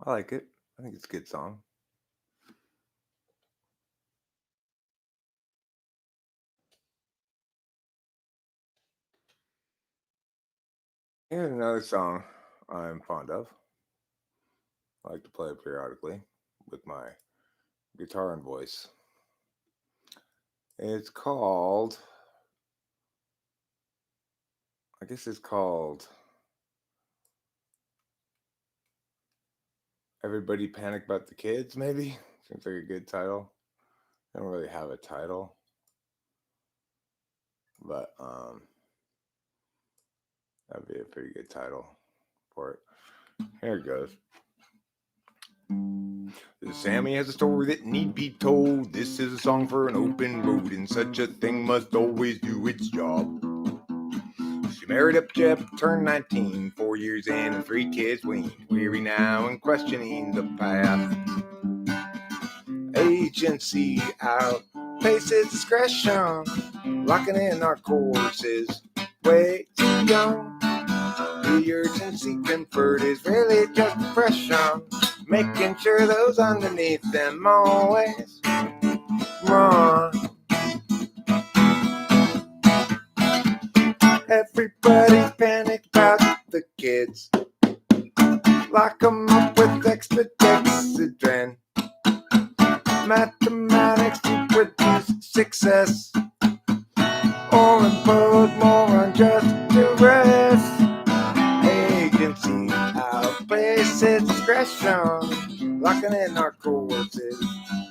I like it. I think it's a good song. Here's another song I'm fond of. I like to play it periodically with my guitar and voice. It's called, I guess it's called Everybody Panic About the Kids, maybe? Seems like a good title. I don't really have a title. But that'd be a pretty good title for it. Here it goes. Sammy has a story that need be told. This is a song for an open road, and such a thing must always do its job. She married up Jeb, turned 19, 4 years in, and 3 kids weaned. Weary now and questioning the path. Agency outpaces discretion, locking in our courses way too young. The urgency conferred is really just depression, making sure those underneath them always run. Everybody's panicked about the kids. Lock them up with extra dexedrine. Mathematics to produce success, or impose more unjust duress. Agency outpaces discretion, locking in our courses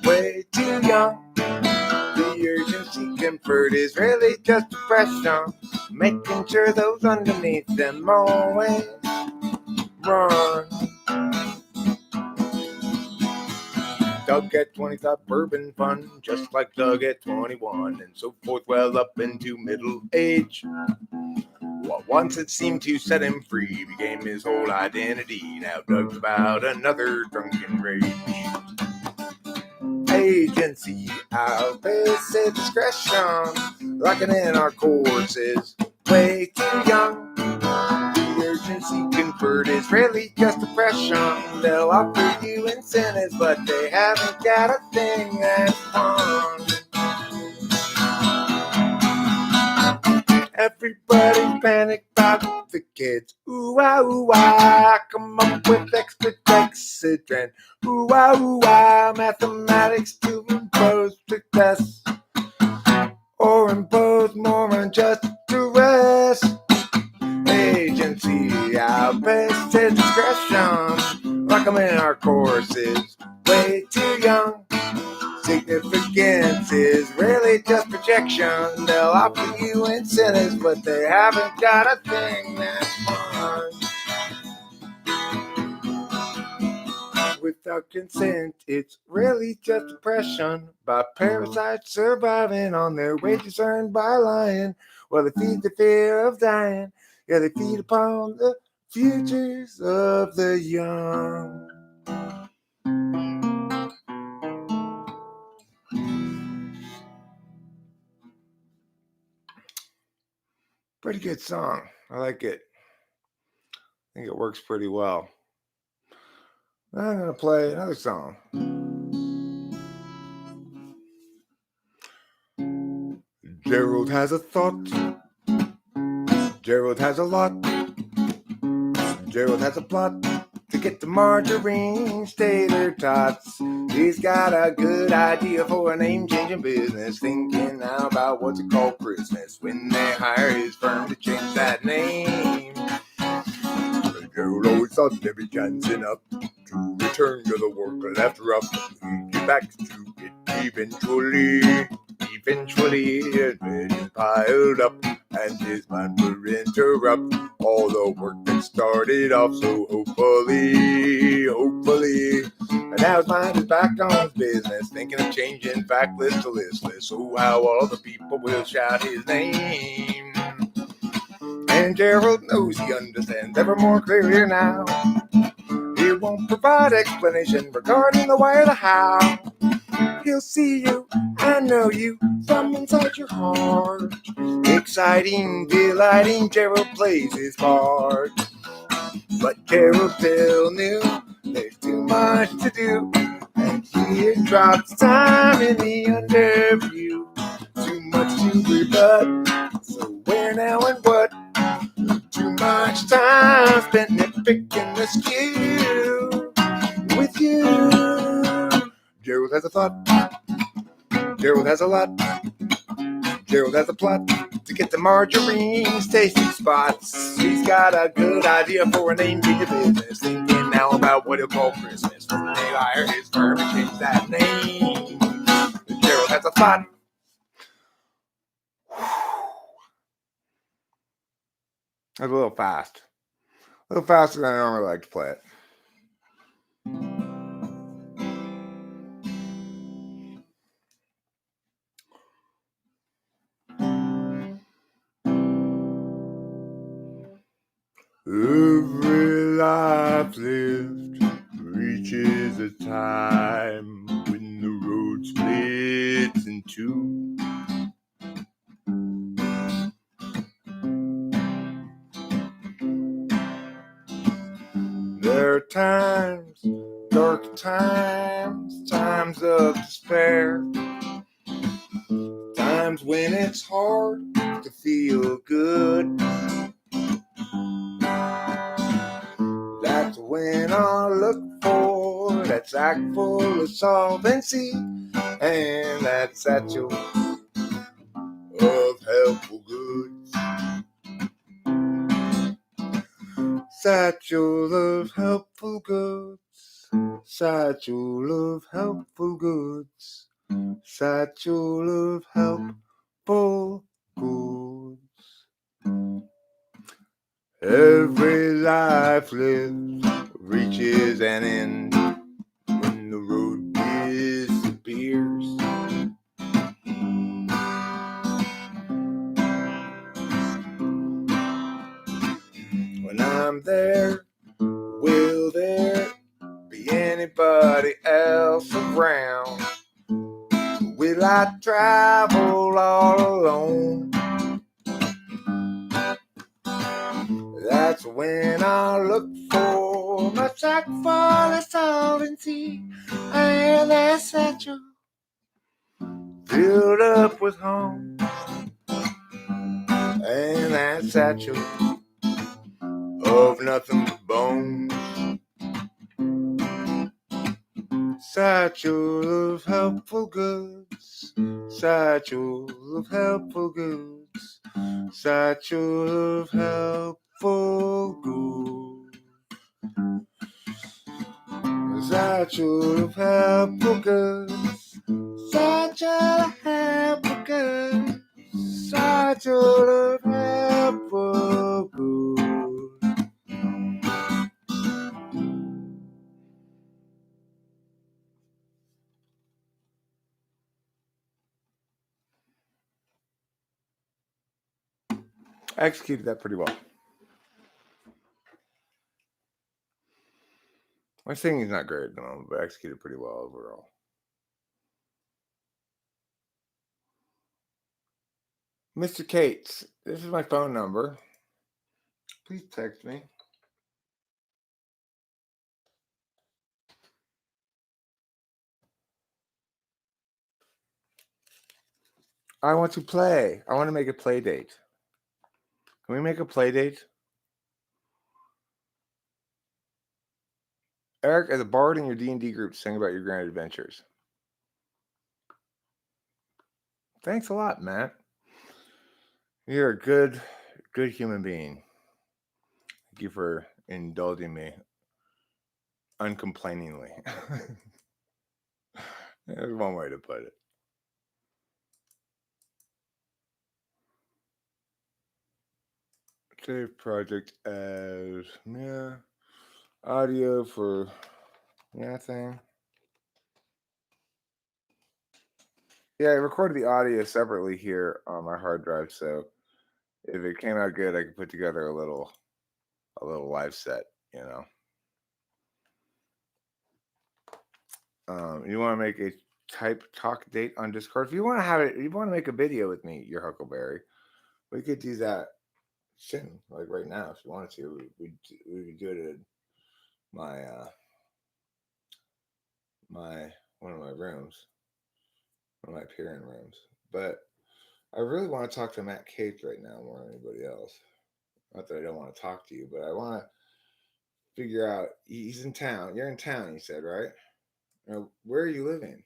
way too young. The urgency conferred is really just depression, making sure those underneath them always run. Doug at 20 thought bourbon fun, just like Doug at 21, and so forth, well up into middle age. What once had seemed to set him free became his whole identity. Now Doug's about another drunken rage. Agency outpaces discretion, locking in our courses way too young. The urgency conferred is really just depression. They'll offer you incentives, but they haven't got a thing that's fun. Everybody's panicked about the kids. Ooh ah, come up with extra dexedrine. Ooh ah, mathematics to impose success, or impose more unjust duress. Agency outpaces discretion, lock them in our courses way too young. Significance is really just projection. They'll offer you incentives, but they haven't got a thing that's fun. Without consent, it's really just oppression by parasites surviving on their wages earned by lying. Well, they feed the fear of dying. Yeah, they feed upon the futures of the young. Pretty good song. I like it. I think it works pretty well. Now I'm going to play another song. Gerald has a thought. Gerald has a lot. Gerald has a plot to get the margarine stater tots. He's got a good idea for a name-changing business, thinking now about what's it called Christmas when they hire his firm to change that name. Gerald always thought there'd be chance enough to return to the work left rough. He'd get back to it eventually. It had piled up, and his mind would interrupt all the work that started off so hopefully. And now his mind is back on his business, thinking of changing factless to listless. Oh, how all the people will shout his name. And Gerald knows he understands ever more clearly now. He won't provide explanation regarding the why or the how. He'll see you and know you from inside your heart. Exciting, delighting, Gerald plays his part. But Gerald still knew there's too much to do, and he drops time in the underview. Too much to rebut, so where now and what? Too much time spent nitpicking the skew with you. Gerald has a thought. Gerald has a lot. Gerald has a plot to get the margarine's tasty spots. He's got a good idea for a name in your business, thinking learn now about what you call Christmas. From the day I heard his firm, he changed that name. Gerald has a fun. That's a little fast. A little faster than I normally like to play it. Every life lived reaches a time when the road splits in two. There are times, dark times, times of despair, times when it's hard to feel good. That's when I look for that sack full of solvency and that satchel of helpful goods. Satchel of helpful goods. Satchel of helpful goods. Satchel of helpful goods. Every life lived reaches an end when the road disappears. When I'm there, will there be anybody else around? Will I travel all alone? That's when I look for my sack full of solvency and that satchel filled up with home, and that satchel of nothing but bones. Satchel of helpful goods. Satchel of helpful goods. Satchel of helpful goods. Satchel of helpful goods. Satchel of helpful goods. Satchel of helpful goods. I executed that pretty well. My singing's not great at the moment, but I executed pretty well overall. Mr. Cates, this is my phone number. Please text me. I want to play. I want to make a play date. Can we make a play date? Eric, as a bard in your D&D group, sing about your grand adventures. Thanks a lot, Matt. You're a good human being. Thank you for indulging me uncomplainingly. There's one way to put it. Save project as audio for thing. Yeah, I recorded the audio separately here on my hard drive, so if it came out good, I could put together a little live set, you know. You want to make a type talk date on Discord? If you want to have it, you want to make a video with me, your Huckleberry, we could do that soon, like right now, if you wanted to. We could do it in my one of my rooms, one of my peering rooms. But I really want to talk to Matt Cates right now more than anybody else. Not that I don't want to talk to you, but I want to figure out. He's in town. You're in town, you said, right? Where are you living?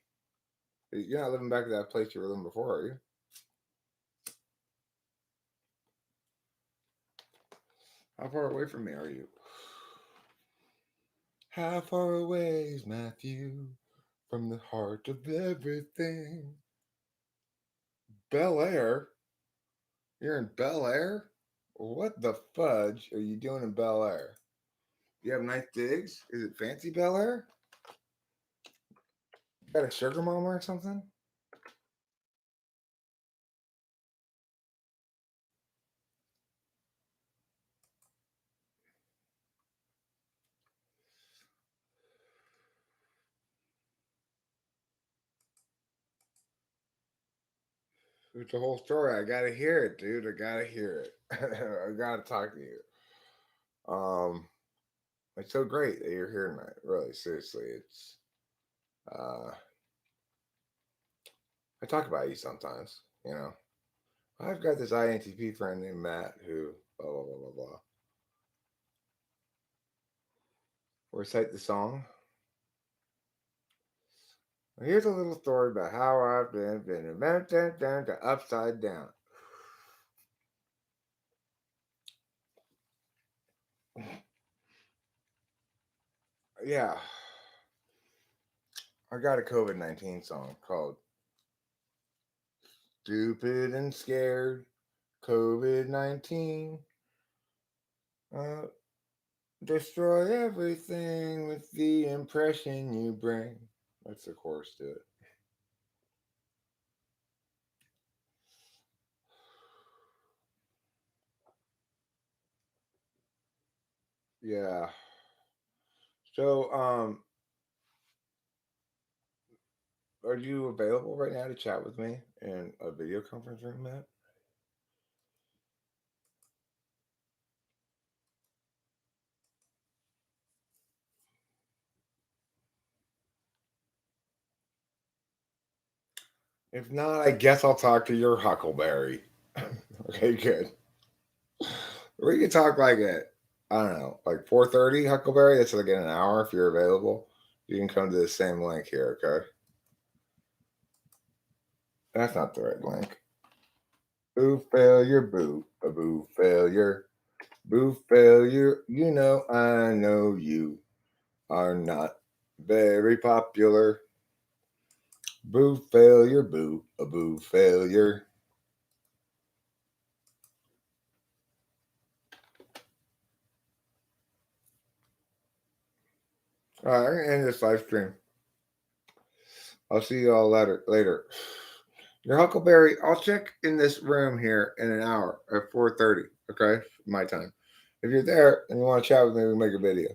You're not living back at that place you were living before, are you? How far away from me are you? How far away is Matthew from the heart of everything? Bel Air? You're in Bel Air? What the fudge are you doing in Bel Air? You have nice digs? Is it fancy Bel Air? Got a sugar mama or something? It's the whole story. I gotta hear it, dude. I gotta hear it. I gotta talk to you. Um, it's so great that you're here tonight. Really, seriously, it's. Uh, I talk about you sometimes. You know, I've got this INTP friend named Matt who blah blah blah blah blah. Recite the song. Here's a little story about how I've been down to upside down. Yeah, I got a COVID-19 song called "Stupid and Scared." COVID-19. Uh, Destroy everything with the impression you bring. That's the chorus to it. Yeah. So, are you available right now to chat with me in a video conference room, Matt? If not, I guess I'll talk to your Huckleberry. Okay, good. We can talk like at I don't know, like 4:30 Huckleberry. That's like in an hour if you're available. You can come to the same link here, okay? That's not the right link. Boo failure, boo, a boo failure, boo failure. You know, I know you are not very popular. Boo failure, boo, a boo failure. All right, I'm gonna end this live stream. I'll see you all later. Later. Your Huckleberry, I'll check in this room here in an hour at 4:30. Okay, my time. If you're there and you want to chat with me, we make a video.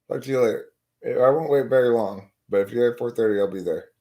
Talk to you later. I won't wait very long, but if you're at 4:30, I'll be there.